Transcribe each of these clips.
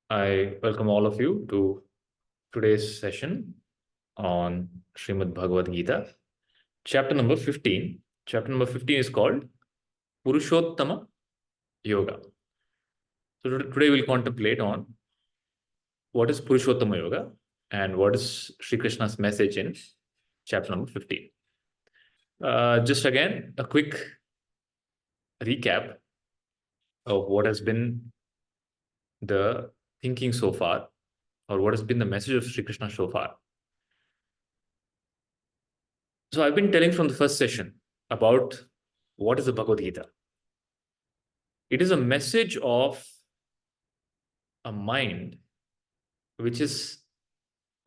I welcome all of you to today's session on Srimad Bhagavad Gita, chapter number 15. Chapter number 15 is called Purushottama Yoga. So today we'll contemplate on what is Purushottama Yoga and what is Sri Krishna's message in chapter number 15. Just again, a quick recap of what has been the thinking so far, or what has been the message of Sri Krishna so far. So I've been telling from the first session about what is the Bhagavad Gita. It is a message of a mind which is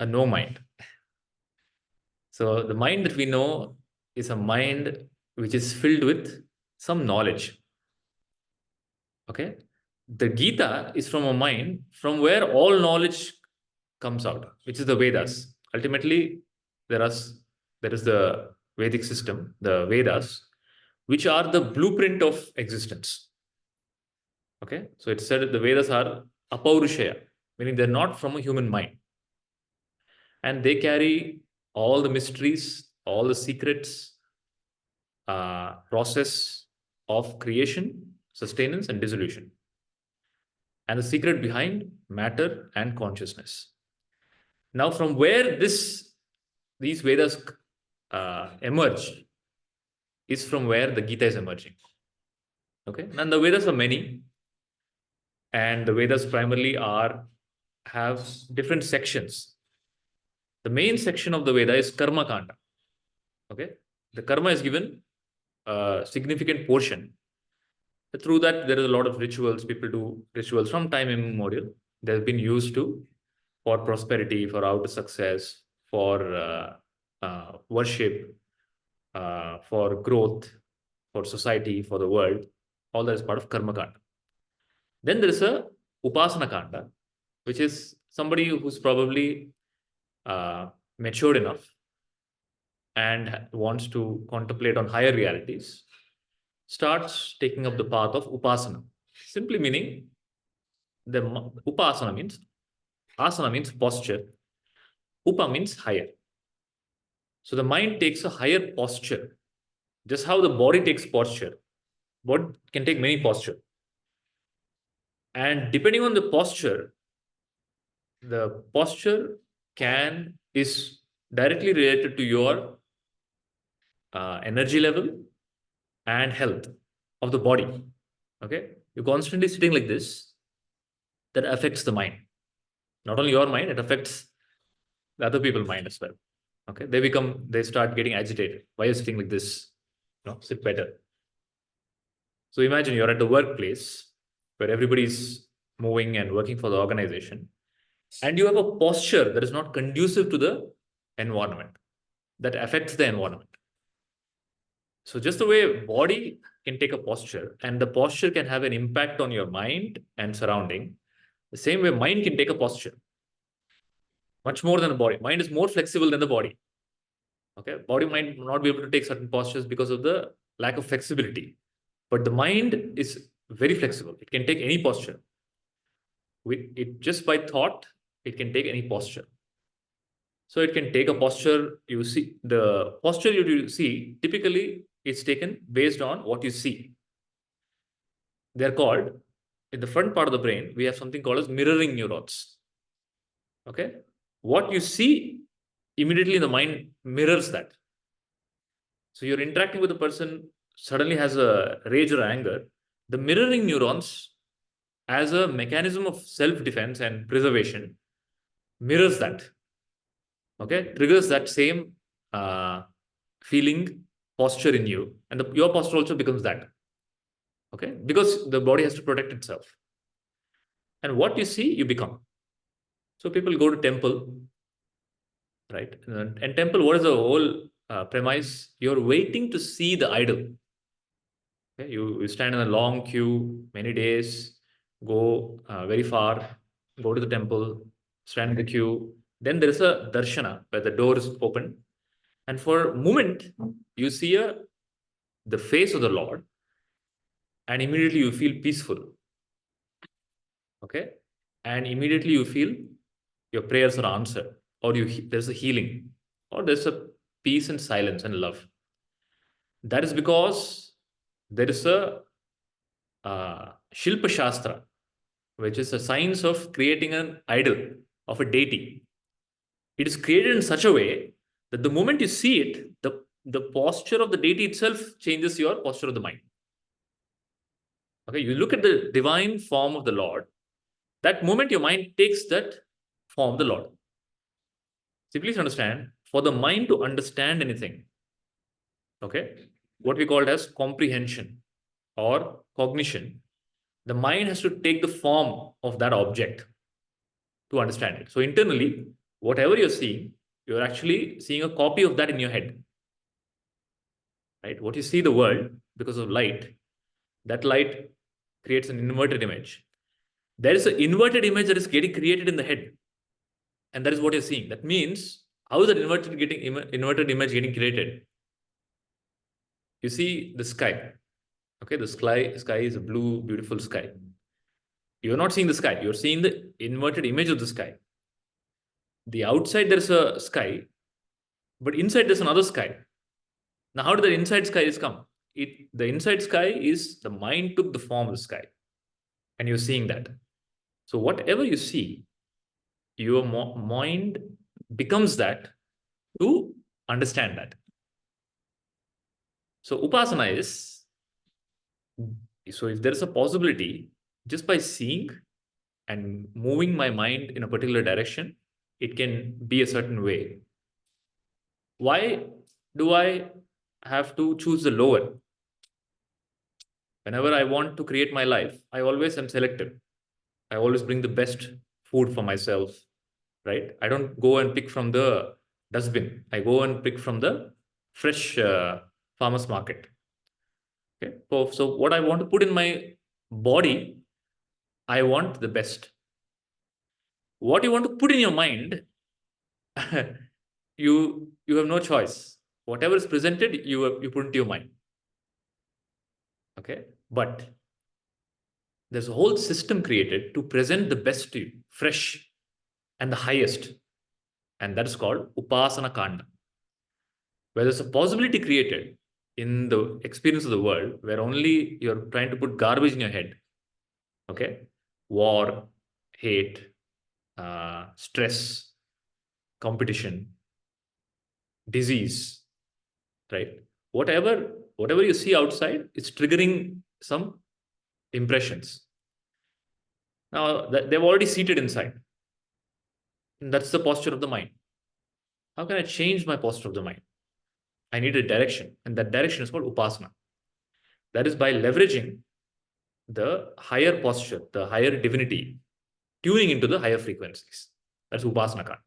a no mind. So the mind that we know is a mind which is filled with some knowledge. Okay? The Gita is from a mind from where all knowledge comes out, which is the Vedas. Ultimately, there is the Vedic system, the Vedas, which are the blueprint of existence. Okay, so it said the Vedas are apaurushaya, meaning they're not from a human mind. And they carry all the mysteries, all the secrets, process of creation, sustenance, and dissolution. And the secret behind matter and consciousness. Now, from where these Vedas emerge is from where the Gita is emerging. Okay, and the Vedas are many, and the Vedas primarily have different sections. The main section of the Veda is Karma Kanda. Okay, the karma is given a significant portion. Through that, there is a lot of rituals. People do rituals from time immemorial. They have been used for prosperity, for outer success, for worship, for growth, for society, for the world. All that is part of Karma Kanda. Then there is a Upasana Kanda, which is somebody who's probably matured enough and wants to contemplate on higher realities, starts taking up the path of Upasana. Simply meaning, the Upasana means, asana means posture, Upa means higher. So the mind takes a higher posture. Just how the body takes posture, body can take many posture. And depending on the posture is directly related to your energy level and health of the body. Okay, you're constantly sitting like this, that affects the mind. Not only your mind, it affects the other people's mind as well. Okay, they start getting agitated. Why are you sitting like this? Sit better. So imagine you're at the workplace where everybody's moving and working for the organization, and you have a posture that is not conducive to the environment, that affects the environment. So just the way body can take a posture, and the posture can have an impact on your mind and surrounding, the same way mind can take a posture. Much more than the body. Mind is more flexible than the body. Okay, body might not be able to take certain postures because of the lack of flexibility. But the mind is very flexible. It can take any posture. Just by thought, it can take any posture. So it can take a posture. You see, the posture you see, typically it's taken based on what you see. They're called, in the front part of the brain, we have something called as mirroring neurons. Okay, what you see immediately in the mind mirrors that. So you're interacting with a person, suddenly has a rage or anger. The mirroring neurons, as a mechanism of self-defense and preservation, mirrors that. Okay, triggers that same feeling, posture in you, and your posture also becomes that. Okay, because the body has to protect itself. And what you see, you become. So people go to temple, right? And temple, what is the whole premise? You're waiting to see the idol. Okay? You stand in a long queue, many days, go very far, go to the temple, stand in the queue. Then there is a darshana, where the door is open. And for a moment, you see the face of the Lord, and immediately you feel peaceful. Okay? and immediately you feel your prayers are answered, or there's a healing, or there's a peace and silence and love. That is because there is a Shilpa Shastra, which is a science of creating an idol of a deity. It is created in such a way that the moment you see it, the posture of the deity itself changes your posture of the mind. Okay, you look at the divine form of the Lord, that moment your mind takes that form of the Lord. See, please understand, for the mind to understand anything, okay, what we call it as comprehension or cognition, the mind has to take the form of that object to understand it. So internally, whatever you're seeing, you're actually seeing a copy of that in your head. Right? What you see the world because of light, that light creates an inverted image. There is an inverted image that is getting created in the head, and that is what you're seeing. That means, how is that inverted image getting created? You see the sky. Okay, the sky is a blue, beautiful sky. You're not seeing the sky, you're seeing the inverted image of the sky. The outside there's a sky, but inside there's another sky. Now, how did the inside sky is come? The inside sky is the mind took the form of the sky, and you're seeing that. So whatever you see, your mind becomes that to understand that. So upasana is, so if there is a possibility, just by seeing and moving my mind in a particular direction, it can be a certain way. Why do I have to choose the lower? Whenever I want to create my life, I always am selective. I always bring the best food for myself, right? I don't go and pick from the dustbin. I go and pick from the fresh farmer's market. Okay. So what I want to put in my body, I want the best. What you want to put in your mind, you have no choice. Whatever is presented, you put into your mind. Okay. But there's a whole system created to present the best to you, fresh and the highest. And that is called Upasana Kanda, where there's a possibility created in the experience of the world where only you're trying to put garbage in your head. Okay. War, hate, stress, competition, disease, right? Whatever you see outside, it's triggering some impressions. Now, they've already seated inside. And that's the posture of the mind. How can I change my posture of the mind? I need a direction, and that direction is called upasana. That is by leveraging the higher posture, the higher divinity, tuning into the higher frequencies. That's upasana kanda.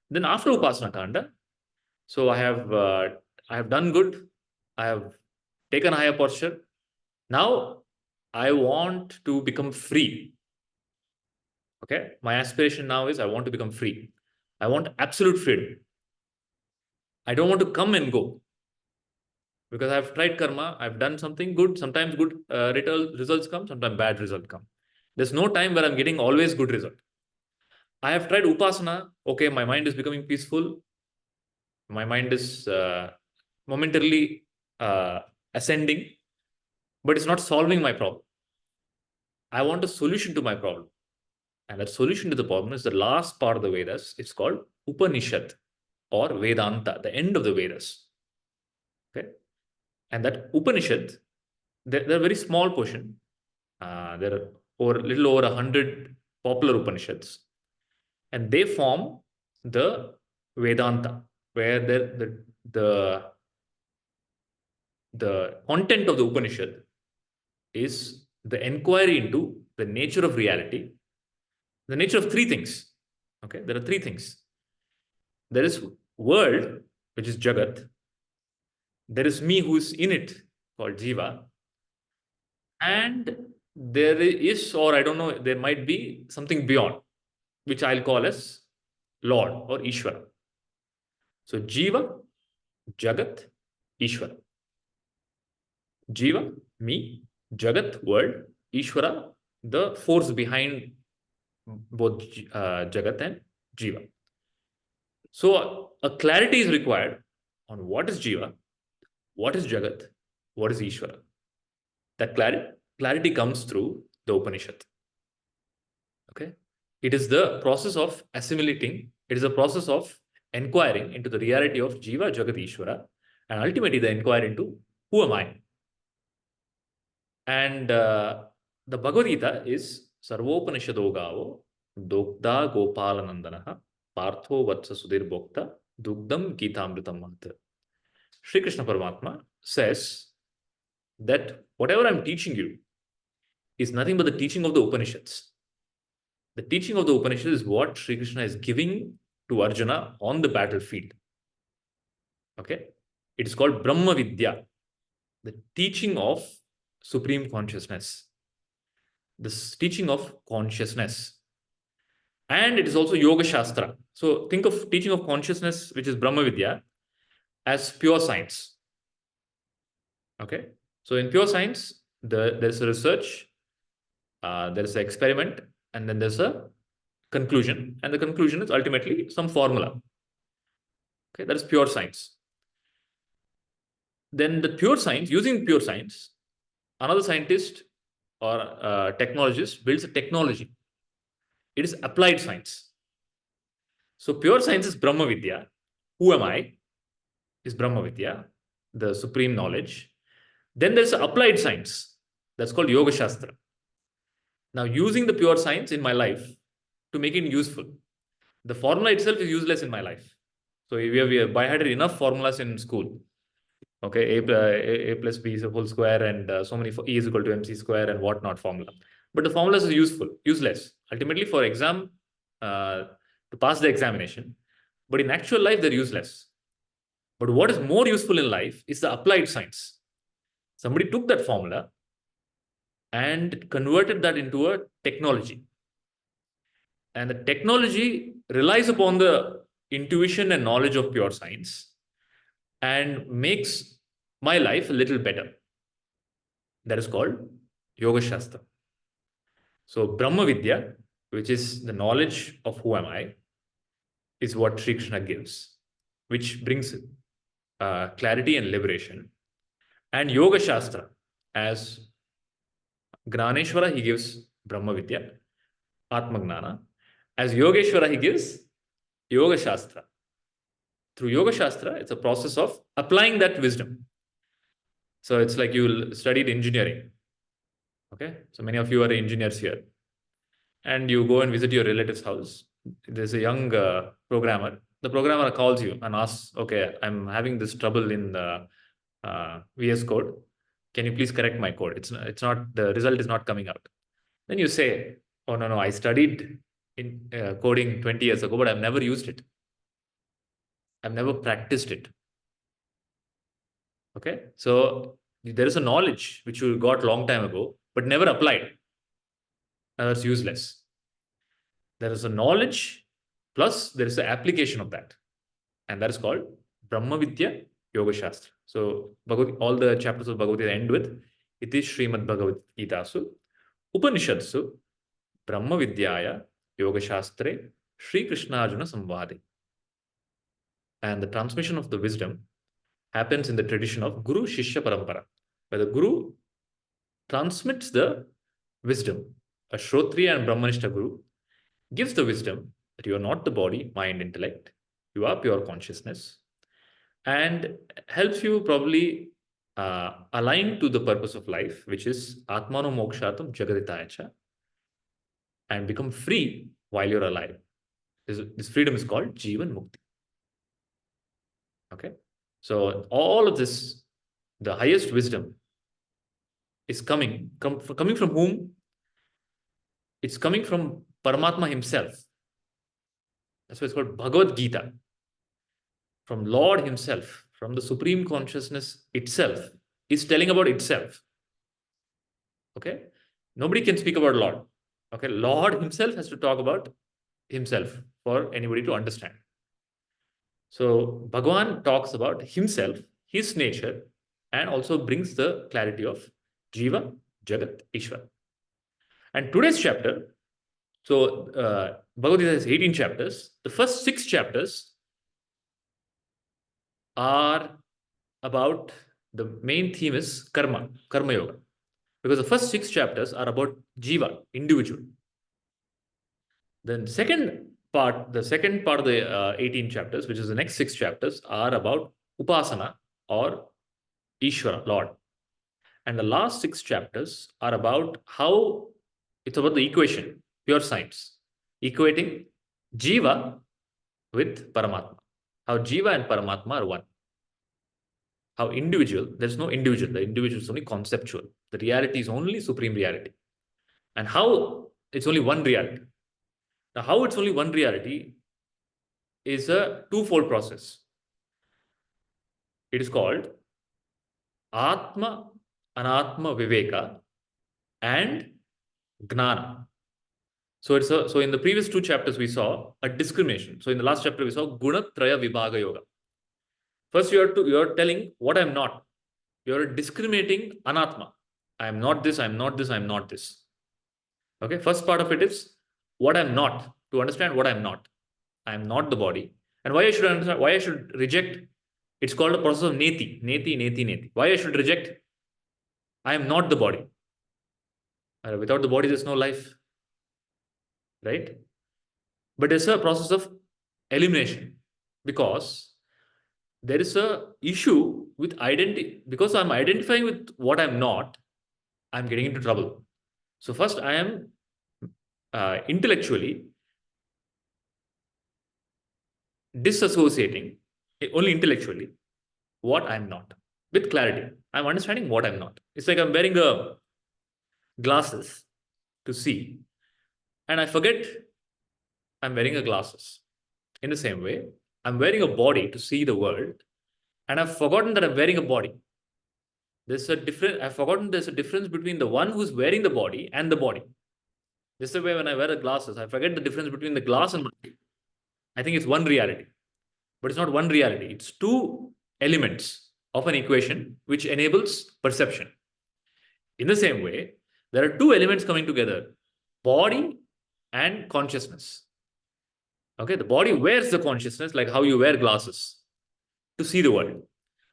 Then after upasana kanda, so I have done good. I have taken a higher posture. Now I want to become free. Okay, my aspiration now is I want to become free. I want absolute freedom. I don't want to come and go, because I've tried karma. I've done something good. Sometimes good results come. Sometimes bad results come. There's no time where I'm getting always good result. I have tried upasana. Okay, my mind is becoming peaceful. My mind is momentarily ascending, but it's not solving my problem. I want a solution to my problem. And that solution to the problem is the last part of the Vedas. It's called Upanishad or Vedanta, the end of the Vedas. Okay. And that Upanishad, they're a very small portion. There are little over 100 popular Upanishads. And they form the Vedanta, where the content of the Upanishad is the inquiry into the nature of reality, the nature of three things. Okay, there are three things. There is world, which is Jagat. There is me who is in it, called Jiva. And there is, or I don't know, there might be something beyond, which I'll call as Lord or Ishvara. So Jiva, Jagat, Ishvara. Jiva, me, Jagat, world, Ishvara, the force behind both Jagat and Jiva. So a clarity is required on what is Jiva, what is Jagat, what is Ishvara. That clarity comes through the Upanishad. Okay. It is the process of assimilating, it is a process of inquiring into the reality of Jiva, Jagat, Ishvara, and ultimately the inquiry into who am I? And the Bhagavad Gita is Sarvopanishado Gavo, Dogda Gopalanandanaha, Partho Vatsa Sudhir Bhokta, Dugdam Gitamritam Mantha. Sri Krishna Paramatma says that whatever I'm teaching you is nothing but the teaching of the Upanishads. The teaching of the Upanishad is what Sri Krishna is giving to Arjuna on the battlefield. Okay? It is called Brahma Vidya, the teaching of supreme consciousness, this teaching of consciousness. And it is also Yoga Shastra. So think of teaching of consciousness, which is Brahma Vidya, as pure science. Okay? So in pure science, there's a research, there's an experiment, and then there's a conclusion. And the conclusion is ultimately some formula. Okay, that is pure science. Then the pure science, using pure science, another scientist or technologist builds a technology. It is applied science. So pure science is Brahma Vidya. Who am I? Is Brahma Vidya, the supreme knowledge. Then there's applied science. That's called Yoga Shastra. Now, using the pure science in my life to make it useful. The formula itself is useless in my life. So we have by heart enough formulas in school. Okay, a plus b is a whole square and so many e is equal to mc square and whatnot formula. But the formulas are useless. Ultimately for exam, to pass the examination. But in actual life, they're useless. But what is more useful in life is the applied science. Somebody took that formula and converted that into a technology. And the technology relies upon the intuition and knowledge of pure science and makes my life a little better. That is called Yoga Shastra. So Brahma Vidya, which is the knowledge of who am I, is what Sri Krishna gives, which brings clarity and liberation. And Yoga Shastra, as Gnaneshwara, he gives Brahma Vidya, Atma Gnana. As Yogeshwara, he gives Yoga Shastra. Through Yoga Shastra, it's a process of applying that wisdom. So it's like you studied engineering. Okay, so many of you are engineers here. And you go and visit your relative's house. There's a young programmer. The programmer calls you and asks, okay, I'm having this trouble in the VS Code. Can you please correct my code? It's not, the result is not coming out. Then you say, oh, no, I studied in coding 20 years ago, but I've never used it. I've never practiced it. Okay, so there is a knowledge which you got long time ago, but never applied. That's useless. There is a knowledge plus there is an application of that. And that is called Brahma Vidya Yoga Shastra. So all the chapters of Bhagavad Gita end with Iti Srimad Bhagavad Gita Su Upanishadsu Brahma Vidyaya Yoga Shastre Sri Krishna Arjuna Samvade. And the transmission of the wisdom happens in the tradition of Guru Shishya Parampara, where the Guru transmits the wisdom. A Shrotriya and Brahmanishta Guru gives the wisdom that you are not the body, mind, intellect. You are pure consciousness, and helps you probably align to the purpose of life, which is Atmano Mokshatam Jagaditayacha, and become free while you're alive. This freedom is called Jivan Mukti. Okay, so all of this, the highest wisdom is coming from whom? It's coming from Paramatma himself. That's why it's called Bhagavad Gita. From Lord himself, from the supreme consciousness itself, is telling about itself. Okay, nobody can speak about Lord. Okay, Lord himself has to talk about himself for anybody to understand. So Bhagavan talks about himself, his nature, and also brings the clarity of Jiva, Jagat, Ishvara. And today's chapter So Bhagavad Gita has 18 chapters. The first 6 chapters are about, the main theme is karma yoga. Because the first 6 chapters are about jiva, individual. Then the second part of the 18 chapters, which is the next 6 chapters, are about upasana or Ishvara, Lord. And the last 6 chapters are about how, it's about the equation, pure science, equating jiva with Paramatma. How jiva and Paramatma are one. How individual, there's no individual, the individual is only conceptual. The reality is only supreme reality. And how it's only one reality. Now, how it's only one reality is a twofold process. It is called Atma, Anatma Viveka and Gnana. So in the previous 2 chapters we saw a discrimination. So in the last chapter we saw Guna Traya Vibhaga Yoga. First you're telling what I'm not. You're discriminating Anatma. I'm not this, I'm not this, I'm not this. Okay, first part of it is what I'm not. To understand what I'm not. I'm not the body. And why I should understand, why I should reject, it's called a process of neti. Why I should reject, I am not the body. Without the body, there's no life. Right? But it's a process of elimination, because there is a issue with identity. Because I'm identifying with what I'm not, I'm getting into trouble. So first I am intellectually disassociating, only intellectually, what I'm not, with clarity. I'm understanding what I'm not. It's like I'm wearing glasses to see, and I forget I'm wearing a glasses. In the same way, I'm wearing a body to see the world, and I've forgotten that I'm wearing a body. I've forgotten there's a difference between the one who's wearing the body and the body. This is the way when I wear the glasses, I forget the difference between the glass and body. I think it's one reality. But it's not one reality. It's 2 elements of an equation which enables perception. In the same way, there are 2 elements coming together, body and consciousness. Okay, the body wears the consciousness like how you wear glasses to see the world.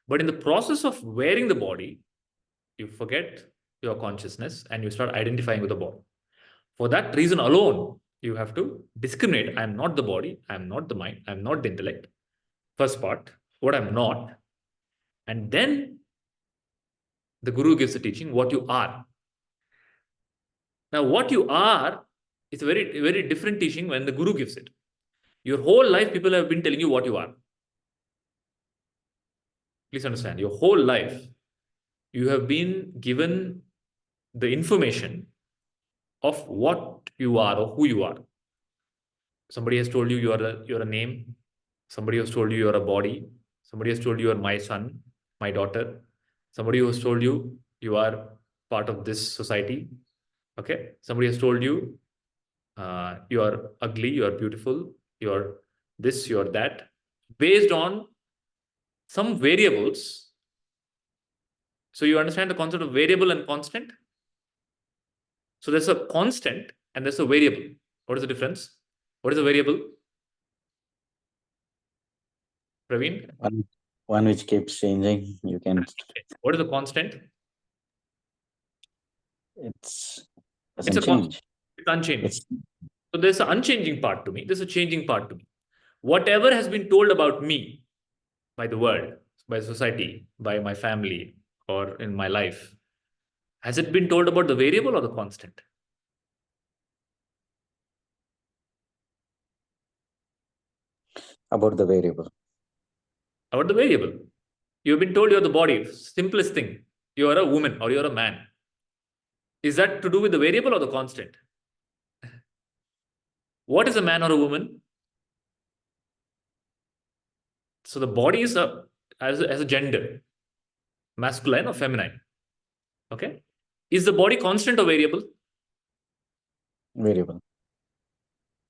But in the process of wearing the body, you forget your consciousness and you start identifying with the body. For that reason alone, you have to discriminate. I'm not the body, I'm not the mind, I'm not the intellect. First part, what I'm not. And then the guru gives the teaching, what you are. Now, what you are is a very, very different teaching when the guru gives it. Your whole life, people have been telling you what you are. Please understand, your whole life, you have been given the information of what you are or who you are. Somebody has told you you're a name. Somebody has told you you're a body. Somebody has told you you're my son, my daughter. Somebody has told you you are part of this society. Okay. Somebody has told you you are ugly, you are beautiful, you're this, you're that, based on some variables. So you understand the concept of variable and constant? So there's a constant and there's a variable. What is the difference? What is a variable? Praveen? One which keeps changing. You can. What is the constant? It's It's a constant. change. It's unchanging. So there's an unchanging part to me. There's a changing part to me. Whatever has been told about me by the world, by society, by my family, or in my life, has it been told about the variable or the constant? About the variable. About the variable. You've been told you're the body. Simplest thing. You're a woman or you're a man. Is that to do with the variable or the constant? What is a man or a woman? So the body is as a gender, masculine or feminine. Okay. Is the body constant or variable? Variable.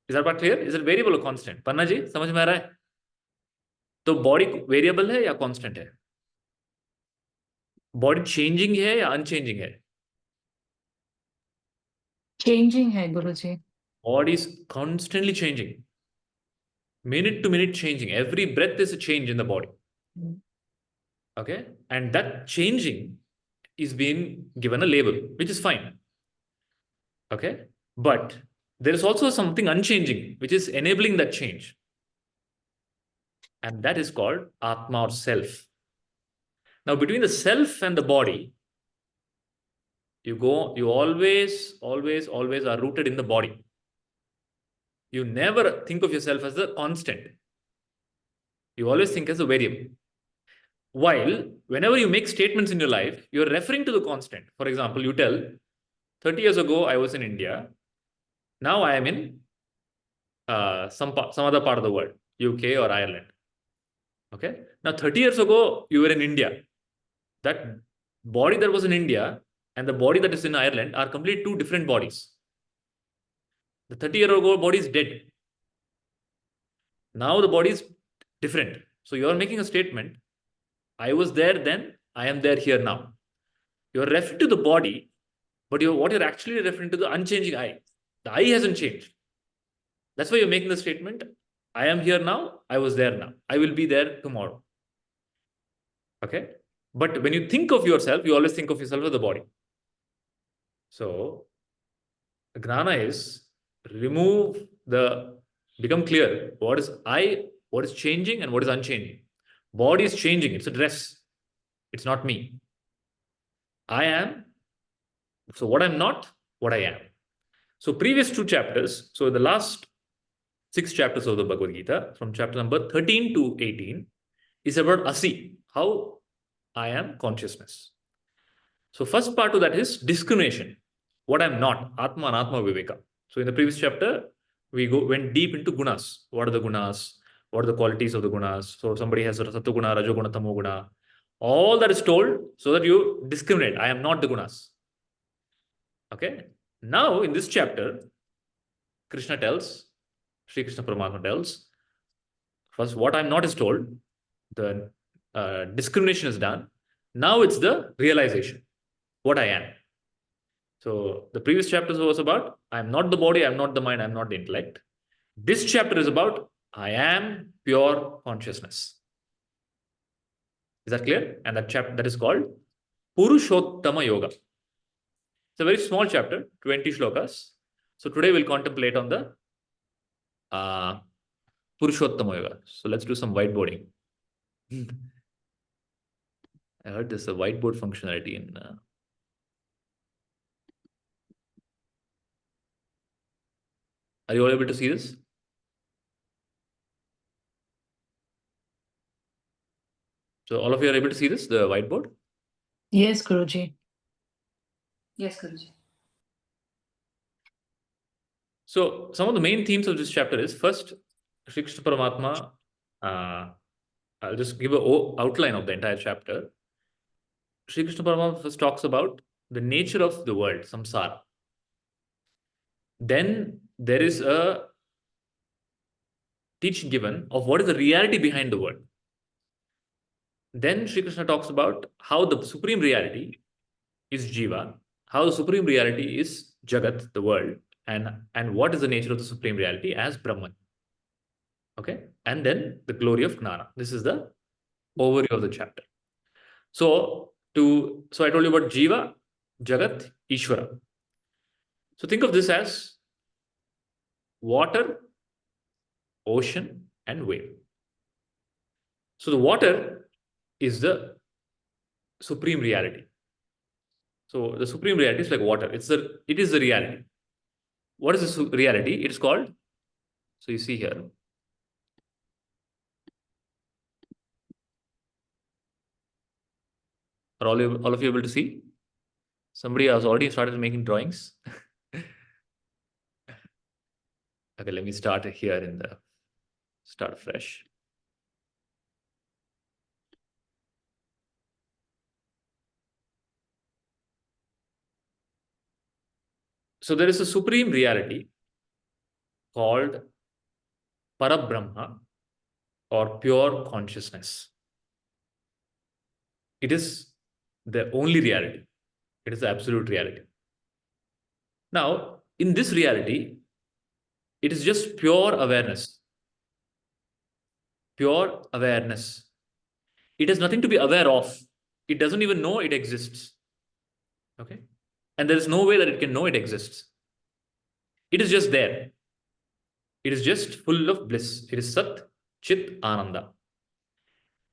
Is that part clear? Is it variable or constant? पन्ना जी समझ में आ रहा है? तो body variable है या constant है? Body changing है या अनचेंजिंग है? चेंजिंग है गुरुजी. Body is constantly changing, minute to minute changing. Every breath is a change in the body. Okay, and that changing is being given a label, which is fine. Okay, but there is also something unchanging, which is enabling that change, and that is called Atma or self. Now, between the self and the body, you always are rooted in the body. You never think of yourself as a constant. You always think as a variable. While whenever you make statements in your life, you're referring to the constant. For example, you tell 30 years ago I was in India. Now I am in some other part of the world, UK or Ireland. Okay. Now 30 years ago you were in India. That body that was in India and the body that is in Ireland are completely two different bodies. The 30-year-ago body is dead. Now the body is different. So you are making a statement. I was there then, I am there here now. You're referring to the body, but what you're actually referring to the unchanging I. The I hasn't changed. That's why you're making the statement. I am here now, I was there now. I will be there tomorrow. Okay? But when you think of yourself, you always think of yourself as the body. So Gnana is become clear what is I, what is changing, and what is unchanging. Body is changing, it's a dress. It's not me. I am. So what I'm not, what I am. So previous two chapters, so the last 6 chapters of the Bhagavad Gita, from chapter number 13 to 18, is about Asi, how I am consciousness. So first part of that is discrimination, what I'm not, Atma and Atma Viveka. So in the previous chapter, we went deep into gunas. What are the gunas? What are the qualities of the gunas? So somebody has a Sattva-guna, Rajoguna, Tamo-guna. All that is told so that you discriminate. I am not the gunas. Okay. Now in this chapter, Krishna tells, Sri Krishna Paramatma tells, first what I'm not is told, the discrimination is done. Now it's the realization, what I am. So the previous chapter was about I'm not the body, I'm not the mind, I'm not the intellect. This chapter is about I am pure consciousness. Is that clear? And that chapter that is called Purushottama Yoga. It's a very small chapter, 20 shlokas. So today we'll contemplate on the Purushottama Yoga. So let's do some whiteboarding. I heard there's a whiteboard functionality in. Are you all able to see this? So all of you are able to see this, the whiteboard? Yes, Guruji. Yes, Guruji. So some of the main themes of this chapter is first, Sri Krishna Paramatma, I'll just give an outline of the entire chapter. Sri Krishna Paramatma first talks about the nature of the world, samsara. Then there is a teaching given of what is the reality behind the world. Then Sri Krishna talks about how the supreme reality is Jiva, how the supreme reality is Jagat, the world, and what is the nature of the supreme reality as Brahman. Okay, and then the glory of Gnana. This is the overview of the chapter. So I told you about Jiva, Jagat, Ishvara. So think of this as water, ocean, and wave. So the water is the supreme reality. So the supreme reality is like water. It is the reality. What is the reality? It is called, so you see here. Are all of you able to see? Somebody has already started making drawings. Okay, let me start here start fresh. So there is a supreme reality called Parabrahma or pure consciousness. It is the only reality. It is the absolute reality. Now, in this reality, It is just pure awareness. Pure awareness. It has nothing to be aware of. It doesn't even know it exists. Okay? And there is no way that it can know it exists. It is just there. It is just full of bliss. It is Sat, Chit, Ananda.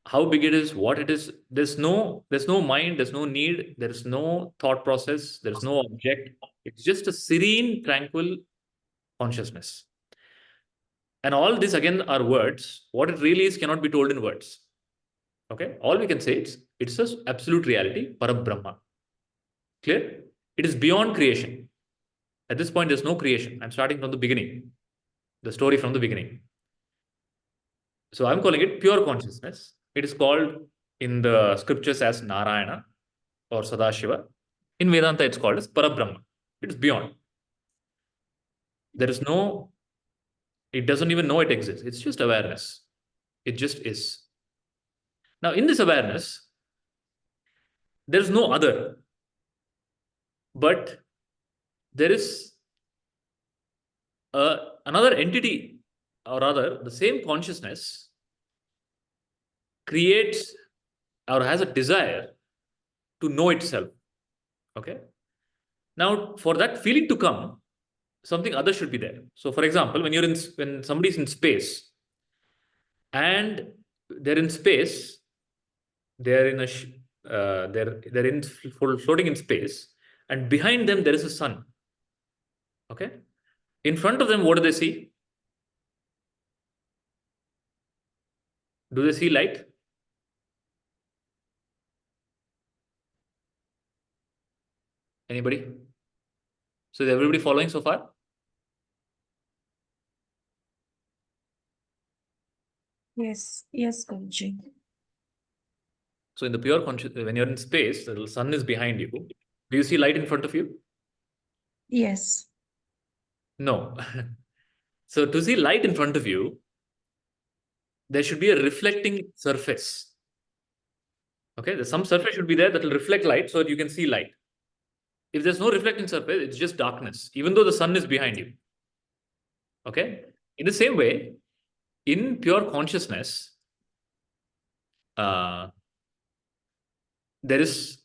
How big it is, what it is, there's no mind, there's no need, there's no thought process, there's no object. It's just a serene, tranquil consciousness. And all this again are words. What it really is cannot be told in words. Okay? All we can say is it's a absolute reality, Parabrahma. Clear? It is beyond creation. At this point, there's no creation. I'm starting from the beginning. The story from the beginning. So I'm calling it pure consciousness. It is called in the scriptures as Narayana or Sadashiva. In Vedanta, it's called as Parabrahma. It is beyond. There is no, it doesn't even know it exists. It's just awareness. It just is. Now, in this awareness, there is no other, but there is another entity, or rather, the same consciousness creates or has a desire to know itself. Okay? Now, for that feeling to come, something other should be there. So, for example, when somebody's in space and they're in space, they're in a they're in floating in space, and behind them there is a sun. Okay, in front of them, what do they see? Do they see light? Anybody? So is everybody following so far? Yes, yes, Guruji. So in the pure conscious, when you're in space, the sun is behind you. Do you see light in front of you? Yes. No. So to see light in front of you, there should be a reflecting surface. Okay, there's some surface should be there that will reflect light so that you can see light. If there's no reflecting surface, it's just darkness, even though the sun is behind you. Okay, in the same way, in pure consciousness, there is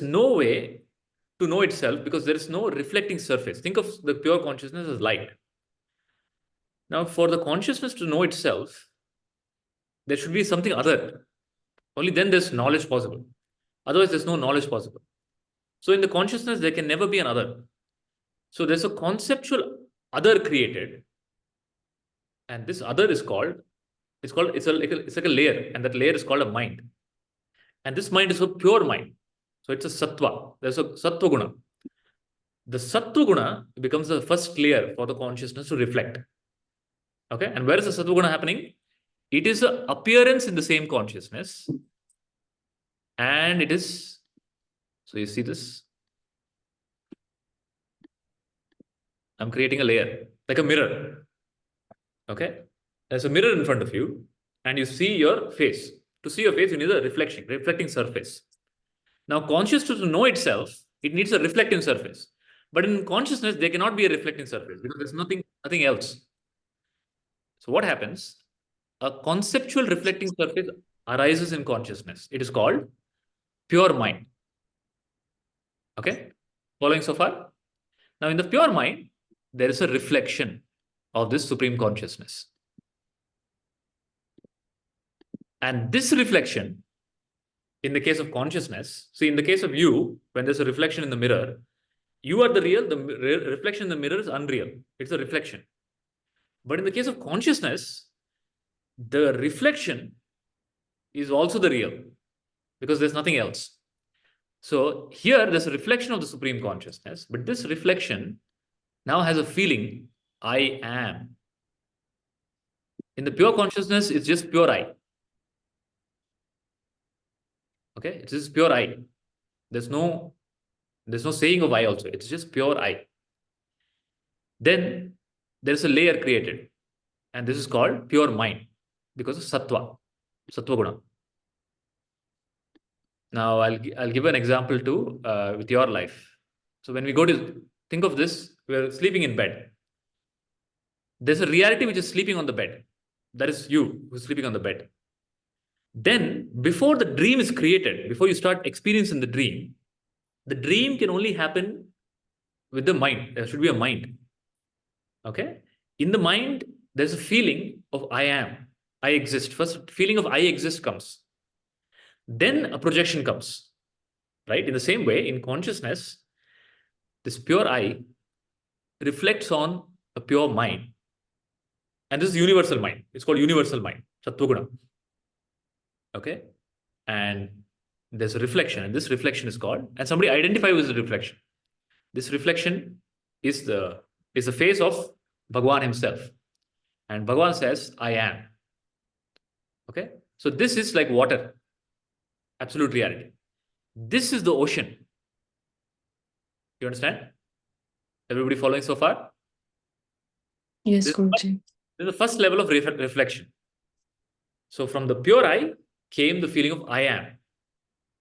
no way to know itself because there is no reflecting surface. Think of the pure consciousness as light. Now, for the consciousness to know itself, there should be something other. Only then there's knowledge possible. Otherwise, there's no knowledge possible. So in the consciousness, there can never be an other. So there's a conceptual other created. And this other is called, it's like a layer. And that layer is called a mind. And this mind is a pure mind. So it's a sattva. There's a sattva guna. The sattva guna becomes the first layer for the consciousness to reflect. Okay. And where is the sattva guna happening? It is an appearance in the same consciousness. And it is, so you see this? I'm creating a layer, like a mirror. Okay? There's a mirror in front of you, and you see your face. To see your face, you need a reflecting surface. Now, consciousness to know itself, it needs a reflecting surface. But in consciousness, there cannot be a reflecting surface because there's nothing else. So what happens? A conceptual reflecting surface arises in consciousness. It is called pure mind. Okay? Following so far? Now, in the pure mind, there is a reflection of this supreme consciousness. And this reflection, in the case of consciousness, see, in the case of you, when there's a reflection in the mirror, you are the real, the reflection in the mirror is unreal. It's a reflection. But in the case of consciousness, the reflection is also the real because there's nothing else. So here, there's a reflection of the supreme consciousness, but this reflection now has a feeling, I am. In the pure consciousness, it's just pure I. Okay, it's just pure I. There's no saying of I also. It's just pure I. Then there's a layer created, and this is called pure mind because of sattva guna. Now I'll give an example too with your life. So when we go to think of this, we're sleeping in bed. there's a reality which is sleeping on the bed. That is you who's sleeping on the bed. Then, before the dream is created, before you start experiencing the dream can only happen with the mind. There should be a mind. Okay? In the mind, there's a feeling of I am, I exist. First, feeling of I exist comes. Then a projection comes. Right? In the same way, in consciousness, this pure I reflects on a pure mind. And this is universal mind. It's called universal mind, Sattva-guna. Okay? And there's a reflection, and this reflection is called, and somebody identify with the reflection. This reflection is the face of Bhagwan himself. And Bhagwan says, I am. Okay? So this is like water, absolute reality. This is the ocean. You understand? Everybody following so far? Yes, This Guruji. is the first level of reflection. So from the pure I came the feeling of I am.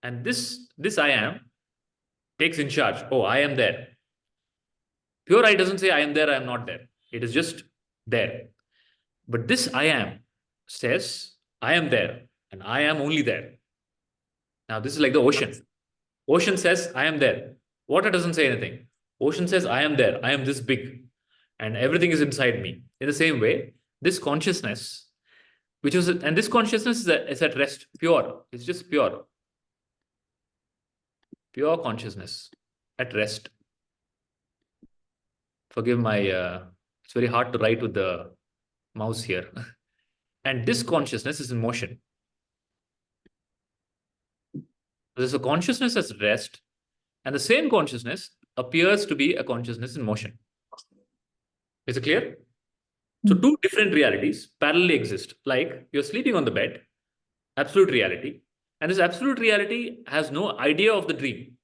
And this I am takes in charge. Oh, I am there. Pure I doesn't say I am there, I am not there. It is just there. But this I am says I am there and I am only there. Now this is like the ocean. Ocean says I am there. Water doesn't say anything. Ocean says I am there. I am this big and everything is inside me. In the same way, this consciousness, and this consciousness is at rest, pure. It's just pure. Pure consciousness at rest. Forgive my, it's very hard to write with the mouse here. And this consciousness is in motion. There's a consciousness at rest, and the same consciousness appears to be a consciousness in motion. Is it clear? So two different realities parallelly exist. Like you're sleeping on the bed, absolute reality, and this absolute reality has no idea of the dream.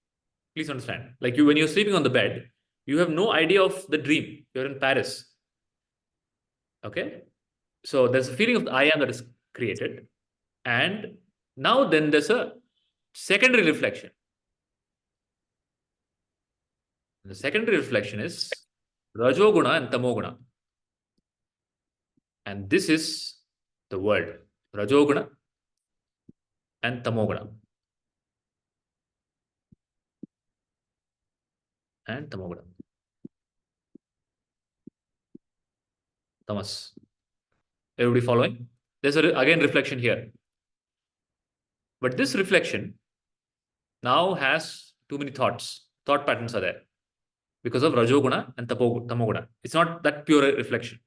Please understand. Like when you're sleeping on the bed, you have no idea of the dream. You're in Paris. Okay? So there's a feeling of the I am that is created. And now then there's a secondary reflection. The secondary reflection is Rajoguna and Tamoguna. And this is the world. Rajoguna and Tamoguna. And Tamoguna. Tamas. Everybody following? There's again reflection here. But this reflection now has too many thoughts. Thought patterns are there because of Rajoguna and Tamoguna. It's not that pure reflection.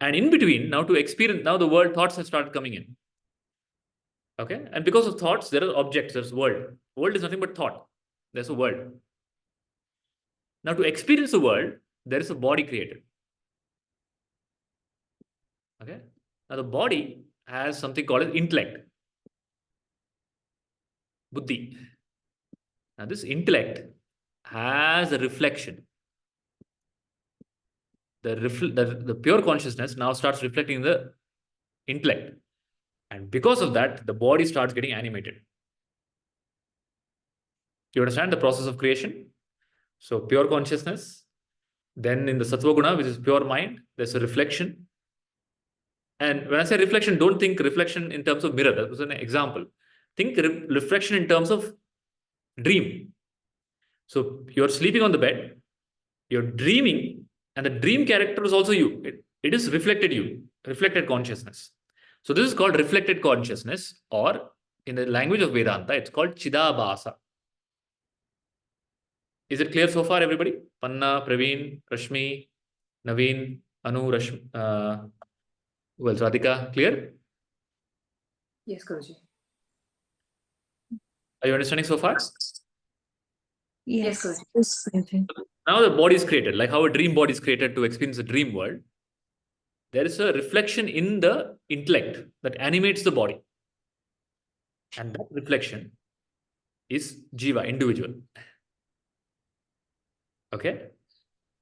And in between, now to experience, now the world thoughts have started coming in. Okay? And because of thoughts, there are objects, there's world. World is nothing but thought. There's a world. Now to experience the world, there is a body created. Okay? Now the body has something called as intellect. Buddhi. Now this intellect has a reflection. The pure consciousness now starts reflecting the intellect. And because of that, the body starts getting animated. You understand the process of creation? So pure consciousness. Then in the Sattva Guna, which is pure mind, there's a reflection. And when I say reflection, don't think reflection in terms of mirror. That was an example. Think reflection in terms of dream. So you're sleeping on the bed, you're dreaming, and the dream character is also you. It is reflected you, reflected consciousness. So this is called reflected consciousness, or in the language of Vedanta, it's called Chidabasa. Is it clear so far, everybody? Panna, Praveen, Rashmi, Naveen, Anu, Rashmi, well, Radhika, clear? Yes, Guruji. Are you understanding so far? Yes, Yes. Guruji. Yes, Guruji. Now the body is created, like how a dream body is created to experience the dream world. There is a reflection in the intellect that animates the body. And that reflection is Jiva, individual. Okay?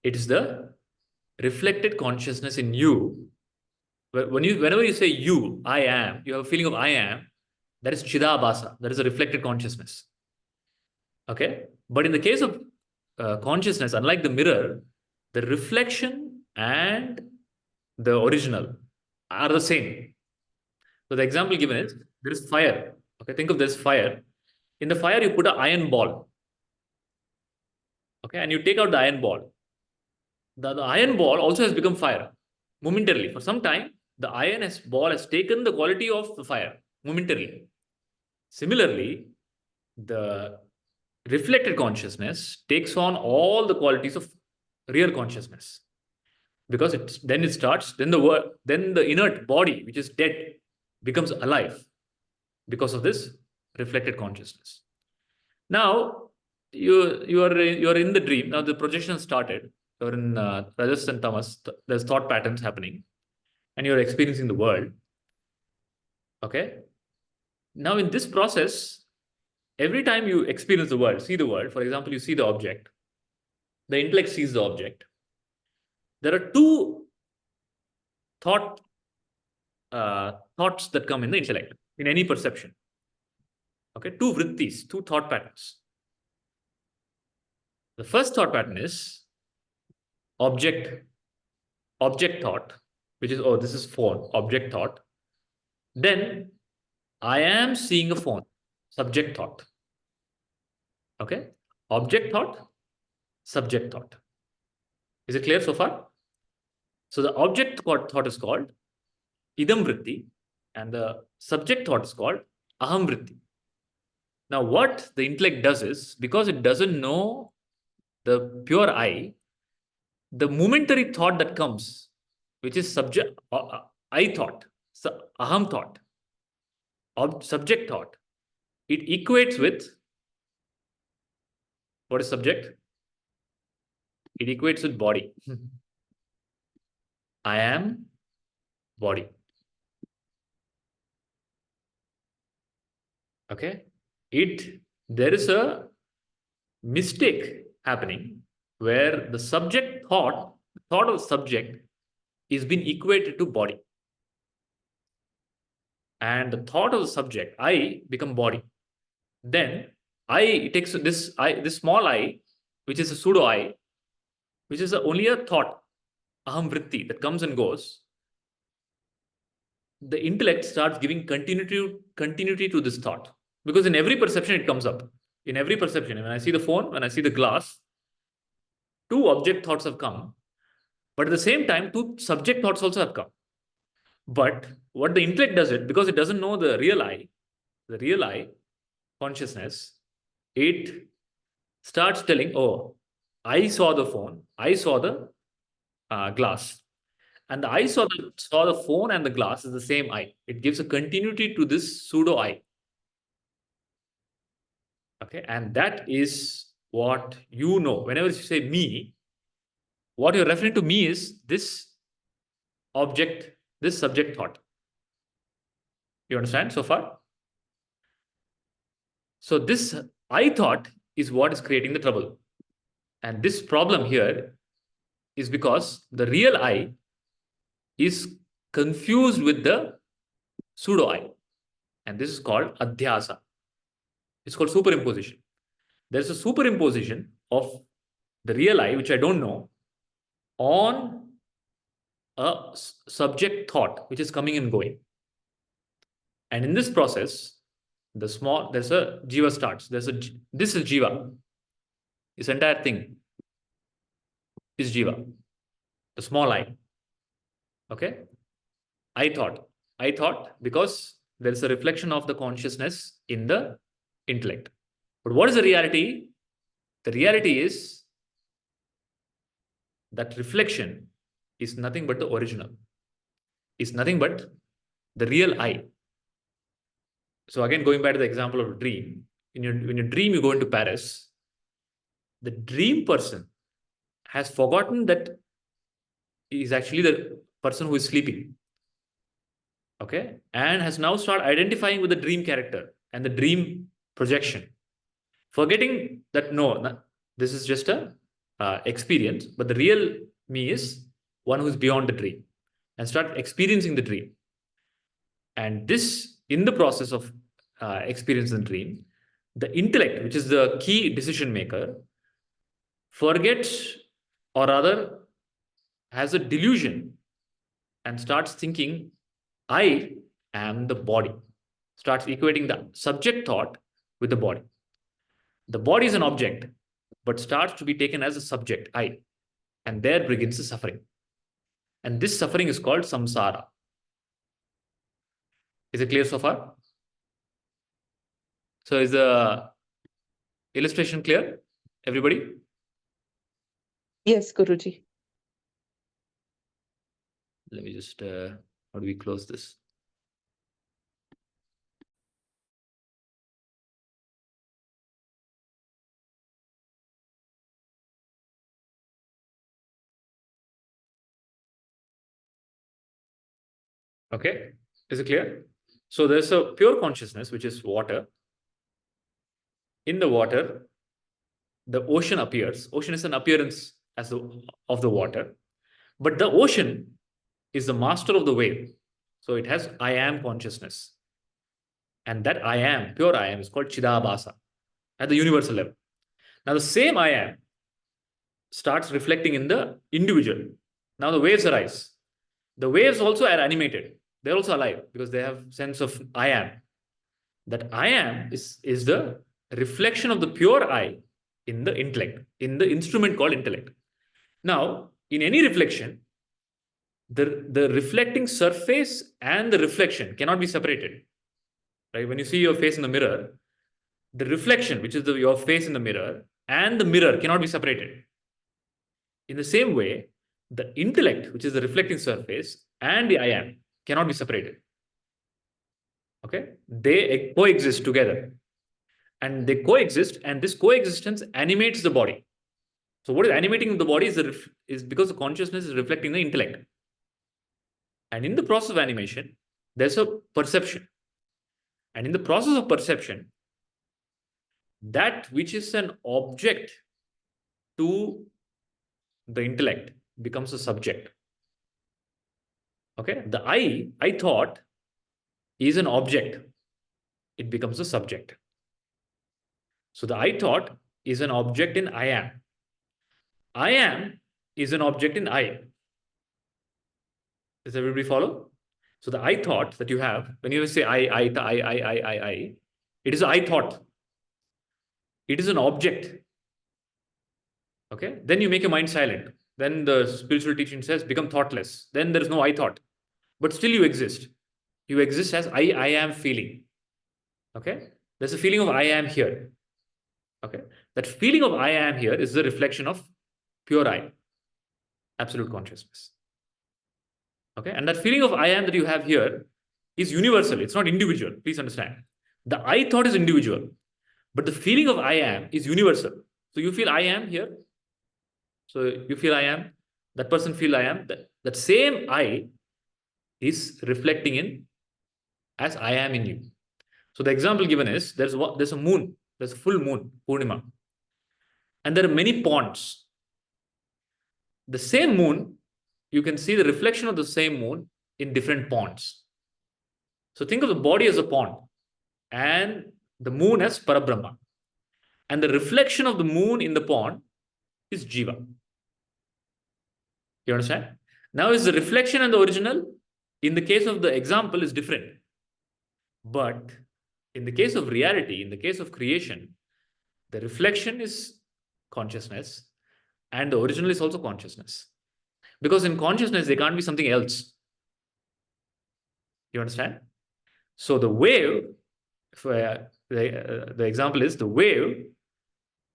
It is the reflected consciousness in you. Whenever you say you, I am, you have a feeling of I am, that is Chidabasa, that is a reflected consciousness. Okay? But in the case of consciousness, unlike the mirror, the reflection and the original, are the same. So the example given is, there is fire. Okay, think of this fire. In the fire, you put an iron ball. Okay, and you take out the iron ball. The iron ball also has become fire momentarily. For some time, the ball has taken the quality of the fire momentarily. Similarly, the reflected consciousness takes on all the qualities of real consciousness, because then the inert body, which is dead, becomes alive because of this reflected consciousness. Now you're in the dream. Now the projection started. You're in Rajas and Tamas. There's thought patterns happening, and you're experiencing the world. Okay. Now in this process, every time you experience the world, see the world, for example, you see the object, the intellect sees the object. There are two thoughts that come in the intellect in any perception. Okay, two vrittis, two thought patterns. The first thought pattern is object thought, which is, oh, this is phone, object thought. Then I am seeing a phone, subject thought. Okay, object thought, subject thought. Is it clear so far? So the object thought is called idam vritti, and the subject thought is called aham vritti. Now what the intellect does is, because it doesn't know the pure I, the momentary thought that comes, which is subject, I thought, aham thought, subject thought, it equates with, what is subject? It equates with body. I am body. Okay. There is a mistake happening where the subject thought of subject is being equated to body. And the thought of the subject, I, become body. Then it takes this small I, which is a pseudo I, which is only a thought, aham vritti, that comes and goes. The intellect starts giving continuity to this thought, because in every perception it comes up. In every perception, when I see the phone, when I see the glass, two object thoughts have come, but at the same time, two subject thoughts also have come. But what the intellect does it, because it doesn't know the real I consciousness, it starts telling, oh, I saw the phone, I saw the glass. And the I saw the phone and the glass is the same I. It gives a continuity to this pseudo I. Okay, and that is what you know. Whenever you say me, what you're referring to me is this object, this subject thought. You understand so far? So this I thought is what is creating the trouble. And this problem here is because the real I is confused with the pseudo I. And this is called adhyasa. It's called superimposition. There's a superimposition of the real I, which I don't know, on a subject thought, which is coming and going. And in this process, there's a jiva starts. This is jiva. This entire thing is jiva, the small I. Okay? I thought because there is a reflection of the consciousness in the intellect. But what is the reality? The reality is that reflection is nothing but the original. Is nothing but the real I. So again, going back to the example of a dream, when you dream, you go into Paris. The dream person has forgotten that he is actually the person who is sleeping. Okay, and has now started identifying with the dream character and the dream projection, forgetting that no, this is just a experience, but the real me is one who is beyond the dream, and start experiencing the dream. And this, in the process of experiencing the dream, the intellect, which is the key decision maker, forgets, or rather has a delusion and starts thinking, I am the body. Starts equating the subject thought with the body. The body is an object, but starts to be taken as a subject, I. And there begins the suffering. And this suffering is called samsara. Is it clear so far? So is the illustration clear? Everybody? Yes, Guruji. Let me just, how do we close this? Okay, is it clear? So there's a pure consciousness, which is water. In the water, the ocean appears. Ocean is an appearance of the water. But the ocean is the master of the wave. So it has I am consciousness. And that I am, pure I am, is called Chidabasa at the universal level. Now the same I am starts reflecting in the individual. Now the waves arise. The waves also are animated. They're also alive because they have sense of I am. That I am is the reflection of the pure I in the intellect, in the instrument called intellect. Now, in any reflection, the reflecting surface and the reflection cannot be separated. Right? When you see your face in the mirror, the reflection, which is your face in the mirror, and the mirror cannot be separated. In the same way, the intellect, which is the reflecting surface, and the I am cannot be separated. Okay? They coexist together. And they coexist, and this coexistence animates the body. So what is animating the body is because the consciousness is reflecting the intellect. And in the process of animation, there's a perception. And in the process of perception, that which is an object to the intellect becomes a subject. Okay? The I thought, is an object. It becomes a subject. So the I thought is an object in I am. I am is an object in I. Does everybody follow? So the I thought that you have, when you say I, it is I thought. It is an object. Okay? Then you make your mind silent. Then the spiritual teaching says, become thoughtless. Then there is no I thought. But still you exist. You exist as I am feeling. Okay? There's a feeling of I am here. Okay? That feeling of I am here is the reflection of pure I, absolute consciousness. Okay? And that feeling of I am that you have here is universal. It's not individual. Please understand. The I thought is individual, but the feeling of I am is universal. So you feel I am here. So you feel I am. That person feel I am. That same I is reflecting in as I am in you. So the example given is there's a moon. There's a full moon, Purnima. And there are many ponds. The same moon, you can see the reflection of the same moon in different ponds. So think of the body as a pond and the moon as Parabrahma. And the reflection of the moon in the pond is Jiva. You understand? Now is the reflection and the original, in the case of the example, is different. But in the case of reality, in the case of creation, the reflection is consciousness and the original is also consciousness. Because in consciousness, there can't be something else. You understand? So the wave, the example is the wave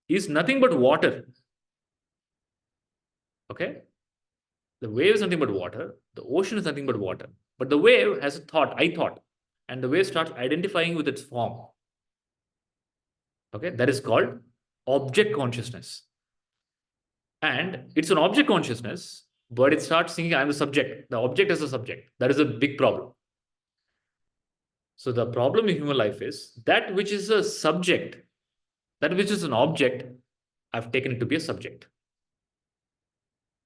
is nothing but water. Okay? The wave is nothing but water. The ocean is nothing but water. But the wave has a thought, I thought. And the wave starts identifying with its form. Okay? That is called object consciousness. And it's an object consciousness, but it starts thinking I'm the subject. The object is the subject. That is a big problem. So the problem in human life is that which is a subject, that which is an object, I've taken it to be a subject.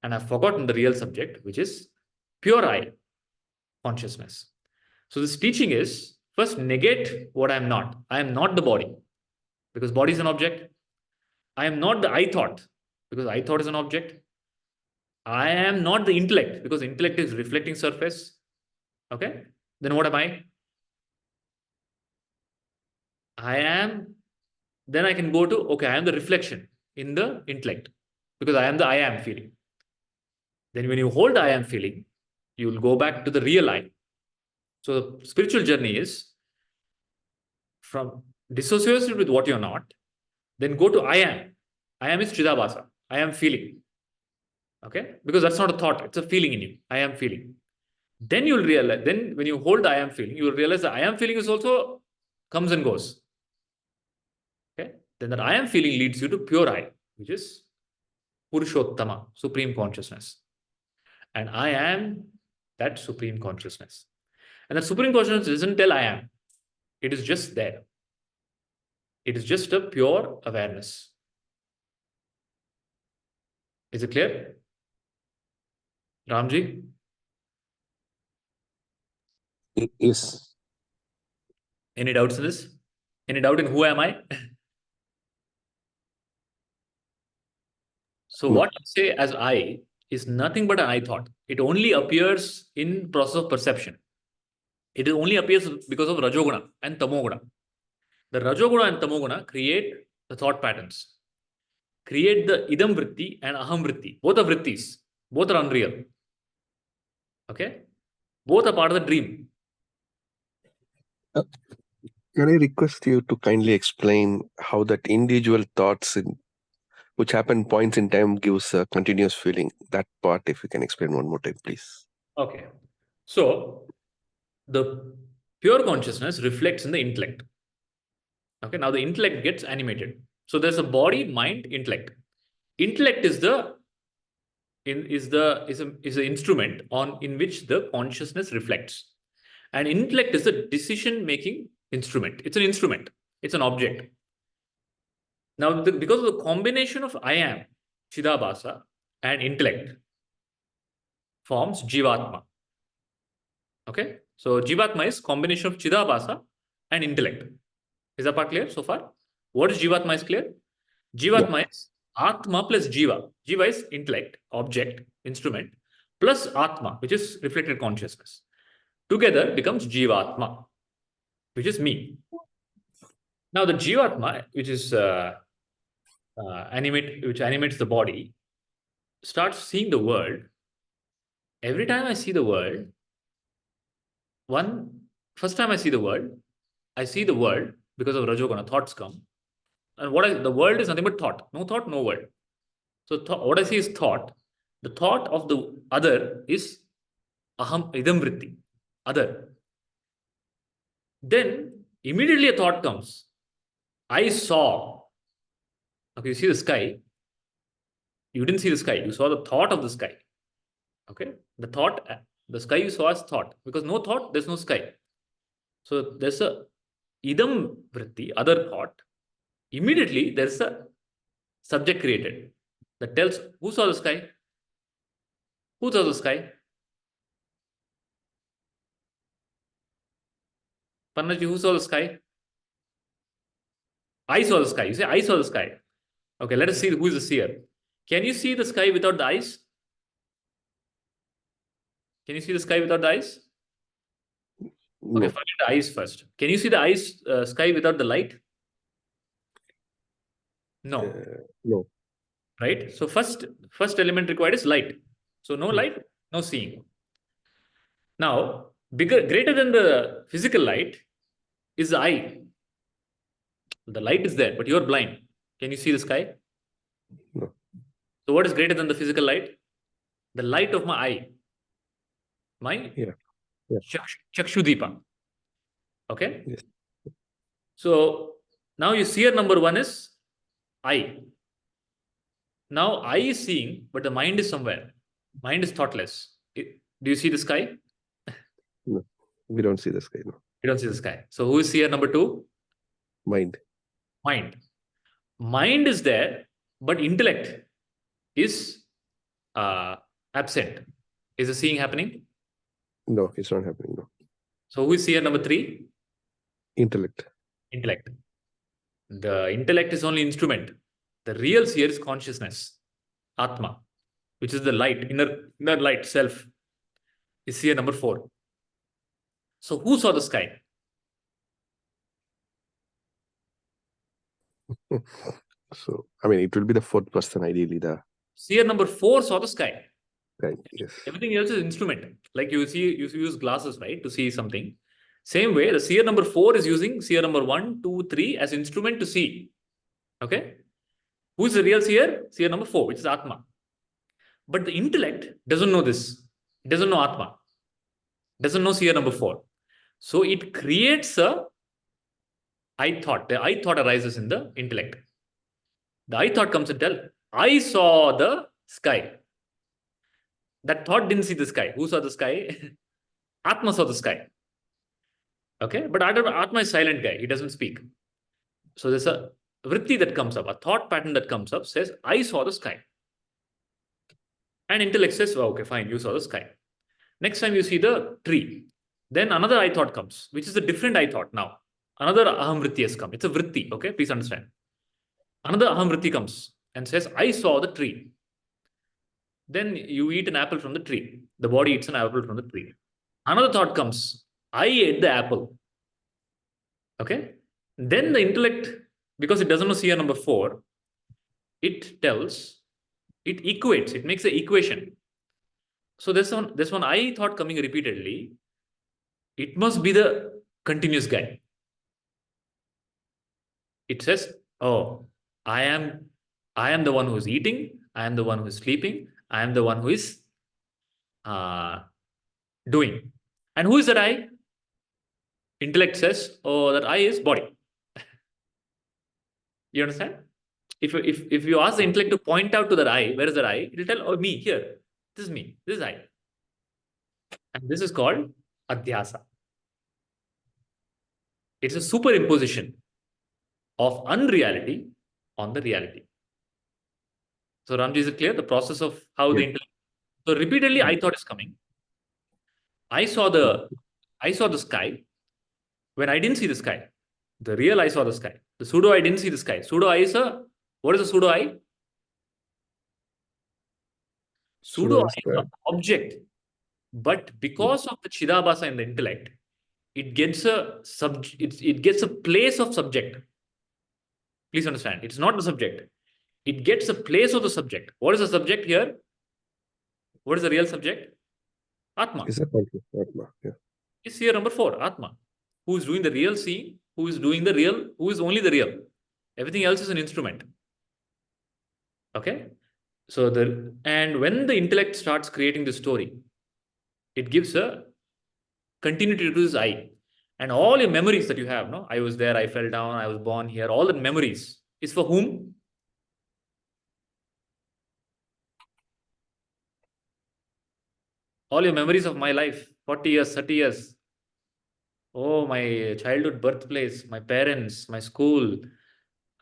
And I've forgotten the real subject, which is pure I, consciousness. So this teaching is, first negate what I am not. I am not the body, because body is an object. I am not the I thought, because I thought is an object. I am not the intellect, because intellect is reflecting surface. Okay. Then what am I? I am, then I can go to, okay, I am the reflection in the intellect, because I am the I am feeling. Then when you hold I am feeling, you will go back to the real I. So the spiritual journey is from dissociation with what you're not, then go to I am. I am is Chidabasa. I am feeling. Okay? Because that's not a thought, it's a feeling in you. I am feeling. Then you'll realize, then when you hold I am feeling, you will realize that I am feeling is also comes and goes. Okay? Then that I am feeling leads you to pure I, which is Purushottama, supreme consciousness. And I am that supreme consciousness. And that supreme consciousness doesn't tell I am. It is just there. It is just a pure awareness. Is it clear? Ramji? Yes. Any doubts in this? Any doubt in who am I? So No. what you say as I is nothing but an I thought. It only appears in process of perception. It only appears because of Rajoguna and Tamoguna. The Rajoguna and Tamoguna create the thought patterns. Create the idam vritti and aham vritti. Both are vrittis. Both are unreal. Okay? Both are part of the dream. Can I request you to kindly explain how that individual thoughts which happen points in time gives a continuous feeling? That part, if you can explain one more time, please. Okay. So the pure consciousness reflects in the intellect. Okay. Now the intellect gets animated. So there's a body, mind, intellect. Intellect is the instrument in which the consciousness reflects. And intellect is a decision-making instrument. It's an instrument. It's an object. Now, because of the combination of I am, Chidabasa, and intellect, forms Jivatma. Okay? So Jivatma is combination of Chidabasa and intellect. Is that part clear so far? What is Jivatma is clear? Jivatma is Atma plus Jiva. Jiva is intellect, object, instrument, plus Atma, which is reflected consciousness. Together becomes Jivatma, which is me. Now the Jivatma, which is which animates the body, starts seeing the world. Every time I see the world, first time I see the world because of Rajoguna, thoughts come. And the world is nothing but thought. No thought, no world. So what I see is thought. The thought of the other is aham idam vritti, other. Then immediately a thought comes. I saw. Okay, you see the sky. You didn't see the sky. You saw the thought of the sky. Okay, the sky you saw as thought. Because no thought, there's no sky. So there's a idam vritti, other thought. Immediately there's a subject created that tells who saw the sky? Who saw the sky? Pannaji, who saw the sky? I saw the sky. You say, I saw the sky. Okay, let us see who is the seer. Can you see the sky without the eyes? Can you see the sky without the eyes? No. Okay, forget the eyes first. Can you see the sky without the light? No. No. Right? So first element required is light. So no light, no seeing. Now, greater than the physical light is the eye. The light is there, but you're blind. Can you see the sky? No. So what is greater than the physical light? The light of my eye. My Chakshudipa. Okay? Yes. So now you see number one is eye. Now eye is seeing, but the mind is somewhere. Mind is thoughtless. Do you see the sky? No. We don't see the sky. No. You don't see the sky. So who is seer number two? Mind. Mind. Mind is there, but intellect is absent. Is the seeing happening? No, it's not happening. No. So who is seer number three? Intellect. Intellect. The intellect is only instrument. The real seer is consciousness, Atma, which is the light, inner light self, is seer number 4. So who saw the sky? So, I mean, it will be the fourth person, ideally, the Seer number 4 saw the sky. guy. Yes. Everything else is instrument. Like you use glasses, right, to see something. Same way, the seer number 4 is using seer number 1, 2, 3 as instrument to see. Okay? Who is the real seer? Seer number 4, which is Atma. But the intellect doesn't know this. It doesn't know Atma. Doesn't know seer number 4. So it creates a I thought. The I thought arises in the intellect. The I thought comes and tell, I saw the sky. That thought didn't see the sky. Who saw the sky? Atma saw the sky. Okay, but Atma is silent guy. He doesn't speak. So there's a vritti that comes up, a thought pattern that comes up, says, I saw the sky. And intellect says, well, okay, fine, you saw the sky. Next time you see the tree. Then another I thought comes, which is a different I thought now. Another aham vritti has come. It's a vritti, okay? Please understand. Another aham vritti comes and says, I saw the tree. Then you eat an apple from the tree. The body eats an apple from the tree. Another thought comes, I ate the apple. Okay? Then the intellect, because it doesn't know seer number 4, it tells, it equates, it makes an equation. So this one I thought coming repeatedly, it must be the continuous guy. It says, oh, I am the one who is eating, I am the one who is sleeping, I am the one who is doing. And who is that I? Intellect says, oh, that I is body. You understand? If you ask the intellect to point out to that I, where is that I? It will tell, oh, me, here. This is me. This is I. And this is called adhyasa. It's a superimposition of unreality on the reality. So Ramji, is it clear? The process of how the intellect. So repeatedly, I thought is coming. I saw the sky when I didn't see the sky. The real I saw the sky. The pseudo I didn't see the sky. Pseudo I is what is a pseudo I? Pseudo I is an object. But because of the Chidabasa in the intellect, it gets it gets a place of subject. Please understand. It's not the subject. It gets a place of the subject. What is the subject here? What is the real subject? Atma. Is that Atma? Yeah. It's here number 4, Atma. Who is doing the real seeing? Who is doing the real? Who is only the real? Everything else is an instrument. Okay? So and when the intellect starts creating the story, it gives a continuity to this I. And all your memories that you have, no? I was there, I fell down, I was born here, all the memories is for whom? All your memories of my life, 40 years, 30 years. Oh, my childhood birthplace, my parents, my school,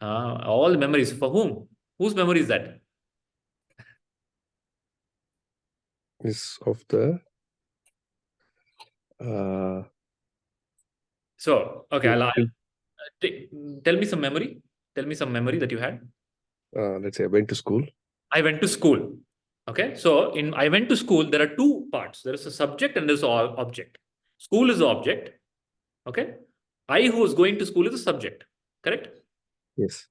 all the memories. For whom? Whose memory is that? Is of the So, okay, tell me some memory. Tell me some memory that you had. let's say I went to school. I went to school. Okay, so I went to school, there are 2 parts. There is a subject and there is an object. School is the object. Okay, I who is going to school is the subject. Correct? Yes.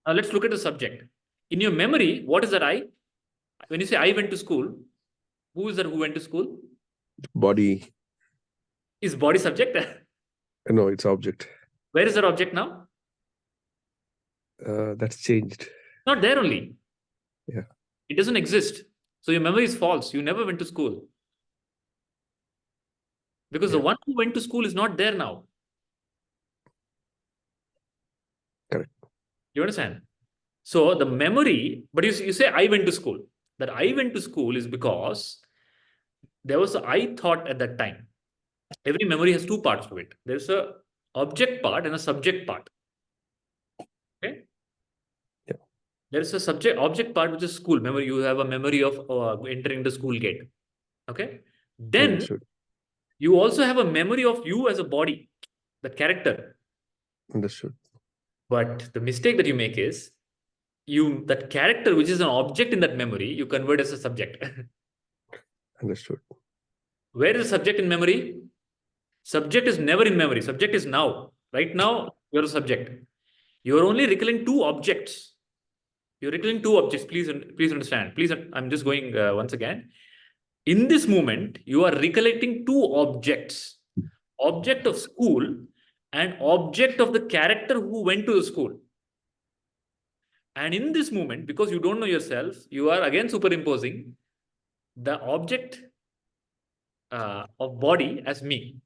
Now let's look at the subject. In your memory, what is that I? When you say I went to school, who is that who went to school? Body. Is body subject? No, it's object. Where is that object now? That's changed. Not there only. Yeah. It doesn't exist. So your memory is false. You never went to school. Because the one who went to school is not there now. Correct. You understand? So the memory, but you say I went to school. That I went to school is because there was a I thought at that time. Every memory has 2 parts to it. There's a object part and a subject part. Okay? Yeah. There is a object part, which is school memory. You have a memory of entering the school gate. Okay? Then Understood. you also have a memory of you as a body, the character. Understood. But the mistake that you make is that character which is an object in that memory, you convert as a subject. Understood. Where is the subject in memory? Subject is never in memory. Subject is now. Right now, you're a subject. You're only recalling two objects. You're recalling two objects. Please understand. Please, I'm just going once again. In this moment, you are recollecting two objects. Object of school and object of the character who went to the school. And in this moment, because you don't know yourself, you are again superimposing the object of body as me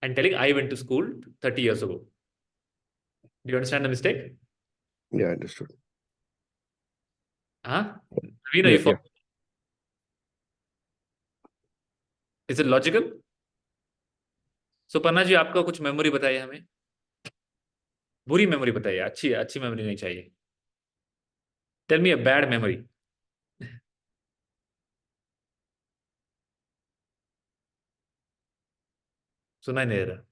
and telling I went to school 30 years ago. Do you understand the mistake? Yeah, understood. Huh? Yeah. Is it logical? So पन्ना जी आपका कुछ memory बताइए हमें. बुरी memory बताइए, अच्छी memory नहीं चाहिए. Tell me a bad memory. सुनाई नहीं दे रहा.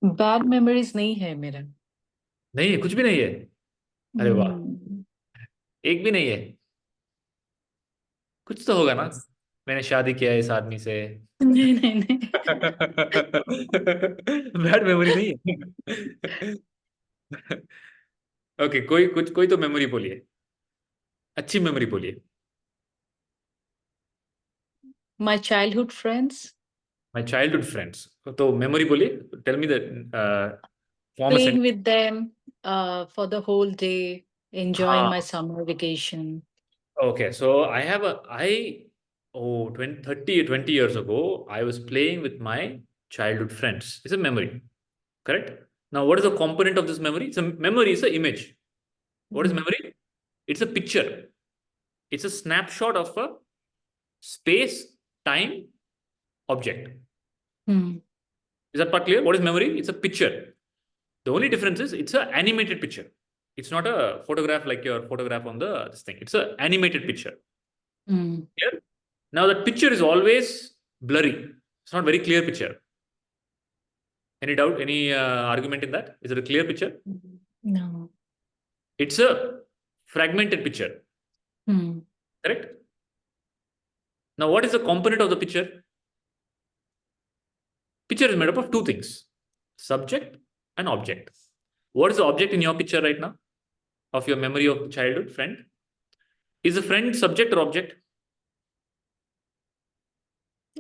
बैड मेमोरीज नहीं है मेरा. नहीं है, कुछ भी नहीं है. अरे वाह, एक भी नहीं है. कुछ तो होगा ना. मैंने शादी किया है इस आदमी से. नहीं नहीं नहीं. बैड मेमोरी नहीं है. ओके, कोई तो मेमोरी बोलिए. अच्छी मेमोरी बोलिए. My childhood friends. My childhood friends. तो मेमोरी बोलिए. Tell me the form Playing with them for the whole day, enjoying my summer vacation. Okay, so oh, 20 years ago, I was playing with my childhood friends. It's a memory, correct? Now, what is the component of this memory? Memory is an image. What is memory? It's a picture. It's a snapshot of a space, time, object. Is that part clear? What is memory? It's a picture. The only difference is it's an animated picture. It's not a photograph like your photograph on this thing. It's an animated picture. Clear? Now that picture is always blurry. It's not very clear picture. Any doubt? Any argument in that? Is it a clear picture? No. It's a fragmented picture. Correct? Now what is the component of the picture? Picture is made up of two things. Subject and object. What is the object in your picture right now? Of your memory of childhood friend? Is the friend subject or object?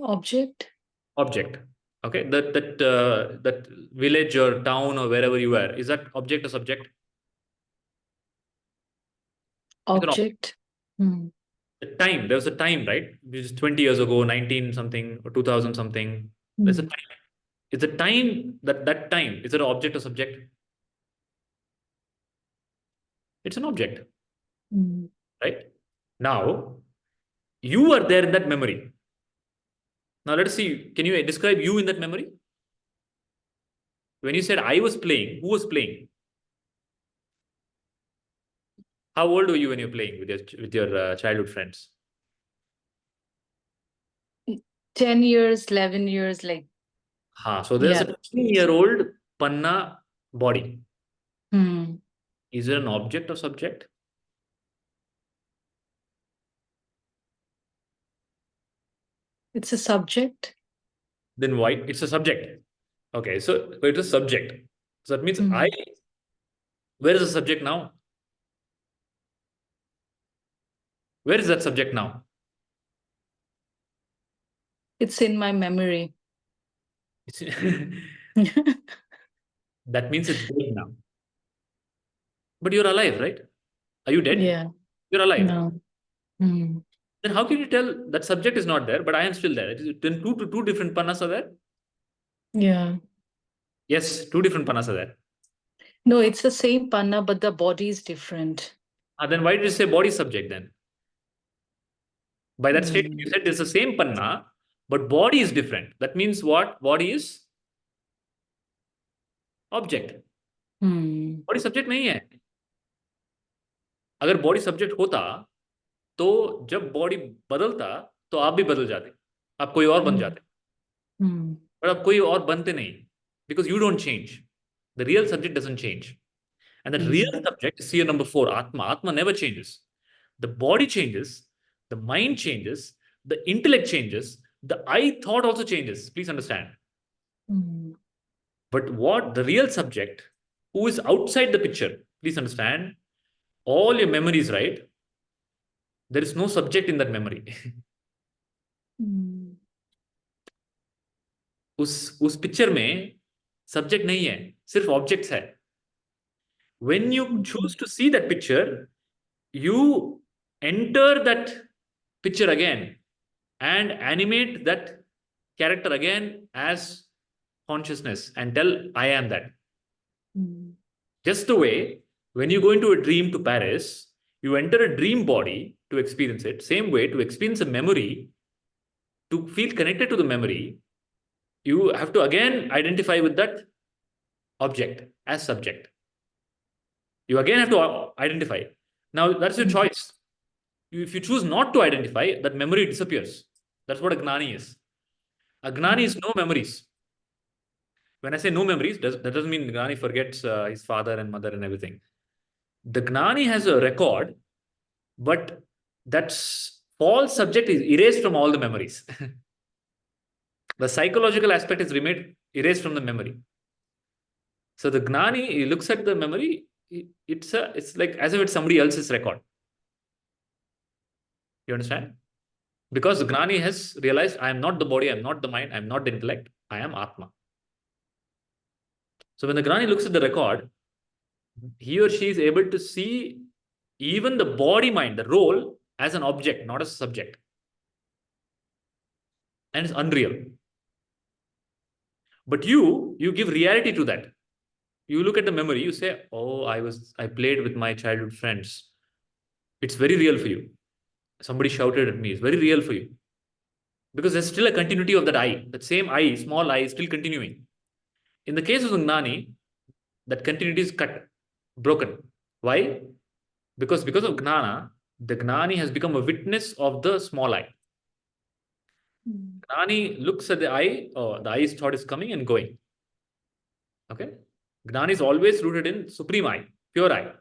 Object. Object. Okay. That village or town or wherever you are, is that object or subject? Object. The time. There was a time, right? Which is 20 years ago, 19 something or 2000 something. There's a time. Is the time that time? Is it an object or subject? It's an object. Right? Now, you are there in that memory. Now, let's see. Can you describe you in that memory? When you said I was playing, who was playing? How old were you when you were playing with your childhood friends? 10 years, 11 years, like. So there's a 10-year-old Panna body. Is it an object or subject? It's a subject. Then why? It's a subject. Okay, so it's a subject. So that means where is the subject now? Where is that subject now? It's in my memory. That means it's dead now. But you're alive, right? Are you dead? Yeah. You're alive. No. Then how can you tell that subject is not there, but I am still there? Then two different Pannas are there? Yeah. Yes, two different Pannas are there. No, it's the same Panna, but the body is different. Then why did you say body subject then? By that statement, you said it's the same Panna, but body is different. That means what? Body is object. Body subject नहीं है. अगर body subject होता तो जब body बदलता तो आप भी बदल जाते, आप कोई और बन जाते. पर अब कोई और बनते नहीं. because you don't change. The real subject doesn't change. And the real subject is here number 4, Atma. Atma never changes. The body changes, the mind changes, the intellect changes, the I thought also changes. Please understand. But what the real subject, who is outside the picture, please understand, all your memories, right? There is no subject in that memory. उस picture में subject नहीं है, सिर्फ objects है. When you choose to see that picture, you enter that picture again and animate that character again as consciousness and tell, I am that. Just the way when you go into a dream to Paris, you enter a dream body to experience it. Same way, to experience a memory, to feel connected to the memory, you have to again identify with that object as subject. You again have to identify. Now, that's your choice. If you choose not to identify, that memory disappears. That's what a Gnani is. A Gnani is no memories. When I say no memories, that doesn't mean the Gnani forgets his father and mother and everything. The Gnani has a record, but that false subject is erased from all the memories. The psychological aspect is erased from the memory. So the Gnani, he looks at the memory, it's like as if it's somebody else's record. You understand? Because the Gnani has realized, I am not the body, I am not the mind, I am not the intellect, I am Atma. So when the Gnani looks at the record, he or she is able to see even the body mind, the role, as an object, not as a subject. And it's unreal. But you give reality to that. You look at the memory, you say, oh, I played with my childhood friends. It's very real for you. Somebody shouted at me. It's very real for you. Because there's still a continuity of that I. That same I, small I, is still continuing. In the case of the Gnani, that continuity is cut, broken. Why? Because of Gnana, the Gnani has become a witness of the small I. Gnani looks at the I, oh, the I's thought is coming and going. Okay? Gnani is always rooted in supreme I, pure I.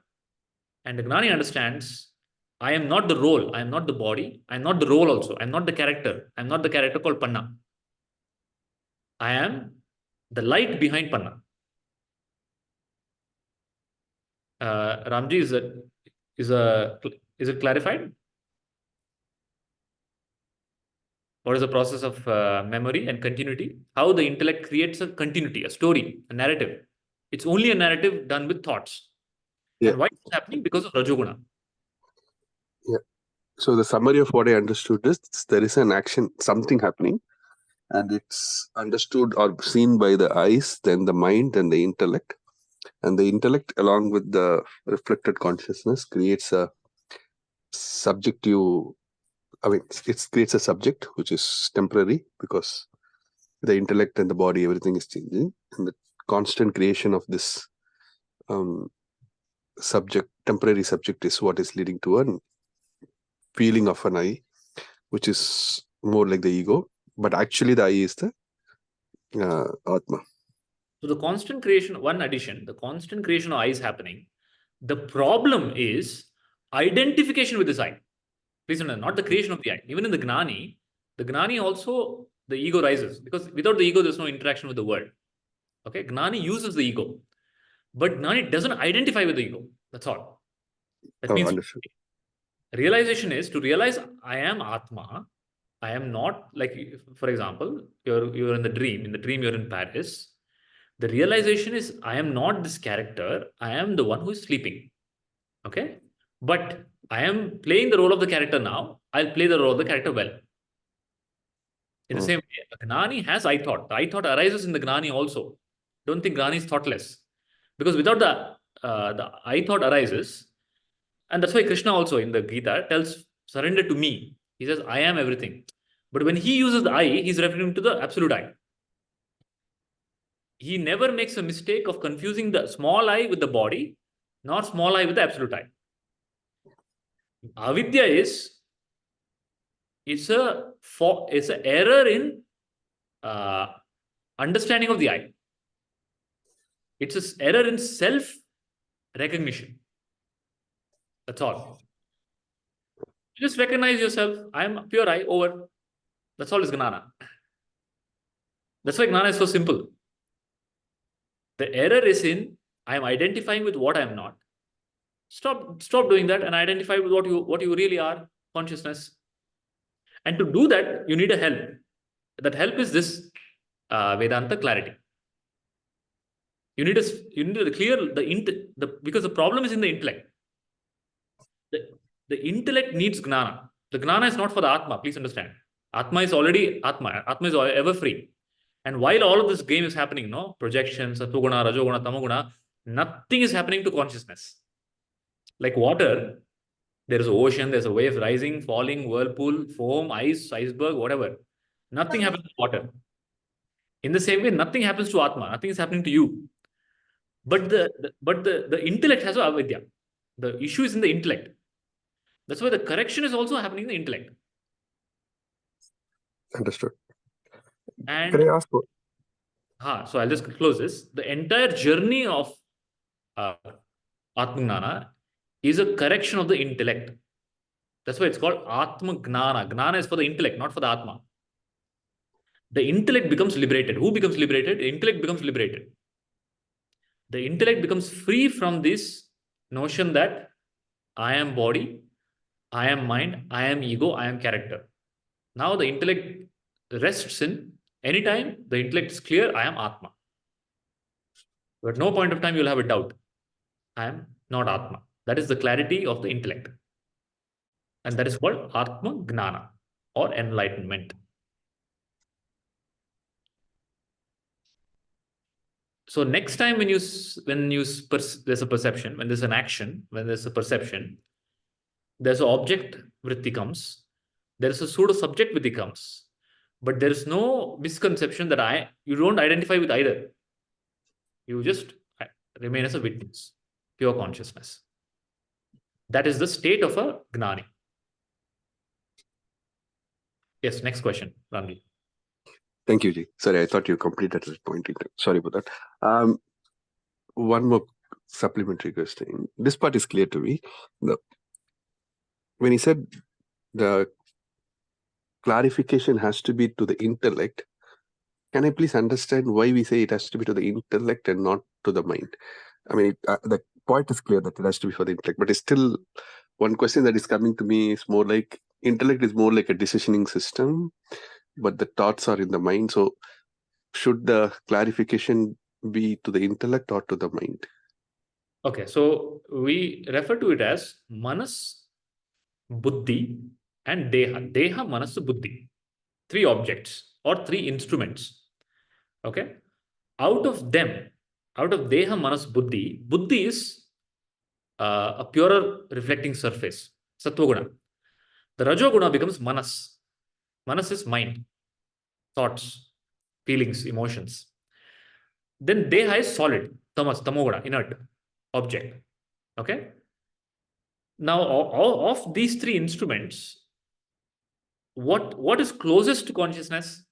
And the Gnani understands, I am not the role, I am not the body, I am not the role also, I am not the character, I am not the character called Panna. I am the light behind Panna. Ramji, is it clarified? What is the process of memory and continuity? How the intellect creates a continuity, a story, a narrative. It's only a narrative done with thoughts. Yeah. And why is it happening? Because of Rajoguna. Yeah. So the summary of what I understood is there is an action, something happening, and it's understood or seen by the eyes, then the mind and the intellect. And the intellect, along with the reflected consciousness, creates a subjective, it creates a subject which is temporary because the intellect and the body, everything is changing. And the constant creation of this temporary subject is what is leading to a feeling of an I, which is more like the ego. But actually the I is the Atma. So the constant creation, the constant creation of I is happening. The problem is identification with this I. Please understand, not the creation of the I. Even in the Gnani also, the ego rises. Because without the ego, there's no interaction with the world. Okay, Gnani uses the ego. But Gnani doesn't identify with the ego. That's all. That means Understood. realization is to realize I am Atma. I am not, like, for example, you're in the dream. In the dream, you're in Paris. The realization is I am not this character. I am the one who is sleeping. Okay? But I am playing the role of the character now. I'll play the role of the character well. In the same way, the Gnani has I thought. The I thought arises in the Gnani also. Don't think Gnani is thoughtless. Because without the I thought arises, and that's why Krishna also in the Gita tells, surrender to me. He says, I am everything. But when he uses the I, he's referring to the absolute I. He never makes a mistake of confusing the small I with the body, nor small I with the absolute I. Avidya it's an error in understanding of the I. It's an error in self-recognition. That's all. Just recognize yourself. I am pure I, over. That's all is Jnana. That's why Jnana is so simple. The error is in I am identifying with what I am not. Stop doing that and identify with what you really are, consciousness. And to do that, you need a help. That help is this Vedanta clarity. You need to clear because the problem is in the intellect. The intellect needs Jnana. The Jnana is not for the Atma, please understand. Atma is already Atma. Atma is ever free. And while all of this game is happening, no projections, Sattva-guna, Rajoguna, Tamoguna, nothing is happening to consciousness. Like water, there is an ocean, there's a wave rising, falling, whirlpool, foam, ice, iceberg, whatever. Nothing happens to water. In the same way, nothing happens to Atma. Nothing is happening to you. But the intellect has a avidya. The issue is in the intellect. That's why the correction is also happening in the intellect. Understood. And Can I ask for? so I'll just close this. The entire journey of Atma-gnana is a correction of the intellect. That's why it's called Atma-gnana. Gnana is for the intellect, not for the Atma. The intellect becomes liberated. Who becomes liberated? The intellect becomes liberated. The intellect becomes free from this notion that I am body, I am mind, I am ego, I am character. Now the intellect rests in anytime the intellect is clear, I am Atma. But at no point of time you'll have a doubt. I am not Atma. That is the clarity of the intellect. And that is called Atma Gnana or enlightenment. So next time when there's a perception, when there's an action, when there's a perception, there's an object vritti comes, there is a pseudo subject vritti comes, but there is no misconception that you don't identify with either. You just remain as a witness, pure consciousness. That is the state of a gnani. Yes, next question, Ranvi. Thank you, Ji. Sorry, I thought you completed that point. Sorry about that. One more supplementary question. This part is clear to me. When he said the clarification has to be to the intellect, can I please understand why we say it has to be to the intellect and not to the mind? I mean, the point is clear that it has to be for the intellect, but it's still one question that is coming to me is more like intellect is more like a decisioning system, but the thoughts are in the mind. So should the clarification be to the intellect or to the mind? Okay, so we refer to it as manas, buddhi, and deha. Deha, manas, buddhi. 3 objects or 3 instruments. Okay, out of deha, manas, buddhi, buddhi is a purer reflecting surface, sattva-guna. The rajoguna becomes manas. Manas is mind, thoughts, feelings, emotions. Then deha is solid, tamoguna, inert object. Okay. Now, of these 3 instruments, what is closest to consciousness?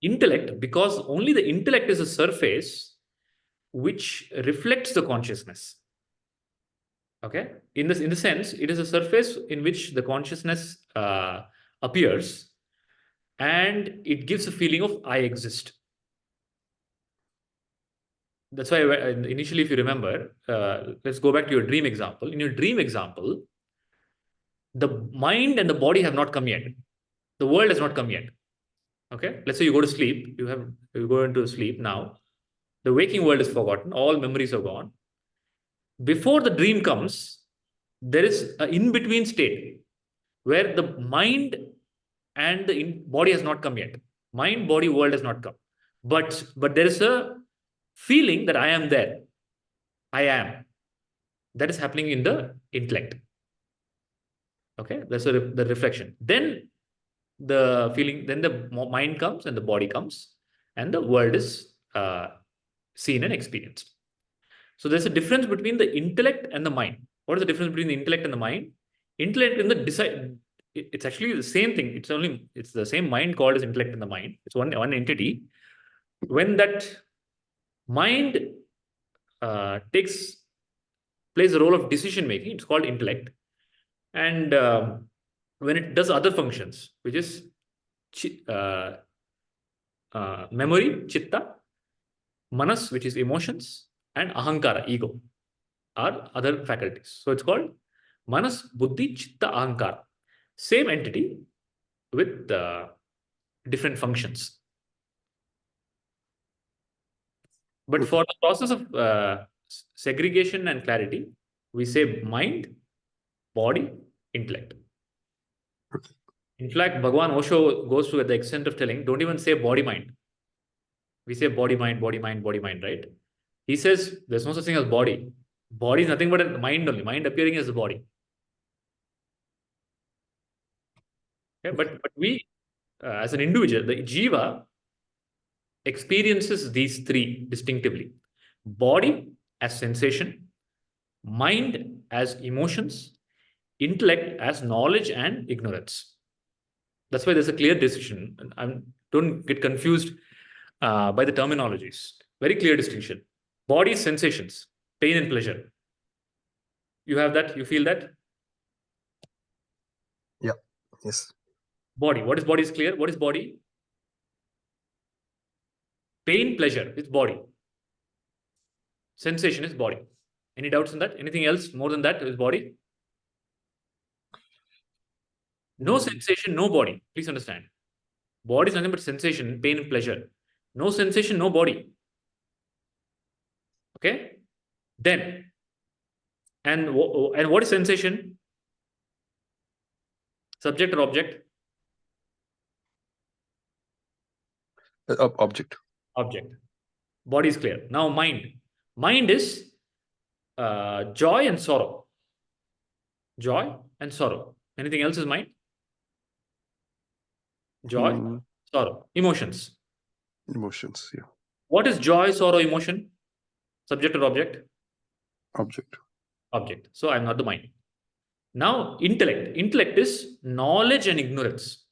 Intellect, because only the intellect is a surface which reflects the consciousness. Okay, in the sense, it is a surface in which the consciousness appears, and it gives a feeling of I exist. That's why initially, if you remember, let's go back to your dream example. In your dream example, the mind and the body have not come yet. The world has not come yet. Okay, let's say you go to sleep. You go into sleep now. The waking world is forgotten. All memories are gone. Before the dream comes, there is an in-between state where the mind and the body has not come yet. Mind, body, world has not come. But there is a feeling that I am there. I am. That is happening in the intellect. Okay, that's the reflection. Then the feeling, then the mind comes and the body comes and the world is seen and experienced. So there's a difference between the intellect and the mind. What is the difference between the intellect and the mind? Intellect it's actually the same thing. It's the same mind called as intellect in the mind. It's one entity. When that mind plays the role of decision making, it's called intellect. And when it does other functions, which is memory, chitta, manas, which is emotions, and ahankara, ego, are other faculties. So it's called manas, buddhi, chitta, ahankara. Same entity with different functions. But for the process of segregation and clarity, we say mind, body, intellect. In fact, Bhagavan Osho goes to the extent of telling, don't even say body mind. We say body mind, body mind, body mind, right? He says there's no such thing as body. Body is nothing but a mind only. Mind appearing as the body. Okay? But we, as an individual, the jiva experiences these three distinctively. Body as sensation, mind as emotions, intellect as knowledge and ignorance. That's why there's a clear distinction. Don't get confused by the terminologies. Very clear distinction. Body sensations, pain and pleasure. You have that? You feel that? Yeah. Yes. Body. What is body is clear. What is body? Pain, pleasure is body. Sensation is body. Any doubts in that? Anything else more than that is body? No sensation, no body. Please understand. Body is nothing but sensation, pain and pleasure. No sensation, no body. Okay? Then, and what is sensation? Subject or object? Object. Object. Body is clear. Now mind. Mind is joy and sorrow. Joy and sorrow. Anything else is mind? Joy, sorrow. Emotions. Emotions. Yeah. What is joy, sorrow, emotion? Subject or object? Object. Object. So I'm not the mind. Now intellect. Intellect is knowledge and ignorance.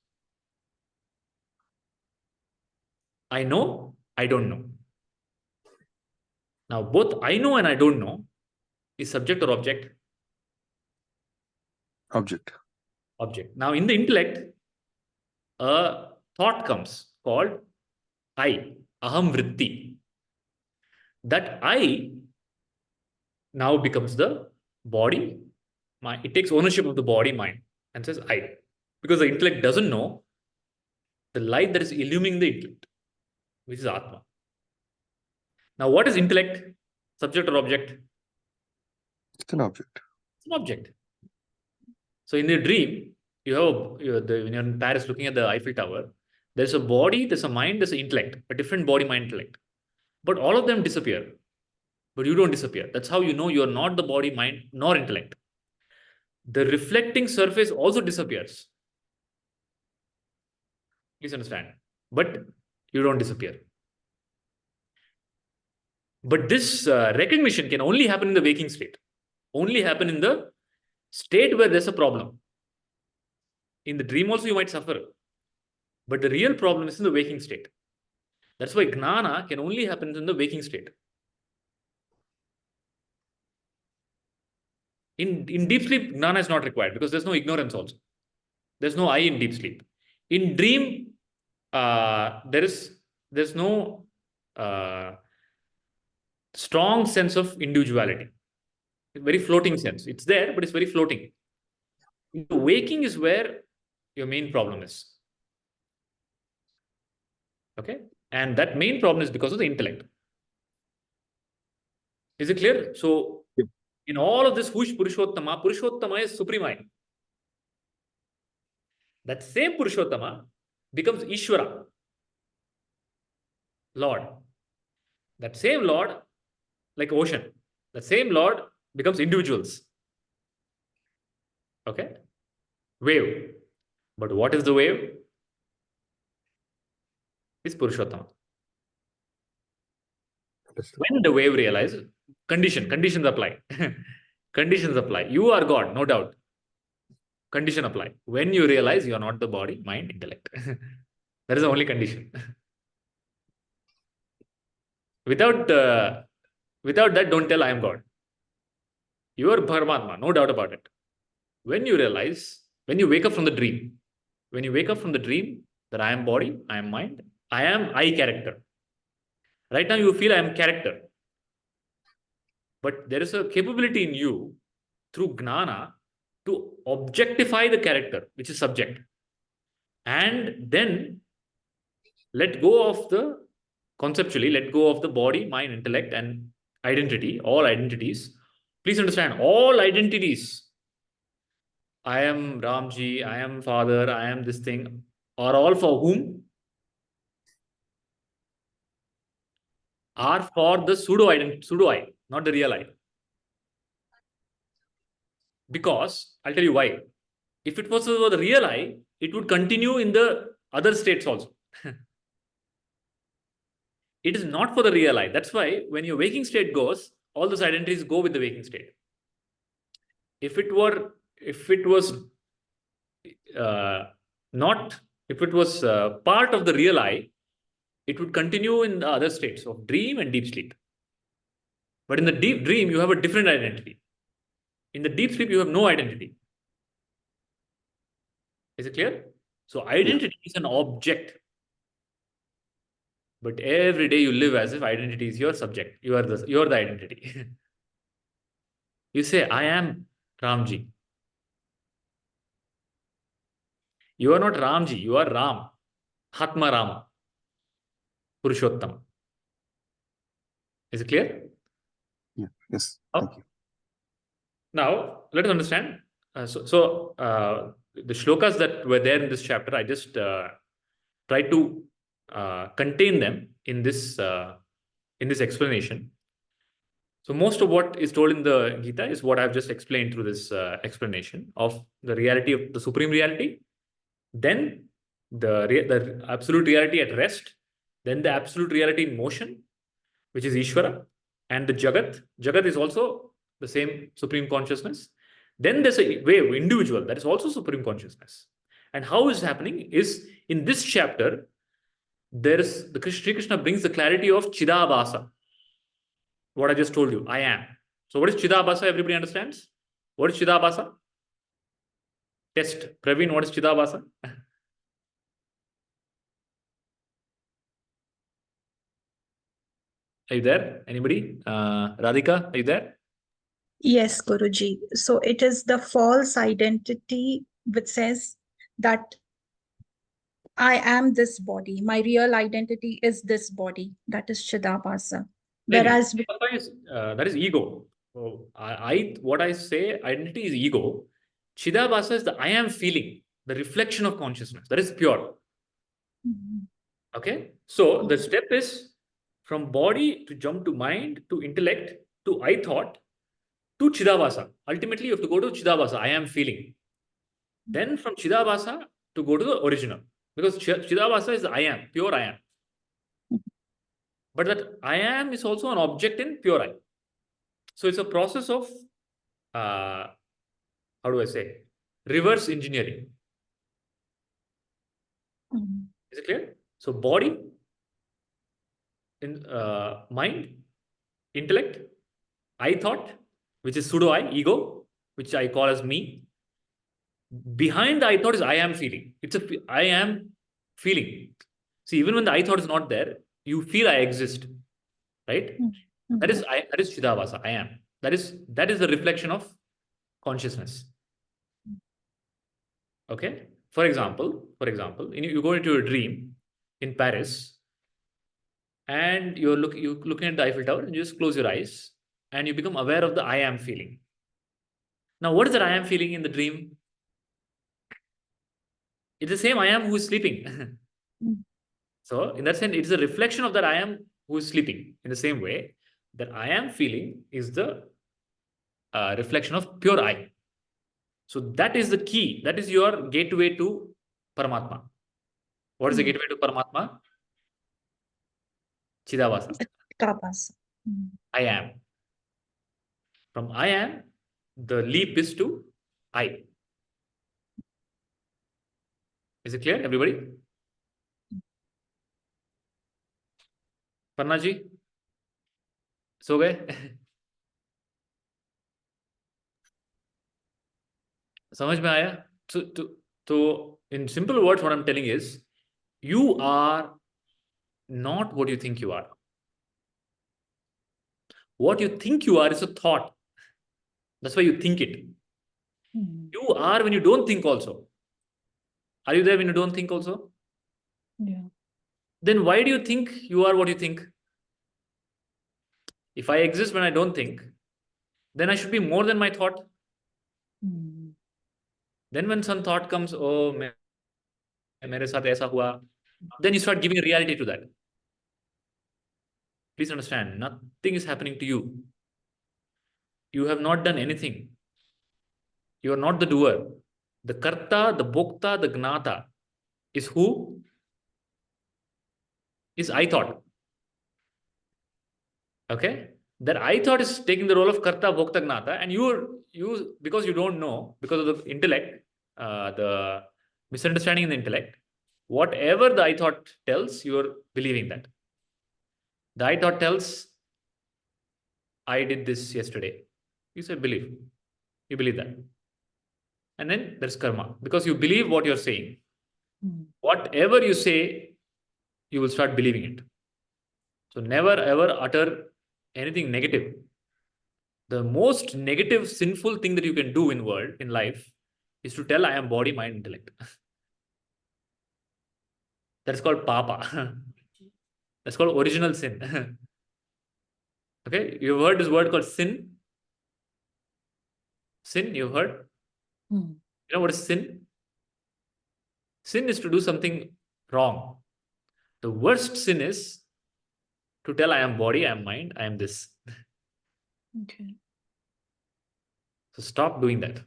I know, I don't know. Now both I know and I don't know is subject or object? Object. Object. Now in the intellect, a thought comes called I, aham vritti. That I now becomes the body. It takes ownership of the body, mind, and says I. Because the intellect doesn't know the light that is illumining the intellect, which is Atma. Now, what is intellect? Subject or object? It's an object. It's an object. So in the dream, when you're in Paris looking at the Eiffel Tower, there's a body, there's a mind, there's an intellect, a different body, mind, intellect. But all of them disappear. But you don't disappear. That's how you know you're not the body, mind, nor intellect. The reflecting surface also disappears. Please understand. But you don't disappear. But this recognition can only happen in the waking state. Only happen in the state where there's a problem. In the dream also you might suffer. But the real problem is in the waking state. That's why Jnana can only happen in the waking state. In deep sleep, Jnana is not required because there's no ignorance also. There's no I in deep sleep. In dream, there's no strong sense of individuality. Very floating sense. It's there, but it's very floating. The waking is where your main problem is. Okay? And that main problem is because of the intellect. Is it clear? So, in all of this, who is Purushottama? Purushottama is supreme I. That same Purushottama becomes Ishvara, Lord. That same Lord, like ocean, the same Lord becomes individuals. Okay? Wave. But what is the wave? It's Purushottama. When the wave realizes, conditions apply. Conditions apply. You are God, no doubt. condition apply. When you realize you are not the body, mind, intellect. That is the only condition. Without that, don't tell I am God. You are Paramatma, no doubt about it. When you realize, when you wake up from the dream, that I am body, I am mind, I am I character. Right now you feel I am character. But there is a capability in you through Jnana to objectify the character, which is subject. And then let go of the, conceptually, let go of the body, mind, intellect, and identity, all identities. Please understand, all identities, I am Ramji, I am father, I am this thing, are all for whom? Are for the pseudo I, not the real I. Because I'll tell you why. If it was for the real I, it would continue in the other states also. It is not for the real I. That's why when your waking state goes, all those identities go with the waking state. If it was not, if it was part of the real I, it would continue in the other states of dream and deep sleep. But in the deep dream, you have a different identity. In the deep sleep, you have no identity. Is it clear? So identity is an object. But every day you live as if identity is your subject. You are the identity. You say, I am Ramji. You are not Ramji, you are Ram. Hatma Rama. Purushottama. Is it clear? Yeah. Yes. Oh. Thank you. Now, let us understand. The shlokas that were there in this chapter, I just tried to contain them in this explanation. So most of what is told in the Gita is what I've just explained through this explanation of the reality of the supreme reality, then the absolute reality at rest, then the absolute reality in motion, which is Ishvara, and the Jagat. Jagat is also the same supreme consciousness. Then there's a wave, individual, that is also supreme consciousness. And how is happening is in this chapter, there's the Sri Krishna brings the clarity of Chidabasa. What I just told you, I am. So what is Chidabasa? Everybody understands? What is Chidabasa? Test. Praveen, what is Chidabasa? Are you there? Anybody? Radhika, are you there? Yes, Guruji. So it is the false identity which says that I am this body. My real identity is this body. That is Chidabasa. Whereas that is ego. So what I say, identity is ego. Chidabasa is the I am feeling, the reflection of consciousness. That is pure. Okay. So the step is from body to jump to mind to intellect to I thought to Chidabasa. Ultimately, you have to go to Chidabasa. I am feeling. Then from Chidabasa to go to the original. Because Chidabasa is the I am, pure I am. But that I am is also an object in pure I. So it's a process of, how do I say, reverse engineering. Is it clear? So body, in mind, intellect, I thought, which is pseudo I, ego, which I call as me. Behind the I thought is I am feeling. It's a I am feeling. See, even when the I thought is not there, you feel I exist, right? That is Chidabasa. I am. That is the reflection of consciousness. Okay. For example, you go into a dream in Paris, and you're looking at the Eiffel Tower, and you just close your eyes, and you become aware of the I am feeling. Now, what is that I am feeling in the dream? It's the same I am who is sleeping. So, in that sense, it is a reflection of that I am who is sleeping. In the same way, that I am feeling is the reflection of pure I. So, that is the key. That is your gateway to Paramatma. What is the gateway to Paramatma? Chidabasa. I am. From I am, the leap is to I. Is it clear, everybody? Parna ji, सो गए? समझ में आया? So in simple words, what I'm telling is, you are not what you think you are. What you think you are is a thought. That's why you think it. You are when you don't think also. Are you there when you don't think also? Yeah. Then why do you think you are what you think? If I exist when I don't think, then I should be more than my thought. Then when some thought comes, oh, मेरे साथ ऐसा हुआ, then you start giving reality to that. Please understand, nothing is happening to you. You have not done anything. You are not the doer. The karta, the bhokta, the gnata is who? Is I thought. Okay? That I thought is taking the role of karta, bhokta, gnata, and you because you don't know, because of the intellect, the misunderstanding in the intellect, whatever the I thought tells, you are believing that. The I thought tells, I did this yesterday. You say believe. You believe that. And then there's karma. Because you believe what you're saying. Whatever you say, you will start believing it. So never ever utter anything negative. The most negative, sinful thing that you can do in world, in life, is to tell I am body, mind, intellect. That's called papa. That's called original sin. Okay, you've heard this word called sin? Sin, you've heard? You know what is sin? Sin is to do something wrong. The worst sin is to tell I am body, I am mind, I am this. Okay. So stop doing that.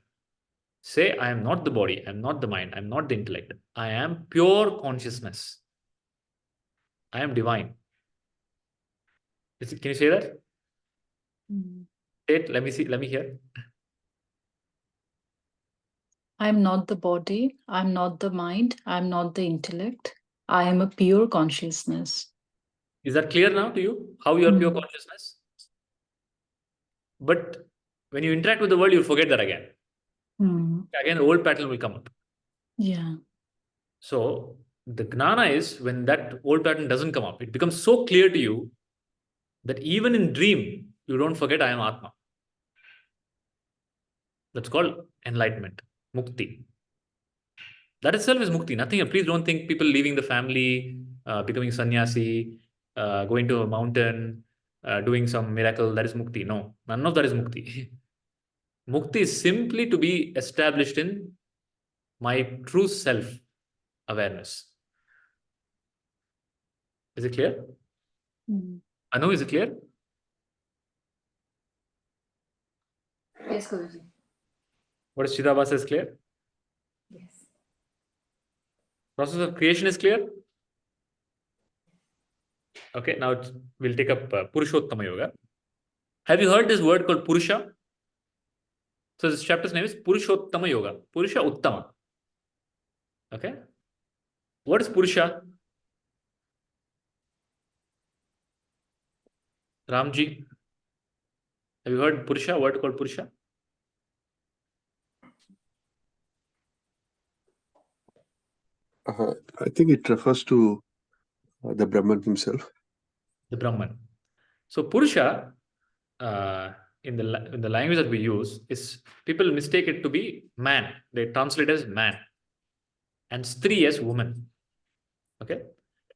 Say, I am not the body, I am not the mind, I am not the intellect. I am pure consciousness. I am divine. Can you say that? Say it, let me see, let me hear. I'm not the body. I'm not the mind. I'm not the intellect. I am a pure consciousness. Is that clear now to you? How you are pure consciousness? But when you interact with the world, you forget that again. Again, the old pattern will come up. Yeah. So the gnana is when that old pattern doesn't come up. It becomes so clear to you that even in dream, you don't forget I am Atma. That's called enlightenment, mukti. That itself is mukti, nothing else. Please don't think people leaving the family, becoming sannyasi, going to a mountain, doing some miracle, that is mukti. No, none of that is mukti. Mukti is simply to be established in my true self awareness. Is it clear? Anu, is it clear? Yes, Guruji. What is Chidabasa is clear? Yes. Process of creation is clear? Okay, now we'll take up Purushottama Yoga. Have you heard this word called Purusha? So this chapter's name is Purushottama Yoga. Purusha Uttama. Okay. What is Purusha? Ramji. Have you heard Purusha? Word called Purusha? I think it refers to the Brahman himself. The Brahman. So Purusha, in the language that we use, is people mistake it to be man. They translate as man, and Stri as woman. Okay.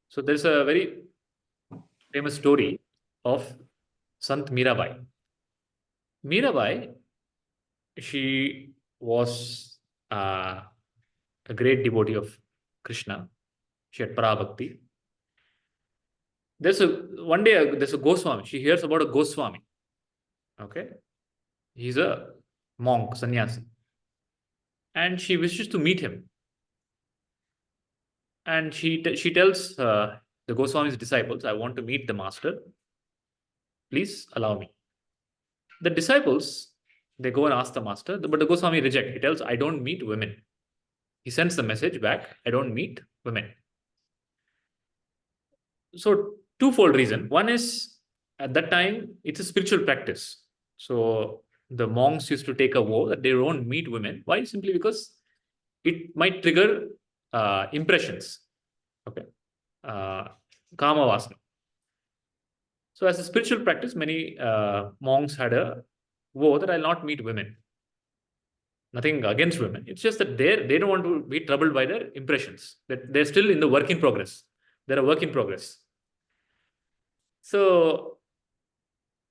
So there's a very famous story of Sant Mirabai. Mirabai, she was a great devotee of Krishna. She had Parabhakti. There's a Goswami. She hears about a Goswami. Okay. He's a monk, sannyasi. And she wishes to meet him. And she tells the Goswami's disciples, I want to meet the master. Please allow me. The disciples, they go and ask the master, but the Goswami rejects. He tells, I don't meet women. He sends the message back, I don't meet women. So twofold reason. One is at that time, it's a spiritual practice. So the monks used to take a vow that they don't meet women. Why? Simply because it might trigger impressions. Okay. Kama vasana. So as a spiritual practice, many monks had a vow that I'll not meet women. Nothing against women. It's just that they don't want to be troubled by their impressions. That they're still in the work in progress. They're a work in progress. So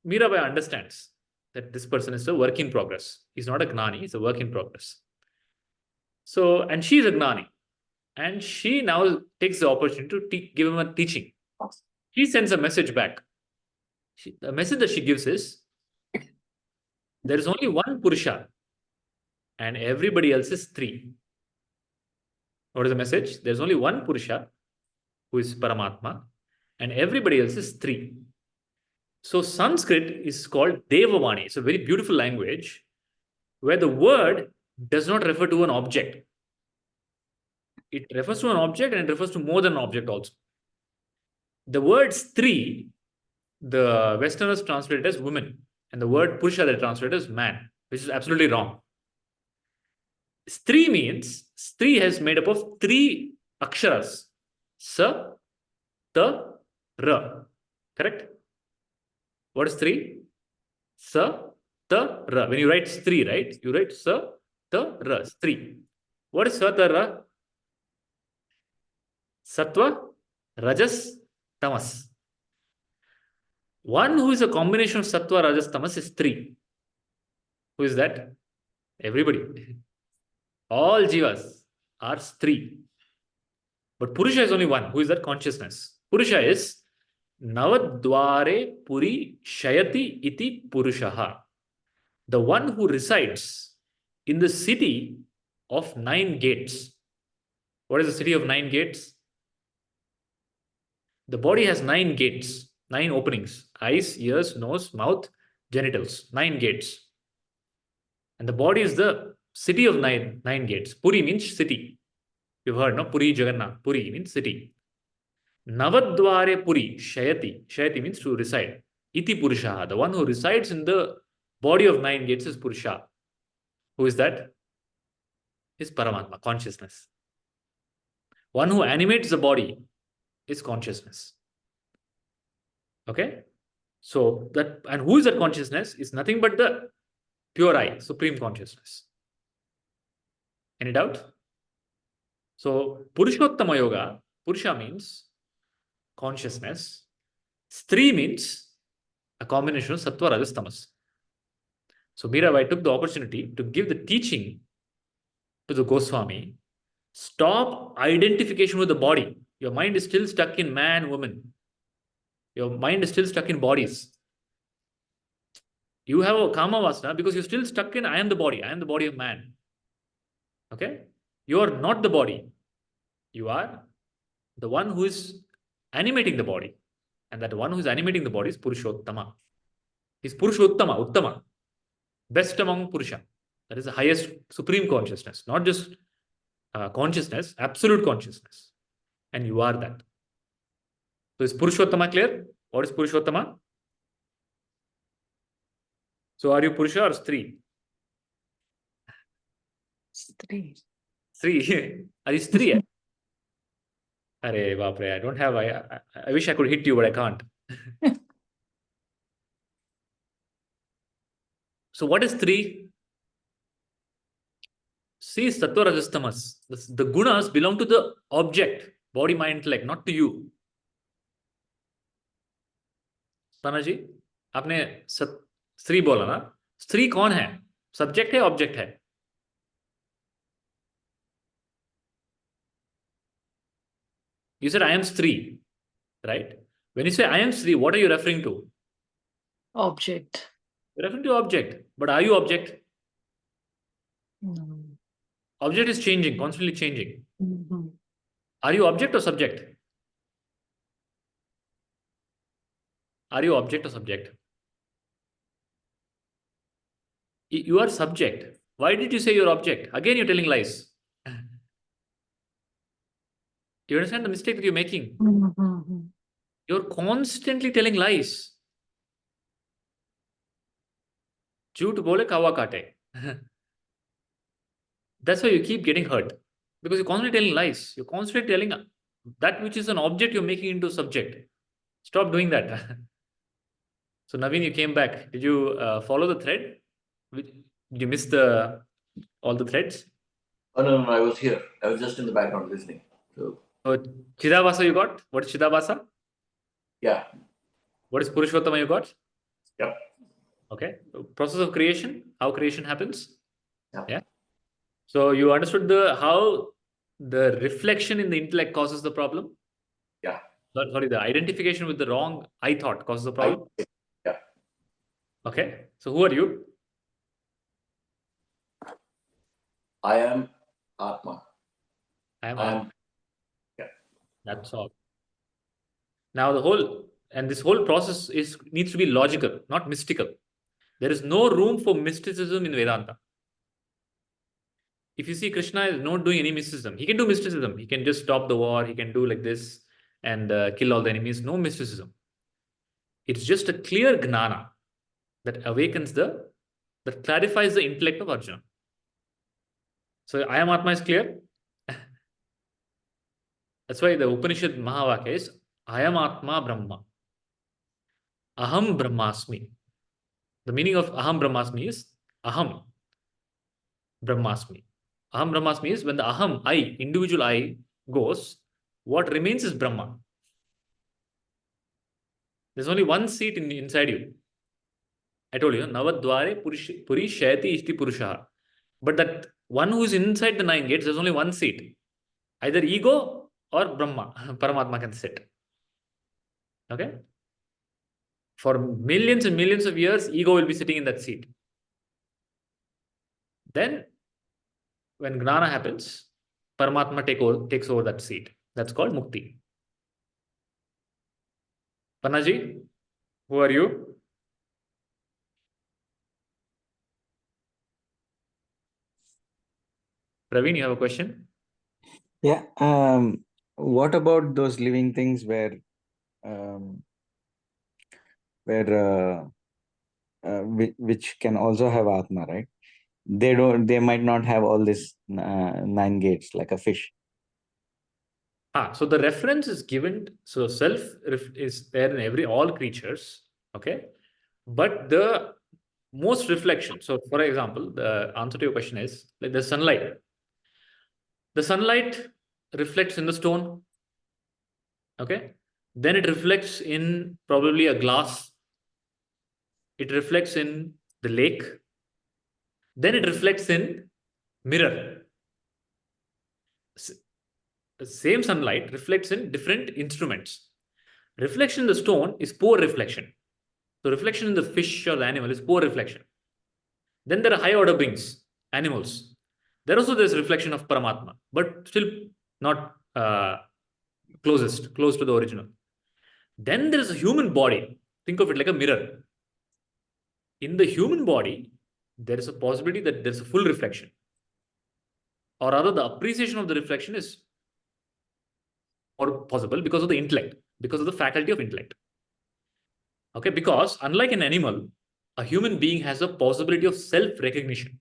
Mirabai understands that this person is a work in progress. He's not a gnani, he's a work in progress. So, and she's a gnani. And she now takes the opportunity to give him a teaching. She sends a message back. The message that she gives is, there is only one Purusha and everybody else is three. What is the message? There's only one Purusha who is Paramatma and everybody else is three. So Sanskrit is called Devavani. It's a very beautiful language where the word does not refer to an object. It refers to an object and it refers to more than an object also. The word three, the Westerners translate it as women, and the word Purusha they translate as man, which is absolutely wrong. Stri means, Stri has made up of three aksharas. Sa, Ta, Ra. Correct? What is three? Sa, Ta, Ra. When you write Stri, right? You write Sa, Ta, Ra. Stri. What is Sa, Ta, Ra? Sattva, Rajas, Tamas. One who is a combination of Sattva, Rajas, Tamas is three. Who is that? Everybody. All jivas are three. But Purusha is only one. Who is that? Consciousness. Purusha is Navadware Puri Shayati iti Purushaha. The one who resides in the city of 9 gates. What is the city of 9 gates? The body has 9 gates, 9 openings. Eyes, ears, nose, mouth, genitals. 9 gates. And the body is the city of nine gates. Puri means city. You've heard, no? Puri Jagannath. Puri means city. Navadware Puri Shayati. Shayati means to reside. Iti Purusha. The one who resides in the body of 9 gates is Purusha. Who is that? Is Paramatma, consciousness. One who animates the body is consciousness. Okay? So that, and who is that consciousness? Is nothing but the pure I, supreme consciousness. Any doubt? So Purushottama Yoga, Purusha means consciousness. Stri means a combination of Sattva, Rajas, Tamas. So Mirabai took the opportunity to give the teaching to the Goswami. Stop identification with the body. Your mind is still stuck in man, woman. Your mind is still stuck in bodies. You have a Kama Vasana because you're still stuck in I am the body of man. Okay? You are not the body. You are the one who is animating the body. And that one who is animating the body is Purushottama. He's Purushottama, Uttama. Best among Purusha. That is the highest supreme consciousness. Not just consciousness, absolute consciousness. And you are that. So is Purushottama clear? What is Purushottama? So are you Purusha or Stri? Stri. Stri. Are you Stri? Arey, baapre, I don't have, I wish I could hit you, but I can't. So what is Stri? See, Sattva, Rajas, Tamas. The gunas belong to the object, body, mind, intellect, not to you. Tanaji, आपने स्त्री बोला ना? स्त्री कौन है? Subject है, object है? You said I am Stri, right? When you say I am Stri, what are you referring to? Object. You're referring to object. But are you object? No. Object is changing, constantly changing. Mhm. Are you object or subject? Are you object or subject? You are subject. Why did you say you're object? Again, you're telling lies. You understand the mistake that you're making? Mhm. You're constantly telling lies. Jhoot bole kawa kate. That's why you keep getting hurt. Because you're constantly telling lies. You're constantly telling that which is an object, you're making into a subject. Stop doing that. So Naveen, you came back. Did you follow the thread? Did you miss all the threads? Oh, no, I was here. I was just in the background listening. So, So Chidabasa you got? What is Chidabasa? yeah. What is Purushottama you got? Yep. Okay. Process of creation, how creation happens. Yep. Yeah. So you understood how the reflection in the intellect causes the problem? Yeah. Sorry, the identification with the wrong I thought causes the problem? Yeah. Okay. So who are you? I am Atma. I am I Atma. am. Yeah. That's all. Now this whole process needs to be logical, not mystical. There is no room for mysticism in Vedanta. If you see Krishna is not doing any mysticism, he can do mysticism. He can just stop the war. He can do like this and kill all the enemies. No mysticism. It's just a clear Jnana that that clarifies the intellect of Arjuna. So I am Atma is clear. That's why the Upanishad Mahavakya is I am Atma Brahma. Aham Brahmasmi. The meaning of Aham Brahmasmi is Aham Brahmasmi. Aham Brahmasmi is when the Aham, I, individual I goes, what remains is Brahma. There's only one seat inside you. I told you, Navadware Puri Shayati Ishti Purusha. But that one who is inside the 9 gates, there's only one seat. Either ego or Brahma, Paramatma can sit. Okay? For millions and millions of years, ego will be sitting in that seat. Then, when Gnana happens, Paramatma takes over that seat. That's called Mukti. Panaji, who are you? Praveen, you have a question? Yeah. What about those living things um, which can also have Atma, right? They might not have all this 9 gates like a fish. So the reference is given, so self is there in all creatures, okay? But the most reflection, so for example, the answer to your question is like the sunlight. The sunlight reflects in the stone, okay? Then it reflects in probably a glass. It reflects in the lake. Then it reflects in mirror. The same sunlight reflects in different instruments. Reflection in the stone is poor reflection. So reflection in the fish or the animal is poor reflection. Then there are high order beings, animals. There's reflection of Paramatma, but still not close to the original. Then there is a human body. Think of it like a mirror. In the human body, there is a possibility that there's a full reflection. Or rather, the appreciation of the reflection is more possible because of the intellect, because of the faculty of intellect. Okay, because unlike an animal, a human being has a possibility of self-recognition.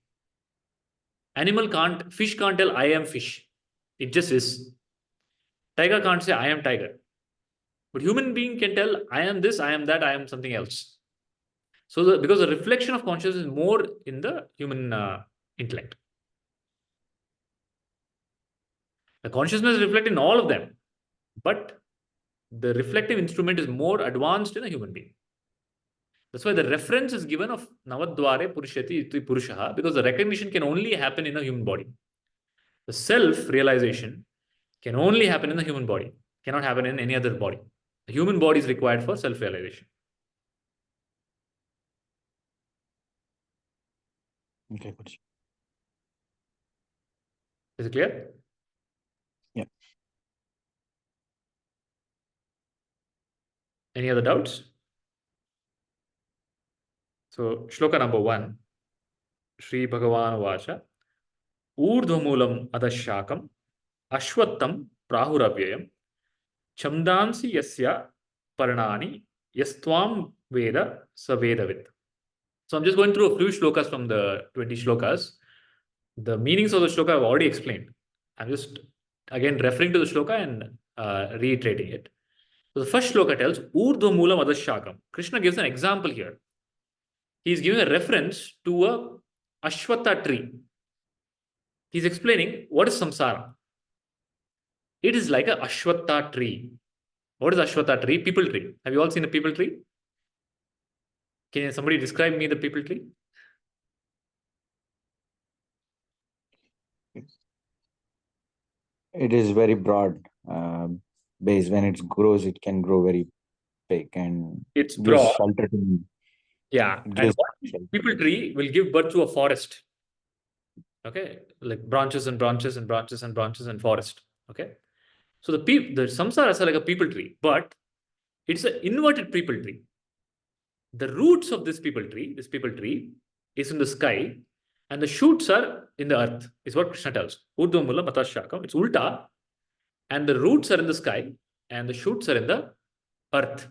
Fish can't tell I am fish. It just is. Tiger can't say I am tiger. But human being can tell I am this, I am that, I am something else. So because the reflection of consciousness is more in the human intellect. The consciousness reflects in all of them, but the reflective instrument is more advanced in a human being. That's why the reference is given of Navadware Purushati Iti Purushaha, because the recognition can only happen in a human body. The self-realization can only happen in the human body, cannot happen in any other body. The human body is required for self-realization. Okay, Guruji. Is it clear? Yeah. Any other doubts? So, shloka number 1, Sri Bhagavan Vacha, Urdhvamulam Adashakam, Ashwattam prahuravyayam chamdansi yasya parnani yastvam veda savedavit. So I'm just going through a few shlokas from the 20 shlokas. The meanings of the shloka I've already explained. I'm just again referring to the shloka and reiterating it. So the first shloka tells Urdhva Moolam Adashakam. Krishna gives an example here. He's giving a reference to a Ashwatha tree. He's explaining what is samsara. It is like a Ashwatha tree. What is Ashwatha tree? People tree. Have you all seen a people tree? Can somebody describe me the people tree? It is very broad base. When it grows, it can grow very big and It's gives broad. shelter to me. Yeah. It And gives one shelter. people tree will give birth to a forest. Okay. Like branches and branches and branches and branches and forest. Okay. So the samsaras are like a people tree, but it's an inverted people tree. The roots of this people tree is in the sky, and the shoots are in the earth, is what Krishna tells. Urdhvamula Matashakam. It's ulta, and the roots are in the sky, and the shoots are in the earth.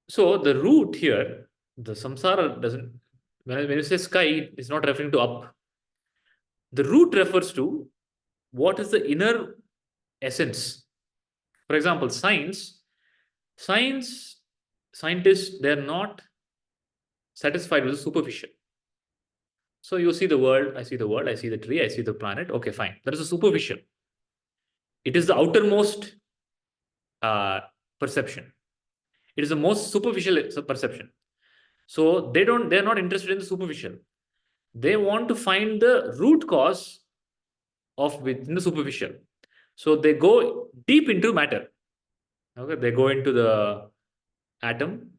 So the root here, the samsara doesn't, when you say sky, it's not referring to up. The root refers to what is the inner essence. For example, scientists, they're not satisfied with the superficial. So you see the world, I see the world, I see the tree, I see the planet. Okay, fine. That is a superficial. It is the outermost perception. It is the most superficial perception. So they're not interested in the superficial. They want to find the root cause of within the superficial. So they go deep into matter. Okay, they go into the atom,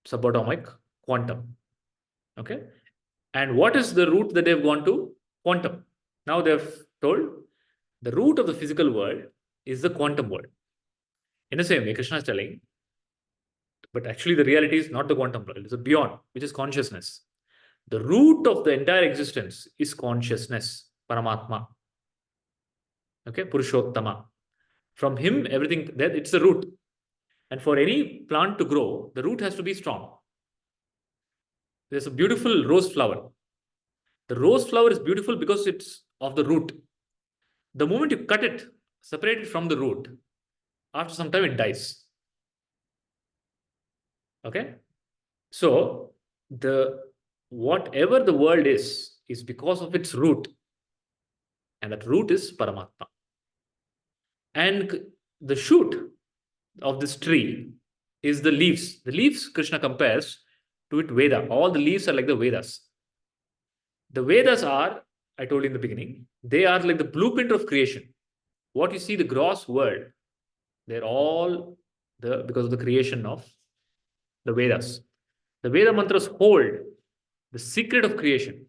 subatomic, quantum. Okay, and what is the root that they've gone to? Quantum. Now they've told the root of the physical world is the quantum world. In the same way, Krishna is telling, but actually the reality is not the quantum world, it's a beyond, which is consciousness. The root of the entire existence is consciousness, Paramatma. Okay, Purushottama. From him, everything, that it's the root. And for any plant to grow, the root has to be strong. There's a beautiful rose flower. The rose flower is beautiful because it's of the root. The moment you cut it, separate it from the root, after some time it dies. Okay? So whatever the world is because of its root. And that root is Paramatma. And the shoot of this tree is the leaves. The leaves Krishna compares to it Veda. All the leaves are like the Vedas. The Vedas are, I told you in the beginning, they are like the blueprint of creation. What you see, the gross world, they're all because of the creation of the Vedas. The Veda mantras hold the secret of creation.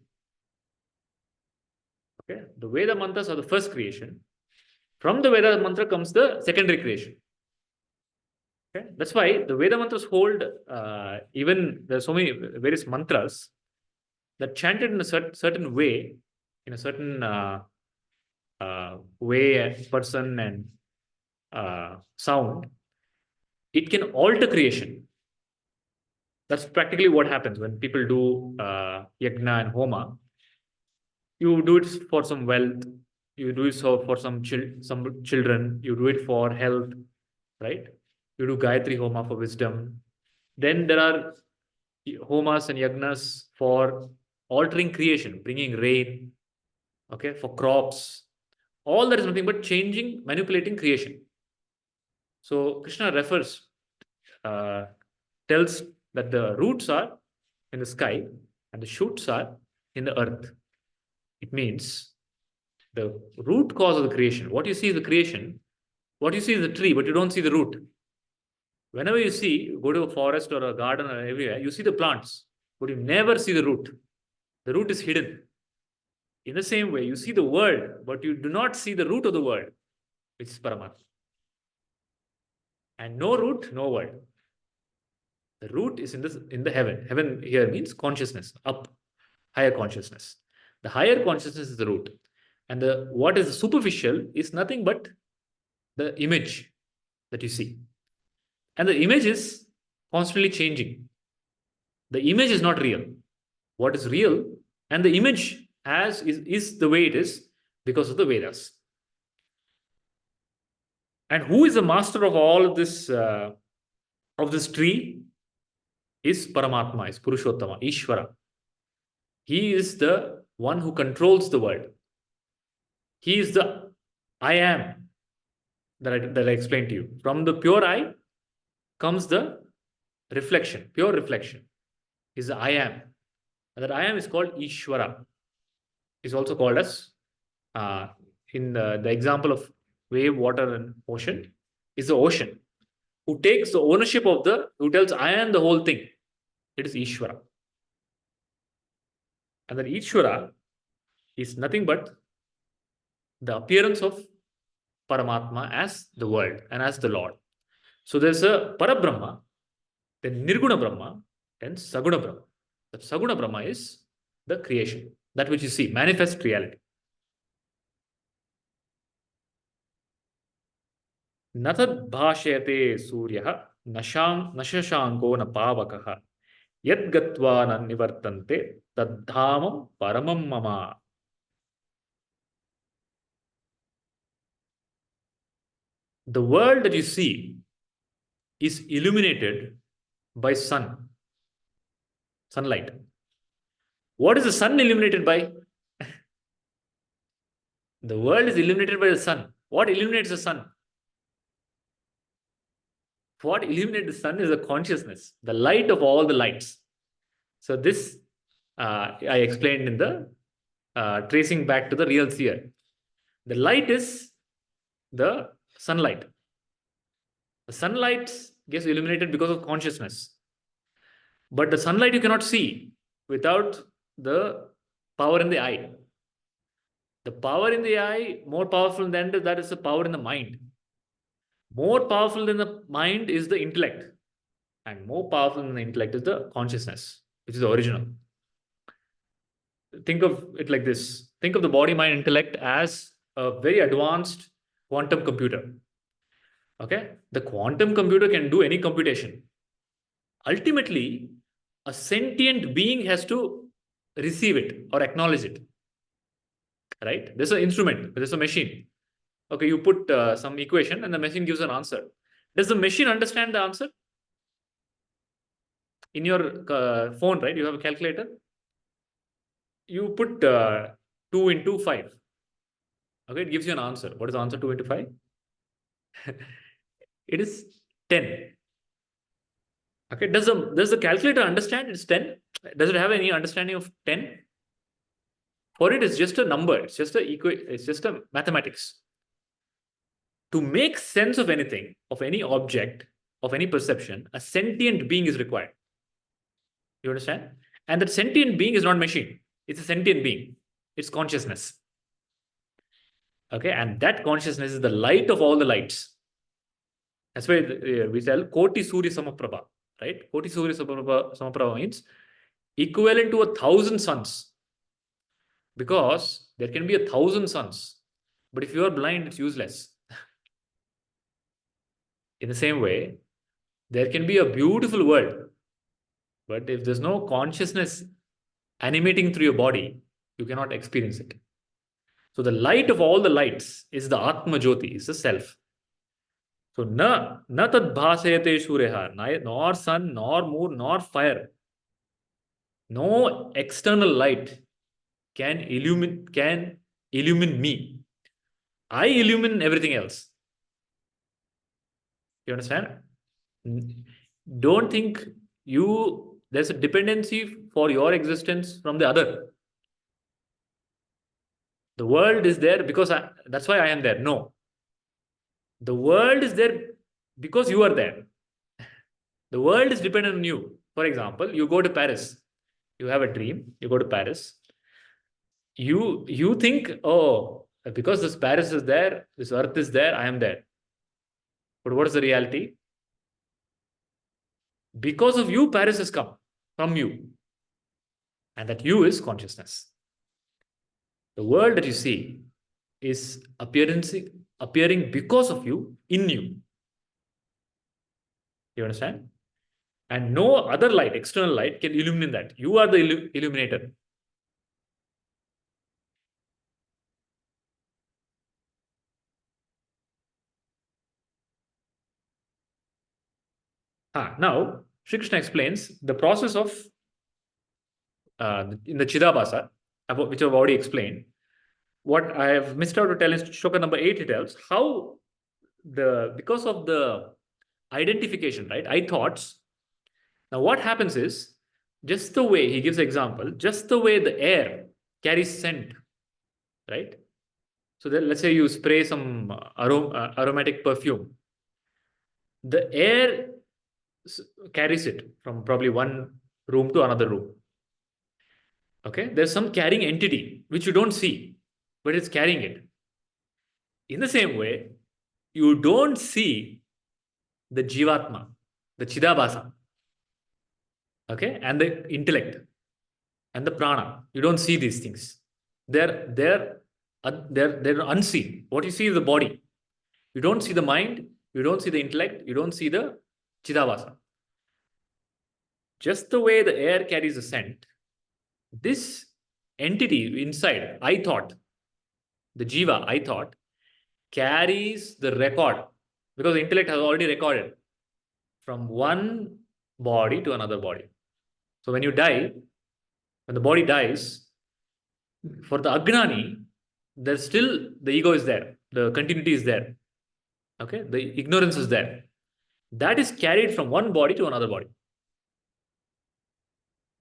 Okay, the Veda mantras are the first creation. From the Veda mantra comes the secondary creation. Okay, that's why the Veda mantras hold. Even there are so many various mantras that chanted in a certain way, in a certain way, person and sound, it can alter creation. That's practically what happens when people do Yajna and Homa. You do it for some wealth, you do it for some children, you do it for health, right? You do Gayatri Homa for wisdom. Then there are Homas and Yajnas for altering creation, bringing rain, okay, for crops. All that is nothing but changing, manipulating creation. So Krishna tells that the roots are in the sky and the shoots are in the earth. It means the root cause of the creation. What you see is the creation. What you see is the tree, but you don't see the root. Whenever you go to a forest or a garden or everywhere, you see the plants, but you never see the root. The root is hidden. In the same way, you see the world, but you do not see the root of the world, which is Paramatma. And no root, no world. The root is in the heaven. Heaven here means consciousness, up, higher consciousness. The higher consciousness is the root. And what is superficial is nothing but the image that you see. And the image is constantly changing. The image is not real. What is real and the image is the way it is because of the Vedas. And who is the master of all of this tree? Is Paramatma, is Purushottama, Ishvara. He is the one who controls the world. He is the I am that I explained to you. From the pure I comes the reflection, pure reflection is the I am. And that I am is called Ishvara. Is also called as, in the example of wave, water, and ocean, is the ocean. Who takes the ownership of who tells I am the whole thing. It is Ishvara. And that Ishvara is nothing but the appearance of Paramatma as the world and as the Lord. So there's a Parabrahma, then Nirguna Brahma, and Saguna Brahma. The Saguna Brahma is the creation, that which you see, manifest reality. Natad bhashayate suryah nashashanko na pavakaha yad gatva na nivartante tadhamam paramam mama. The world that you see is illuminated by sunlight. What is the sun illuminated by? The world is illuminated by the sun. What illuminates the sun? What illuminates the sun is the consciousness, the light of all the lights. So this I explained in the tracing back to the real seer. The light is the sunlight. The sunlight gets illuminated because of consciousness. But the sunlight you cannot see without the power in the eye. The power in the eye, more powerful than that is the power in the mind. More powerful than the mind is the intellect. And more powerful than the intellect is the consciousness, which is the original. Think of it like this. Think of the body, mind, intellect as a very advanced quantum computer. Okay? The quantum computer can do any computation. Ultimately, a sentient being has to receive it or acknowledge it. Right? There's an instrument, there's a machine. Okay, you put some equation and the machine gives an answer. Does the machine understand the answer? In your phone, right? You have a calculator. You put 2 into 5. Okay, it gives you an answer. What is the answer 2 into 5? It is 10. Okay, does the calculator understand it's 10? Does it have any understanding of 10? For it, it's just a number. It's just a mathematics. To make sense of anything, of any object, of any perception, a sentient being is required. You understand? And that sentient being is not machine. It's a sentient being. It's consciousness. Okay, and that consciousness is the light of all the lights. That's why we tell Koti Surya Samaprabha, right? Koti Surya Samaprabha means equivalent to 1,000 suns. Because there can be 1,000 suns. But if you are blind, it's useless. In the same way, there can be a beautiful world. But if there's no consciousness animating through your body, you cannot experience it. So the light of all the lights is the Atma Jyoti, is the self. So na tad bhasayate sureha, nor sun, nor moon, nor fire. No external light can illumine me. I illumine everything else. You understand? Don't think there's a dependency for your existence from the other. The world is there because that's why I am there. No. The world is there because you are there. The world is dependent on you. For example, you go to Paris. You have a dream. You go to Paris. You think, oh, because this Paris is there, this earth is there, I am there. But what is the reality? Because of you, Paris has come from you. And that you is consciousness. The world that you see is appearing because of you, in you. You understand? And no other light, external light, can illumine that. You are the illuminator. Now, Sri Krishna explains the process of in the Chidabasa, which I've already explained. What I have missed out to tell is shloka number 8. It tells how because of the identification, right? I thoughts. Now, what happens is, just the way he gives example, just the way the air carries scent, right? So then, let's say you spray some aromatic perfume. The air carries it from probably one room to another room. Okay, there's some carrying entity which you don't see, but it's carrying it. In the same way, you don't see the Jivatma, the Chidabasa, okay, and the intellect and the prana. You don't see these things. They're unseen. What you see is the body. You don't see the mind. You don't see the intellect. You don't see the Chidabasa. Just the way the air carries the scent, this entity inside, I thought, the Jiva, I thought, carries the record, because the intellect has already recorded from one body to another body. So when you die, when the body dies, for the Ajnani, there's still the ego is there, the continuity is there. Okay, the ignorance is there. That is carried from one body to another body.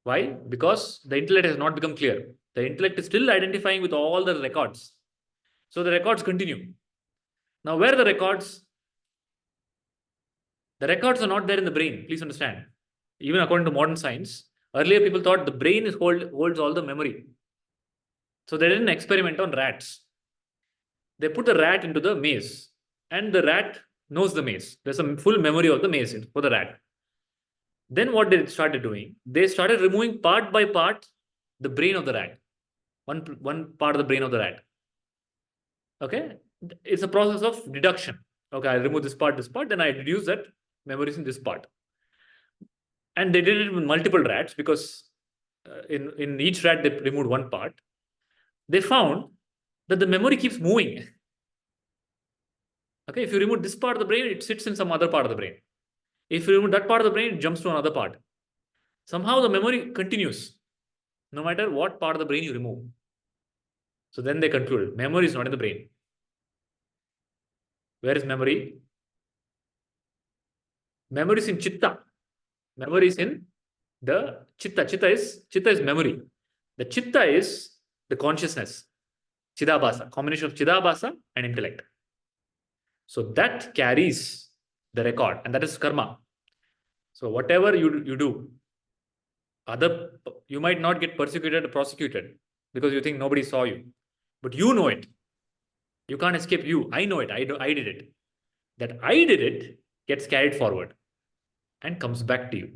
Why? Because the intellect has not become clear. The intellect is still identifying with all the records. So the records continue. Now, where are the records? The records are not there in the brain. Please understand. Even according to modern science, earlier people thought the brain holds all the memory. So they did an experiment on rats. They put the rat into the maze, and the rat knows the maze. There's a full memory of the maze for the rat. Then what they started doing, they started removing part by part the brain of the rat. One part of the brain of the rat. Okay? It's a process of deduction. Okay, I remove this part, then I deduce that memories in this part. And they did it with multiple rats, because in each rat they removed one part. They found that the memory keeps moving. Okay, if you remove this part of the brain, it sits in some other part of the brain. If you remove that part of the brain, it jumps to another part. Somehow the memory continues, no matter what part of the brain you remove. So then they concluded, memory is not in the brain. Where is memory? Memory is in chitta. Memory is in the chitta. Chitta is memory. The chitta is the consciousness. Chidabasa, combination of Chidabasa and intellect. So that carries the record, and that is karma. So whatever you do, you might not get persecuted or prosecuted because you think nobody saw you, but you know it. You can't escape you. I know it. I did it. That I did it gets carried forward and comes back to you.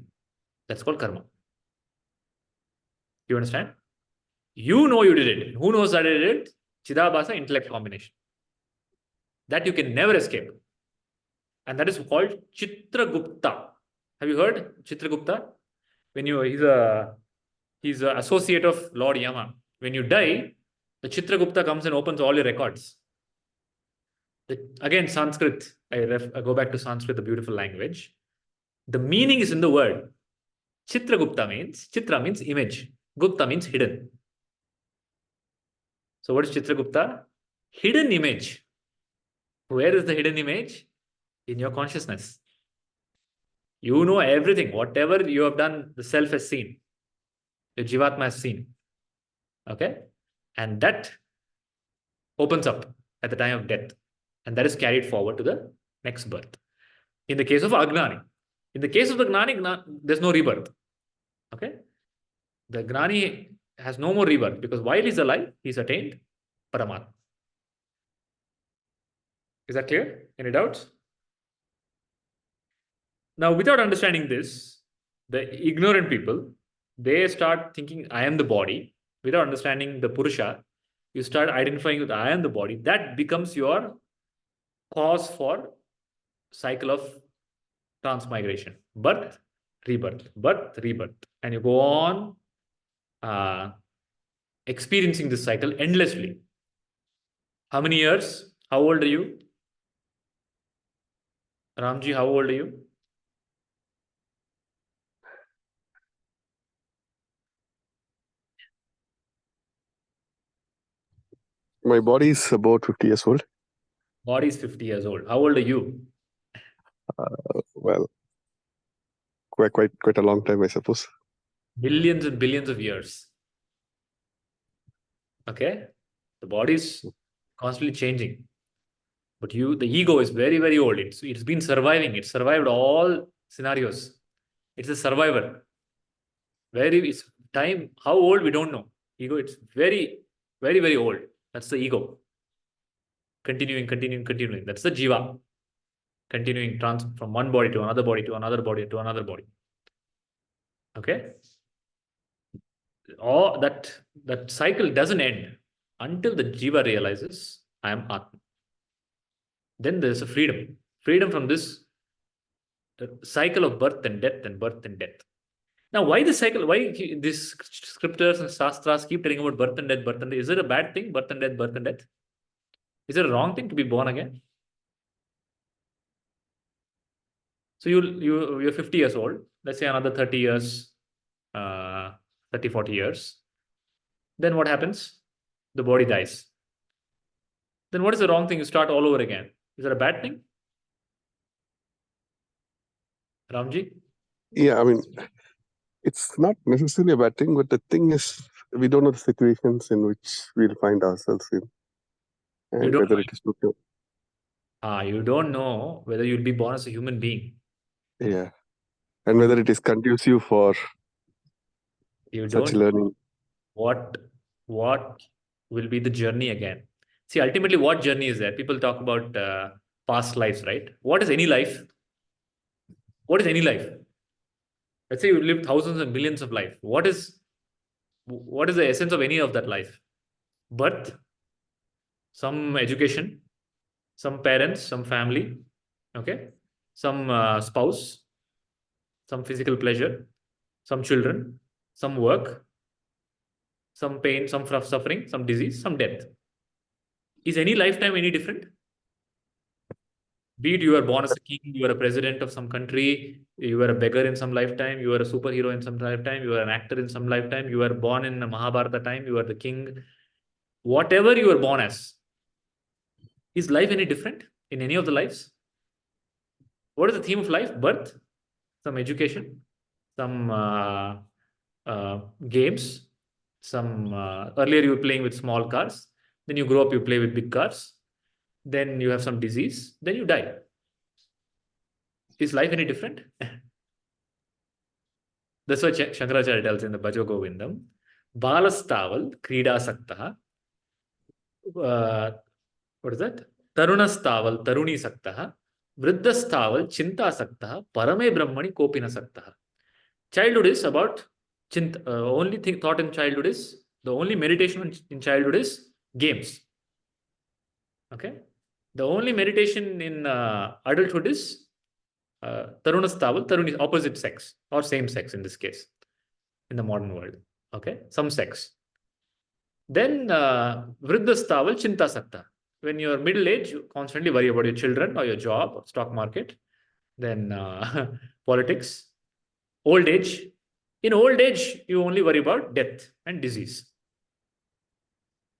That's called karma. You understand? You know you did it. Who knows that I did it? Chidabasa intellect combination. That you can never escape. And that is called Chitragupta. Have you heard Chitragupta? He's an associate of Lord Yama. When you die, the Chitragupta comes and opens all your records. Again, Sanskrit. I go back to Sanskrit, the beautiful language. The meaning is in the word. Chitragupta means, Chitra means image. Gupta means hidden. So what is Chitragupta? Hidden image. Where is the hidden image? In your consciousness. You know everything. Whatever you have done, the self has seen. The Jivatma has seen. Okay? And that opens up at the time of death. And that is carried forward to the next birth. In the case of Agnani. In the case of the Gnani, there's no rebirth. Okay? The Gnani has no more rebirth, because while he's alive, he's attained Paramatma. Is that clear? Any doubts? Now, without understanding this, the ignorant people, they start thinking, I am the body, without understanding the Purusha. you start identifying with I am the body, that becomes your cause for cycle of transmigration. Birth, rebirth. And you go on experiencing this cycle endlessly. How many years? How old are you? Ramji, how old are you? My body is about 50 years old. Body is 50 years old. How old are you? Well, quite a long time, I suppose. Billions and billions of years. Okay? The body is constantly changing. But the ego is very, very old. It's been surviving. It survived all scenarios. It's a survivor. It's time. How old we don't know. Ego, it's very, very, very old. That's the ego. Continuing. That's the jiva. Continuing from one body to another body to another body to another body. Okay? All that cycle doesn't end until the jiva realizes I am Atma. Then there's a freedom. Freedom from this cycle of birth and death and birth and death. Now, why the cycle? Why these scriptures and shastras keep telling about birth and death, birth and death? Is it a bad thing, birth and death, birth and death? Is it a wrong thing to be born again? So you're 50 years old. Let's say another 30 years, 30, 40 years. Then what happens? The body dies. Then what is the wrong thing? You start all over again. Is that a bad thing? Ramji? Yeah, I mean, it's not necessarily a bad thing, but the thing is, we don't know the situations in which we'll find ourselves in, and whether it is good. You don't know whether you'll be born as a human being. Yeah, and whether it is conducive for You such don't learning. what will be the journey again. See, ultimately, what journey is there? People talk about past lives, right? What is any life? What is any life? Let's say you live thousands and millions of life. What is the essence of any of that life? Birth, some education, some parents, some family, okay, some spouse, some physical pleasure, some children, some work, some pain, some suffering, some disease, some death. Is any lifetime any different? Be it you are born as a king, you are a president of some country, you are a beggar in some lifetime, you are a superhero in some lifetime, you are an actor in some lifetime, you are born in a Mahabharata time, you are the king. Whatever you are born as, is life any different in any of the lives? What is the theme of life? Birth, some education, some games, some earlier you were playing with small cars, then you grow up, you play with big cars, then you have some disease, then you die. Is life any different? That's what Shankaracharya tells in the Bhajo Govindam. Balastaval Krida what is that? Tarunastaval Taruni Saktaha. Vriddhastaval Chinta Saktaha. Parame Brahmani Kopina Saktaha. Childhood is about only thing thought in childhood is the only meditation in childhood is games. Okay, the only meditation in adulthood is Tarunastaval, Taruni, opposite sex or same sex in this case, in the modern world. Okay, some sex. Then Vriddhastaval Chinta Sakta. When you're middle age, you constantly worry about your children or your job or stock market. Then politics. Old age. In old age, you only worry about death and disease.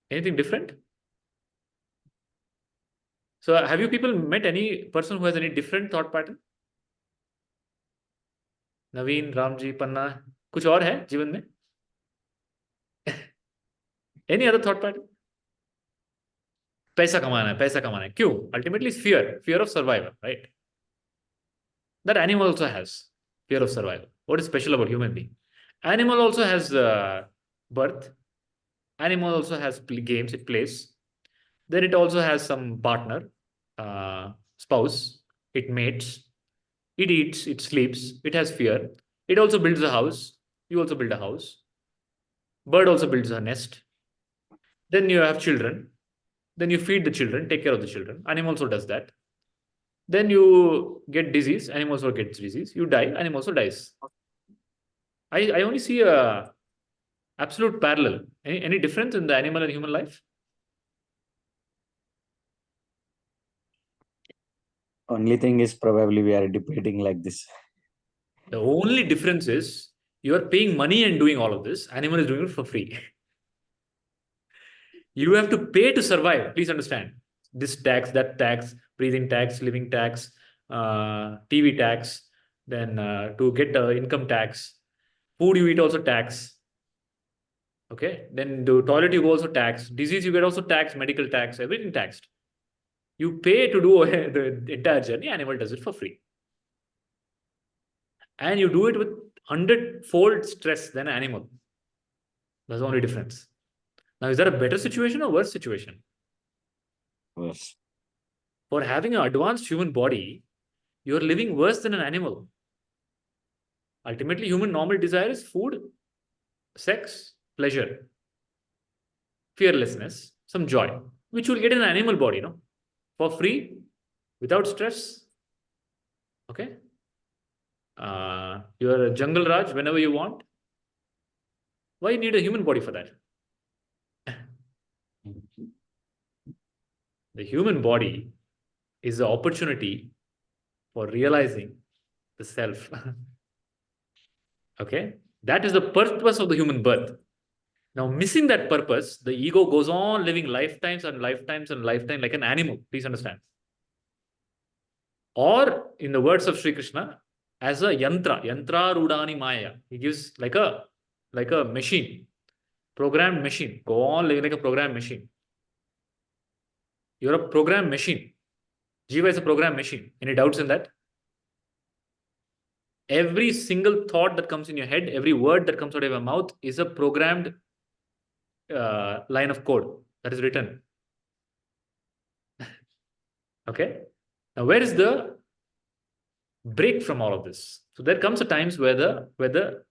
Anything different? So have you people met any person who has any different thought pattern? नवीन, रामजी, पन्ना, कुछ और है जीवन में? Any other thought pattern? पैसा कमाना है. क्यों? Ultimately it's fear of survival, right? That animal also has fear of survival. What is special about human being? Animal also has birth. Animal also has games it plays. Then it also has some partner, spouse. It mates. It eats. It sleeps. It has fear. It also builds a house. You also build a house. Bird also builds a nest. Then you have children. Then you feed the children, take care of the children. Animal also does that. Then you get disease. Animal also gets disease. You die. Animal also dies. I only see a absolute parallel. Any difference in the animal and human life? Only thing is probably we are debating like this. The only difference is you are paying money and doing all of this. Animal is doing it for free. You have to pay to survive. Please understand. This tax, that tax, breathing tax, living tax, TV tax, then to get income tax. Food you eat also tax. Okay. Then the toilet you go also tax. Disease you get also tax, medical tax, everything taxed. You pay to do the entire journey. Animal does it for free. And you do it with 100-fold stress than an animal. That's the only difference. Now, is that a better situation or worse situation? Yes. For having an advanced human body, you're living worse than an animal. Ultimately, human normal desire is food, sex, pleasure, fearlessness, some joy, which you'll get in an animal body, no? For free, without stress. Okay? You're a jungle Raj whenever you want. Why you need a human body for that? The human body is the opportunity for realizing the self. Okay? That is the purpose of the human birth. Now, missing that purpose, the ego goes on living lifetimes and lifetimes and lifetimes like an animal. Please understand. Or, in the words of Sri Krishna, as a yantra rudani maya. He gives like a machine, programmed machine. Go on living like a programmed machine. You're a programmed machine. Jiva is a programmed machine. Any doubts in that? Every single thought that comes in your head, every word that comes out of your mouth is a programmed line of code that is written. Okay. Now, where is the break from all of this? So there comes a times where the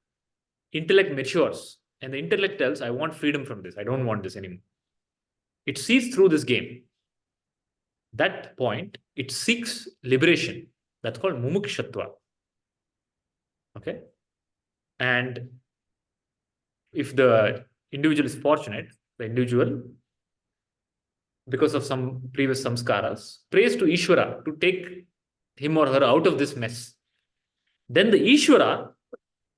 intellect matures and the intellect tells, I want freedom from this. I don't want this anymore. It sees through this game. That point, it seeks liberation. That's called mumukshatva. Okay. And if the individual is fortunate, the individual, because of some previous samskaras, prays to Ishvara to take him or her out of this mess. Then the Ishvara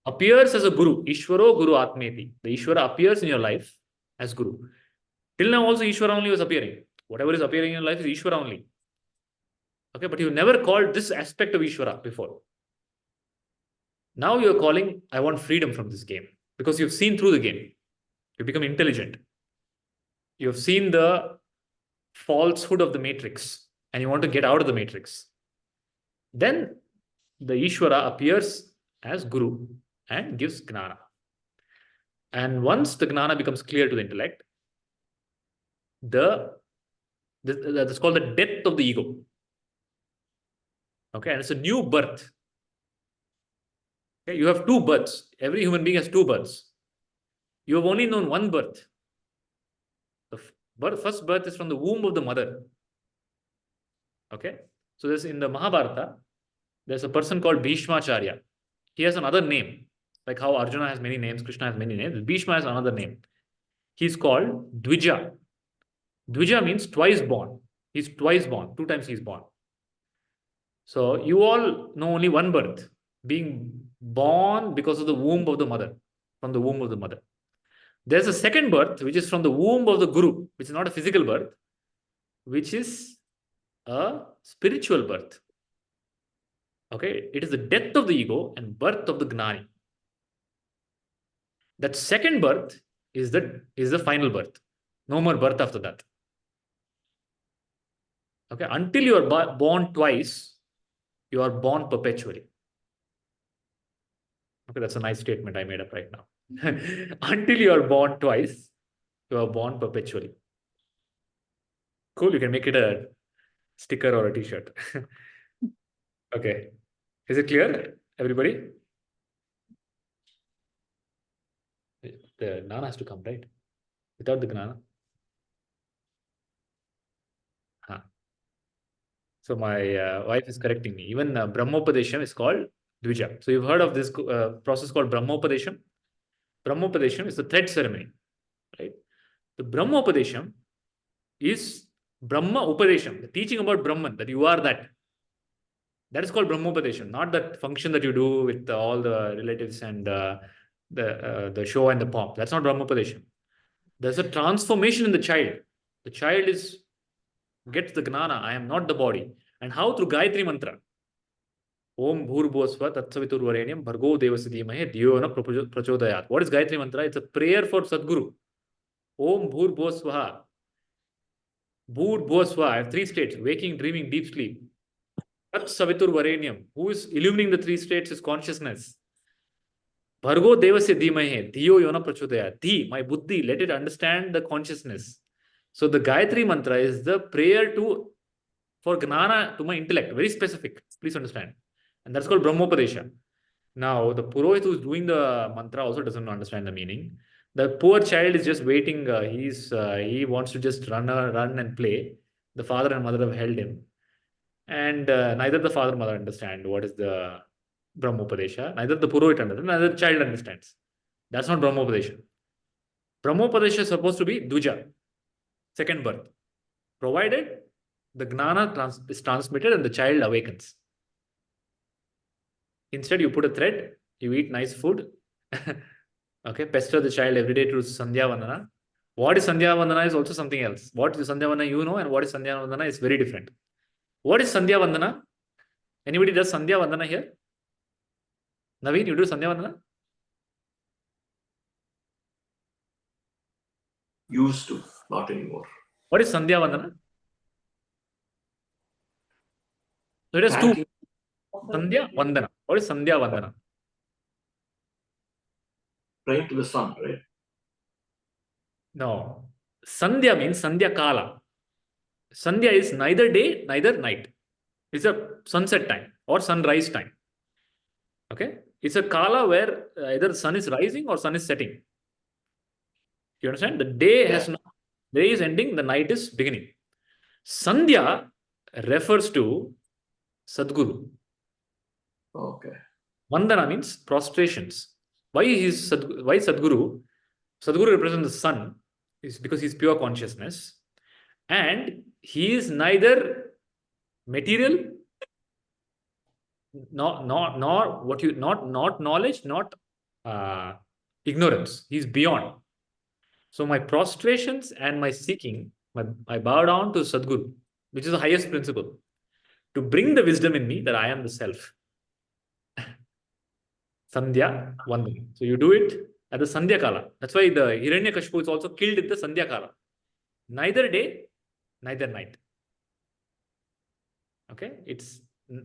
appears as a guru. Ishvaro Guru Atmeti. The Ishvara appears in your life as guru. Till now also Ishvara only was appearing. Whatever is appearing in your life is Ishvara only. Okay, but you never called this aspect of Ishvara before. Now you're calling, I want freedom from this game. Because you've seen through the game. You become intelligent. You've seen the falsehood of the matrix. And you want to get out of the matrix. Then the Ishvara appears as guru and gives Jnana. And once the Jnana becomes clear to the intellect, that's called the death of the ego. Okay, and it's a new birth. Okay, you have two births. Every human being has two births. You have only known one birth. The first birth is from the womb of the mother. Okay, so there's in the Mahabharata, there's a person called Bhishmacharya. He has another name, like how Arjuna has many names, Krishna has many names. Bhishma has another name. He's called Dvija. Dvija means twice born. He's twice born. 2 times he's born. So you all know only one birth, being born because of the womb of the mother, from the womb of the mother. There's a second birth, which is from the womb of the guru, which is not a physical birth, which is a spiritual birth. Okay, it is the death of the ego and birth of the gnani. That second birth is the final birth. No more birth after that. Okay, until you are born twice, you are born perpetually. Okay, that's a nice statement I made up right now. Until you are born twice, you are born perpetually. Cool, you can make it a sticker or a t-shirt. Okay, is it clear, everybody? The Gnana has to come, right? Without the Gnana. So my wife is correcting me. Even Brahmopadesham is called Dvija. So you've heard of this process called Brahmopadesham. Brahmopadesham is the thread ceremony, right? The Brahmopadesham is Brahma Upadesham, the teaching about Brahman, that you are that. That is called Brahmopadesham, not that function that you do with all the relatives and the show and the pomp. That's not Brahmopadesham. There's a transformation in the child. The child gets the Gnana. I am not the body. And how? Through Gayatri Mantra. Om Bhurbhuvasva Tatsaviturvarenyam Bhargo Devasya Dhimahe Dhiyo na Prachodayat. What is Gayatri Mantra? It's a prayer for Sadguru. Om Bhurbhuvasvaha. Bhurbhuvasva. I have three states: waking, dreaming, deep sleep. Tatsaviturvarenyam. Who is illumining the three states is consciousness. Bhargo Devasya Dhimahe Dhiyo Yona Prachodayat. Dhi, my buddhi, let it understand the consciousness. So the Gayatri Mantra is the prayer for Gnana to my intellect. Very specific. Please understand. And that's called Brahmopadesha. Now, the Purohit who's doing the mantra also doesn't understand the meaning. The poor child is just waiting. He wants to just run and play. The father and mother have held him. And neither the father and mother understand what is the Brahmopadesha. Neither the Purohit understands, neither the child understands. That's not Brahmopadesha. Brahmopadesha is supposed to be Dvija, second birth, provided the Gnana is transmitted and the child awakens. Instead, you put a thread, you eat nice food, okay, pester the child every day to Sandhya Vandana. What is Sandhya Vandana is also something else. What is Sandhya Vandana you know, and what is Sandhya Vandana is very different. What is Sandhya Vandana? Anybody does Sandhya Vandana here? Naveen, you do Sandhya Vandana? Used to, not anymore. What is Sandhya Vandana? So it has two. Thank you. Sandhya Vandana. What is Sandhya Vandana? Praying to the sun, right? No. Sandhya means Sandhya Kala. Sandhya is neither day, neither night. It's a sunset time or sunrise time. Okay? It's a Kala where either the sun is rising or sun is setting. You understand? The day day is ending, the night is beginning. Sandhya refers to Sadguru. Okay. Vandana means prostrations. Why Sadguru? Sadguru represents the sun, is because he's pure consciousness, and he is neither material, not knowledge, not ignorance. He's beyond. So my prostrations and my seeking, I bow down to Sadguru, which is the highest principle, to bring the wisdom in me that I am the self. Sandhya Vandana. So you do it at the Sandhya Kala. That's why the Hiranyakashipu is also killed in the Sandhya Kala. Neither day, neither night. Okay? It's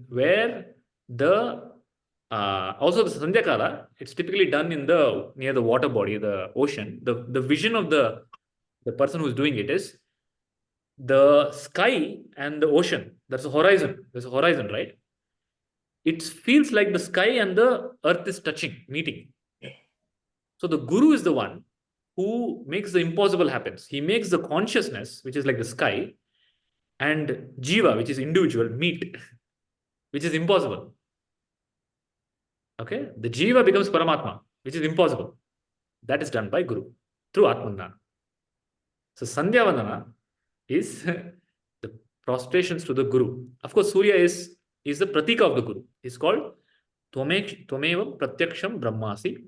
where also the Sandhya Kala, it's typically done near the water body, the ocean. The vision of the person who's doing it is the sky and the ocean. That's a horizon. There's a horizon, right? It feels like the sky and the earth is meeting. So the guru is the one who makes the impossible happen. He makes the consciousness, which is like the sky, and jiva, which is individual, meet, which is impossible. Okay? The jiva becomes Paramatma, which is impossible. That is done by Guru through Atmanjnana. So Sandhya Vandana is the prostrations to the Guru. Of course, Surya is the pratika of the Guru. It's called Twamevam Pratyaksham Brahmasi,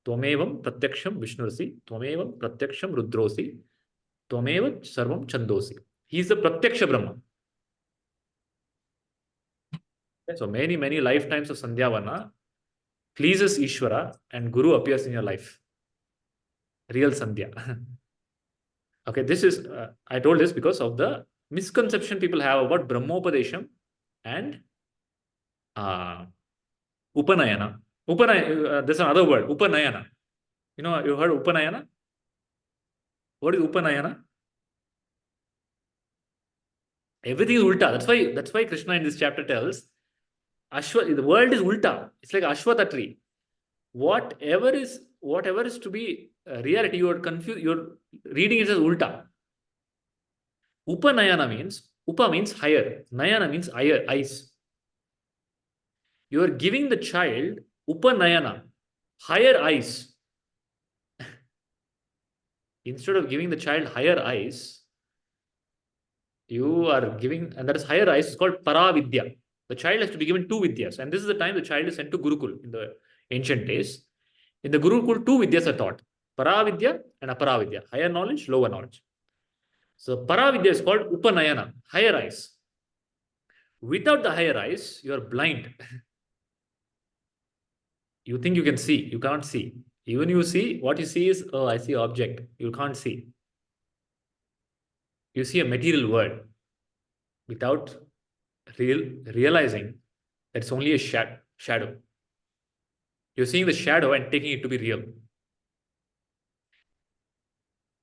Twamevam Pratyaksham Vishnursi, Twamevam Pratyaksham Rudrosi, Twameva Sarvam Chandosi. He is the Pratyaksha Brahma. So many lifetimes of Sandhyavana pleases Ishvara and Guru appears in your life. Real Sandhya. Okay, this is, I told this because of the misconception people have about Brahmopadesham and Upanayana. There's another word, Upanayana. You know, you heard Upanayana? What is Upanayana? Everything is ulta. That's why Krishna in this chapter tells the world is ulta. It's like Ashwata tree. Whatever is to be reality, you are confused. You're reading it as ulta. Upanayana means Upa means higher. Nayana means higher, eyes. You are giving the child Upanayana, higher eyes. Instead of giving the child higher eyes, you are giving, and that is higher eyes, is called Paravidya. The child has to be given two Vidyas. And this is the time the child is sent to Gurukul in the ancient days. In the Gurukul, two Vidyas are taught. Paravidya and Aparavidya. Higher knowledge, lower knowledge. So Paravidya is called Upanayana, higher eyes. Without the higher eyes, you are blind. You think you can see, you can't see. Even you see, what you see is, oh, I see object. You can't see. You see a material world without realizing that it's only a shadow. You're seeing the shadow and taking it to be real.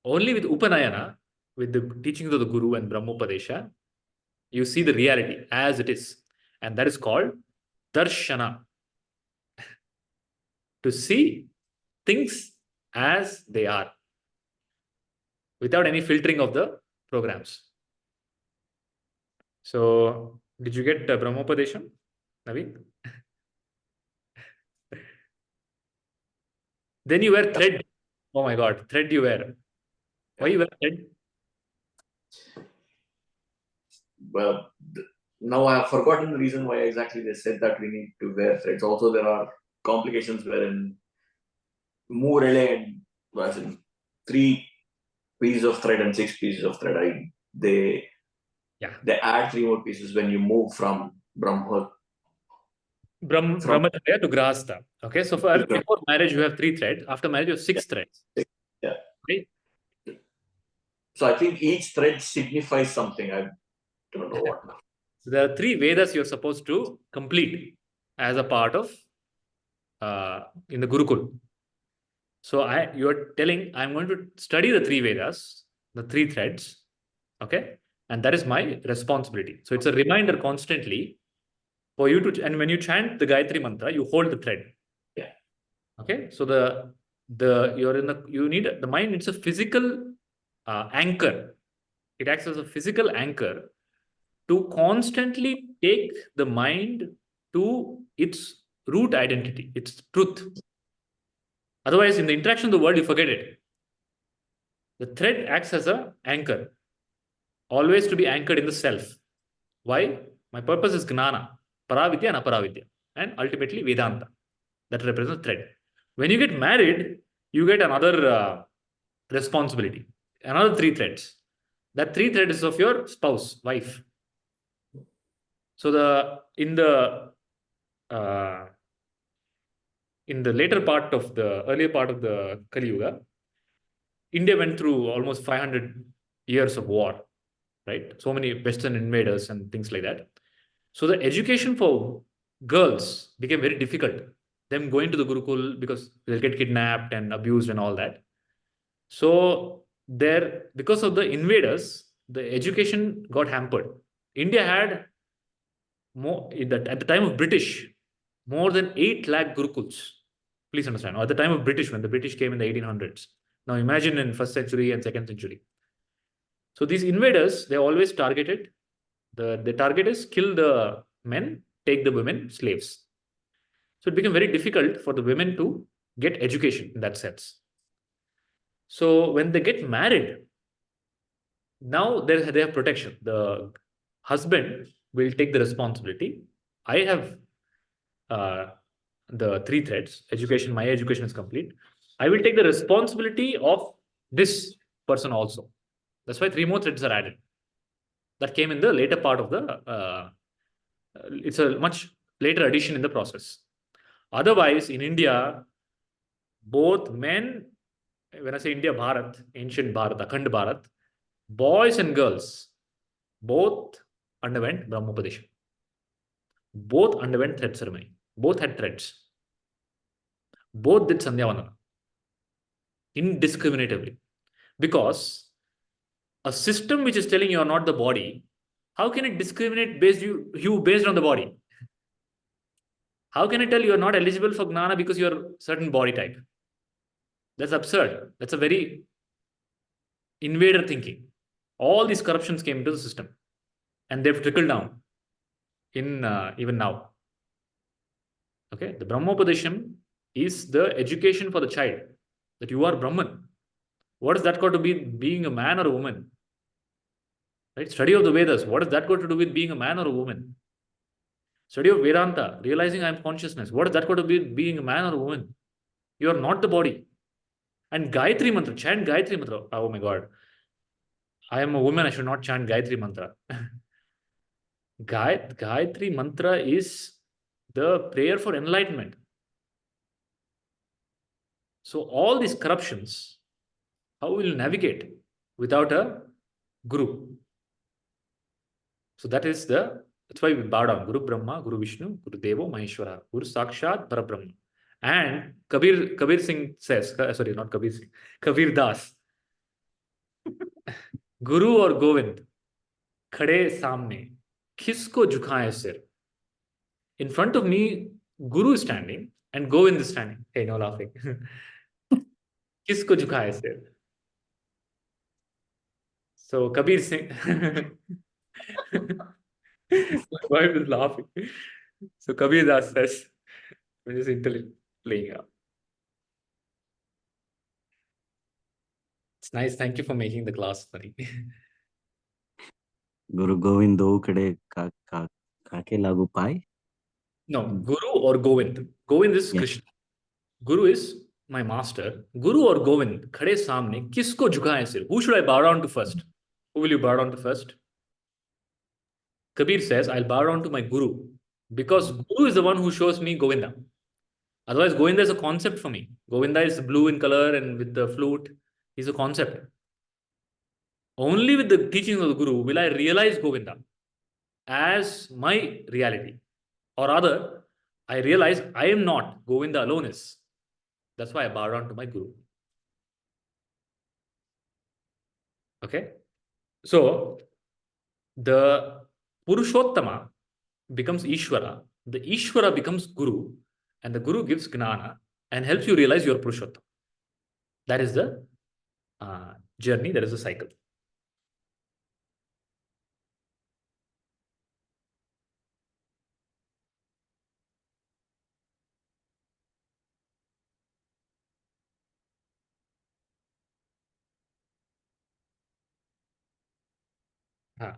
Only with Upanayana, with the teachings of the Guru and Brahmopadesha, you see the reality as it is. And that is called Darshana. To see things as they are, without any filtering of the programs. So, did you get Brahmopadesham, Naveen? Then you wear thread. Oh my God, thread you wear. Why you wear thread? Well, now I have forgotten the reason why exactly they said that we need to wear threads. Also, there are complications wherein more and as in 3 pieces of thread and 6 pieces of thread. They add 3 more pieces when you move from Brahmacharya Brahmacharya to Grahastha. Okay, so before marriage you have 3 threads. After marriage you have 6 threads. Yeah. Okay. So I think each thread signifies something. I don't know what. So there are 3 Vedas you're supposed to complete as a part of in the Gurukul. So you're telling I'm going to study the 3 Vedas, the 3 threads, okay, and that is my responsibility. So it's a reminder constantly for you to, and when you chant the Gayatri mantra, you hold the thread. Yeah. Okay, so you need the mind. It's a physical anchor. It acts as a physical anchor to constantly take the mind to its root identity, its truth. Otherwise, in the interaction of the world, you forget it. The thread acts as an anchor, always to be anchored in the self. Why? My purpose is Jnana, Paravidya and Aparavidya, and ultimately Vedanta. That represents thread. When you get married, you get another responsibility, another 3 threads. That 3 threads is of your spouse, wife. So in the later part of the earlier part of the Kali Yuga, India went through almost 500 years of war, right? So many Western invaders and things like that. So the education for girls became very difficult. Them going to the Gurukul because they'll get kidnapped and abused and all that. So because of the invaders, the education got hampered. India had at the time of British, more than 8 lakh Gurukuls. Please understand. Or at the time of British, when the British came in the 1800s. Now imagine in 1st century and 2nd century. So these invaders, they always targeted, the target is kill the men, take the women slaves. So it became very difficult for the women to get education in that sense. So when they get married, now they have protection. The husband will take the responsibility. I have the 3 threads. Education, my education is complete. I will take the responsibility of this person also. That's why 3 more threads are added. That came in the later part of the, it's a much later addition in the process. Otherwise, in India, both men, when I say India, Bharat, ancient Bharat, Akhand Bharat, boys and girls, both underwent Brahmopadesha. Both underwent thread ceremony. Both had threads. Both did Sandhyavanana indiscriminatively. Because a system which is telling you are not the body, how can it discriminate you based on the body? How can it tell you are not eligible for Jnana because you are certain body type? That's absurd. That's a very invader thinking. All these corruptions came into the system. and they've trickled down in even now. Okay, the Brahmopadesham is the education for the child that you are Brahman. What has that got to be being a man or a woman? Right? Study of the Vedas. What has that got to do with being a man or a woman? Study of Vedanta, realizing I am consciousness. What has that got to be being a man or a woman? You are not the body. And Gayatri Mantra, chant Gayatri Mantra. Oh my God. I am a woman, I should not chant Gayatri Mantra. Gayatri Mantra is the prayer for enlightenment. So all these corruptions, how will you navigate without a guru? So that's why we bow down. Guru Brahma, Guru Vishnu, Guru Devo, Maheshwara, Guru Sakshat, Parabrahma. And Kabir Singh says, sorry, not Kabir Singh, Kabir Das, Guru or Govind, खड़े सामने, किसको झुकाए सिर? In front of me, Guru is standing and Govind is standing. Hey, no laughing. किसको झुकाए सिर? So Kabir Singh, my wife is laughing. So Kabir Das says, I'm just intelligent playing up. It's nice. Thank you for making the class funny. Guru Govindo kade kake lagu pai? No, Guru or Govind. Govind is Krishna. Guru is my master. Guru or Govind, khade samne, kisko jhukaye sir? Who should I bow down to first? Who will you bow down to first? Kabir says, I'll bow down to my Guru because Guru is the one who shows me Govinda. Otherwise, Govinda is a concept for me. Govinda is blue in color and with the flute. He's a concept. Only with the teachings of the Guru will I realize Govinda as my reality. Or rather, I realize I am not. Govinda alone is. That's why I bow down to my Guru. Okay? So, the Purushottama becomes Ishvara. The Ishvara becomes Guru. And the Guru gives Jnana and helps you realize your Purushottama. That is the journey. That is the cycle.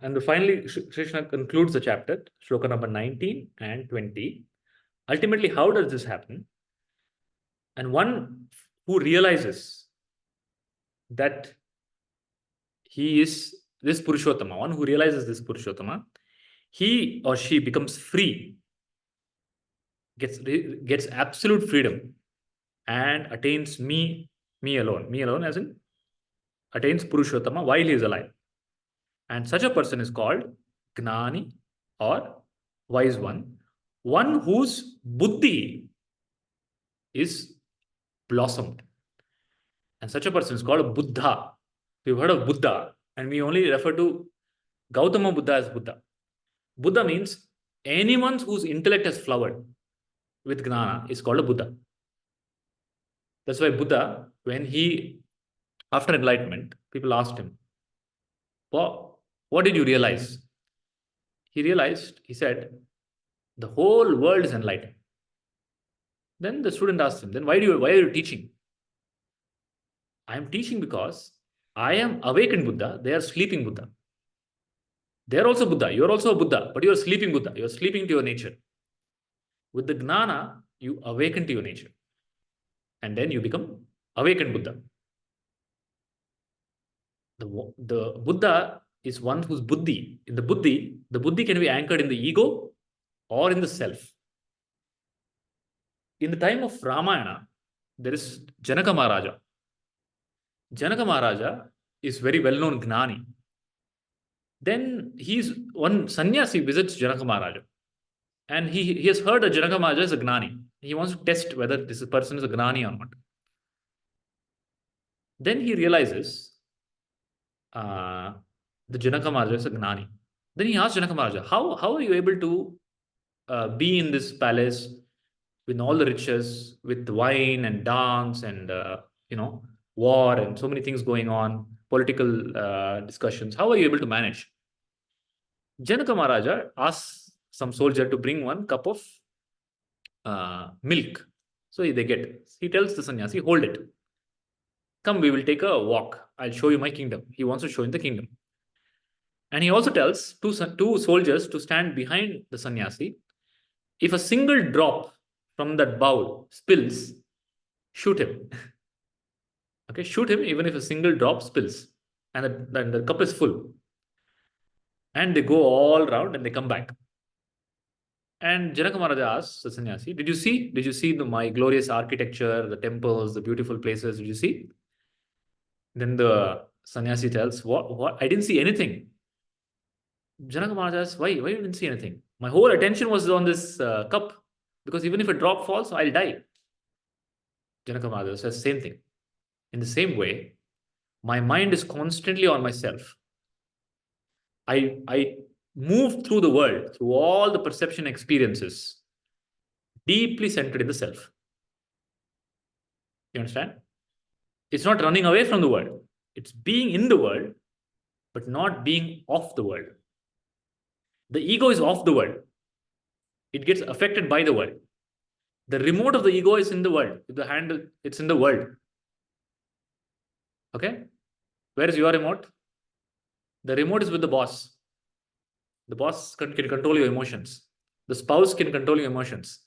And finally, Krishna concludes the chapter, shloka number 19 and 20. Ultimately, how does this happen? And one who realizes that he is this Purushottama, one who realizes this Purushottama, he or she becomes free, gets absolute freedom and attains me alone as in attains Purushottama while he is alive. And such a person is called Gnani or wise one whose buddhi is blossomed. And such a person is called a Buddha. We've heard of Buddha, and we only refer to Gautama Buddha as Buddha. Buddha means anyone whose intellect has flowered with Gnana is called a Buddha. That's why Buddha, when after enlightenment, people asked him, well, what did you realize? He said, the whole world is enlightened. Then the student asked him, then why are you teaching? I am teaching because I am awakened Buddha, they are sleeping Buddha. They are also Buddha, you are also a Buddha, but you are sleeping Buddha, you are sleeping to your nature. With the Gnana, you awaken to your nature. And then you become awakened Buddha. The Buddha is one whose buddhi, in the buddhi can be anchored in the ego or in the self. In the time of Ramayana, there is Janaka Maharaja. Janaka Maharaja is very well-known Gnani. Then one sannyasi visits Janaka Maharaja. And he has heard that Janaka Maharaja is a Gnani. He wants to test whether this person is a Gnani or not. Then he realizes the Janaka Maharaja is a Gnani. Then he asks Janaka Maharaja, how are you able to be in this palace with all the riches, with wine and dance and war and so many things going on, political discussions? How are you able to manage? Janaka Maharaja asks some soldier to bring one cup of milk. So they get. He tells the sannyasi, hold it. Come, we will take a walk. I'll show you my kingdom. He wants to show him the kingdom. And he also tells two soldiers to stand behind the sannyasi. If a single drop from that bowl spills, shoot him. Okay, shoot him even if a single drop spills. And the cup is full. And they go all around and they come back. And Janaka Maharaja asks the sannyasi, did you see my glorious architecture, the temples, the beautiful places? Did you see? Then the sannyasi tells, what? I didn't see anything. Janaka Maharaja asks, why you didn't see anything? My whole attention was on this cup, because even if a drop falls, I'll die. Janaka Maharaja says, same thing. In the same way, my mind is constantly on myself. I move through the world, through all the perception experiences, deeply centered in the self. You understand? It's not running away from the world. It's being in the world, but not being of the world. The ego is of the world. It gets affected by the world. The remote of the ego is in the world. The handle, it's in the world. Okay? Where is your remote? The remote is with the boss. The boss can control your emotions. The spouse can control your emotions.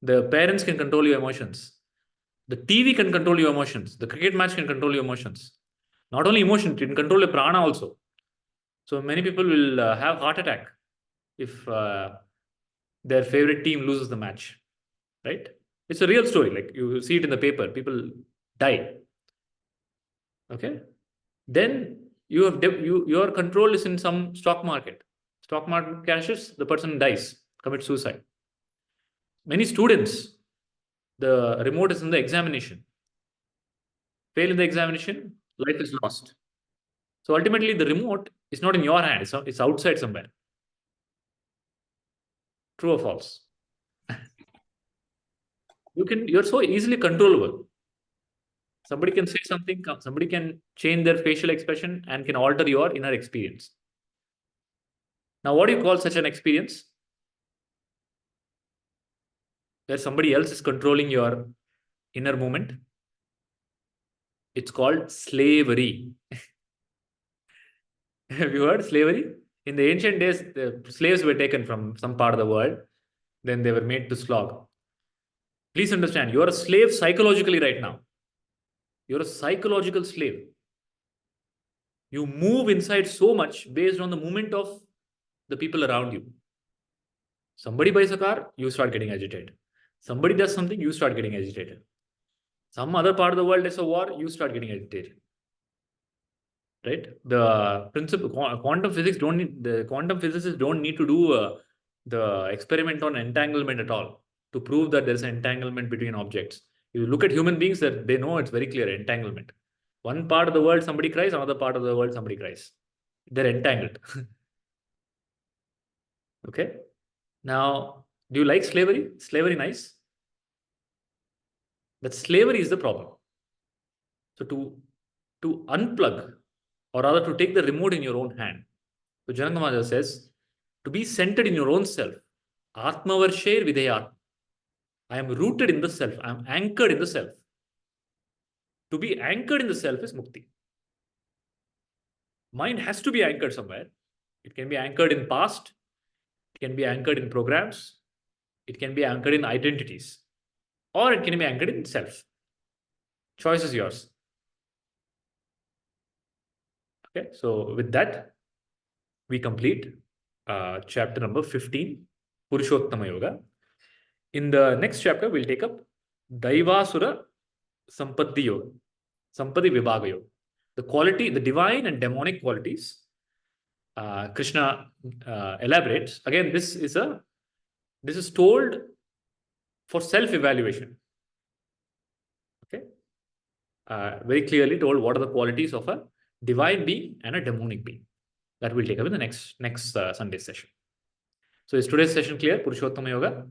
The parents can control your emotions. The TV can control your emotions. The cricket match can control your emotions. Not only emotion, it can control your prana also. So many people will have heart attack if their favorite team loses the match, right? It's a real story. Like you see it in the paper, people die. Okay. Then you have your control is in some stock market. Stock market crashes, the person dies, commits suicide. Many students, the remote is in the examination. Fail in the examination, life is lost. So ultimately, the remote is not in your hand, it's outside somewhere. True or false? You're so easily controllable. Somebody can say something, somebody can change their facial expression and can alter your inner experience. Now, what do you call such an experience? Where somebody else is controlling your inner movement. It's called slavery. Have you heard slavery? In the ancient days, the slaves were taken from some part of the world. Then they were made to slog. Please understand, you're a slave psychologically right now. You're a psychological slave. You move inside so much based on the movement of the people around you. Somebody buys a car, you start getting agitated. Somebody does something, you start getting agitated. Some other part of the world is a war, you start getting agitated. Right? The principle, quantum physics don't need, the quantum physicists don't need to do the experiment on entanglement at all to prove that there's an entanglement between objects. You look at human beings, that they know it's very clear, entanglement. One part of the world, somebody cries, another part of the world, somebody cries. They're entangled. Okay. Now, do you like slavery? Slavery nice? But slavery is the problem. So to unplug, or rather to take the remote in your own hand. So Janaka Maharaja says, to be centered in your own self. Atmavarsher videyat. I am rooted in the self. I am anchored in the self. To be anchored in the self is mukti. Mind has to be anchored somewhere. It can be anchored in past. It can be anchored in programs. It can be anchored in identities. Or it can be anchored in self. Choice is yours. Okay, so with that, we complete chapter number 15, Purushottama Yoga. In the next chapter, we'll take up Daivasura Sampatti Yoga, Sampatti Vibhaga Yoga. The quality, the divine and demonic qualities, Krishna elaborates. Again, this is told for self-evaluation. Okay, very clearly told what are the qualities of a divine being and a demonic being. That we'll take up in the next Sunday session. So is today's session clear? Purushottama Yoga,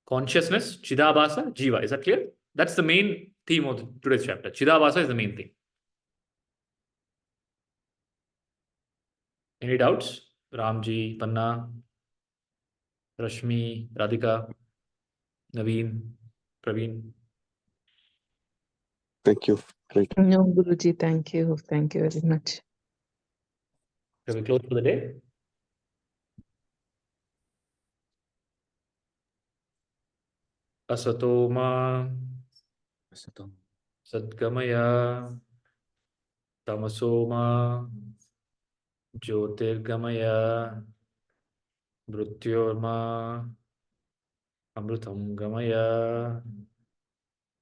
consciousness, Chidabasa, Jiva. Is that clear? That's the main theme of today's chapter. Chidabasa is the main theme. Any doubts? Ramji, Panna, Rashmi, Radhika, Naveen, Praveen. Thank you. Great. No, Guruji, thank you. Thank you very much. Shall we close for the day? Asato ma Sadgamaya Tamaso ma Jyotirgamaya Mrityorma Amritam Gamaya.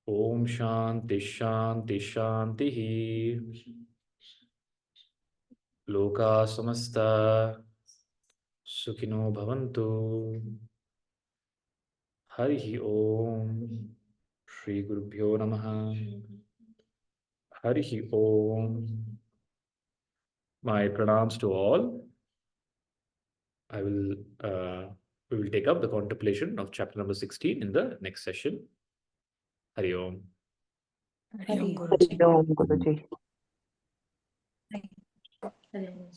Om Shanti Shanti Shanti. Loka Samasta Sukhino Bhavantu. Hari Om. Shri Gurubhyo Namaha. Hari Om. My pranams to all. We will take up the contemplation of chapter number 16 in the next session. Hari Om. Hari Om Hari Om. Guruji. Om, Guruji. Hari Om.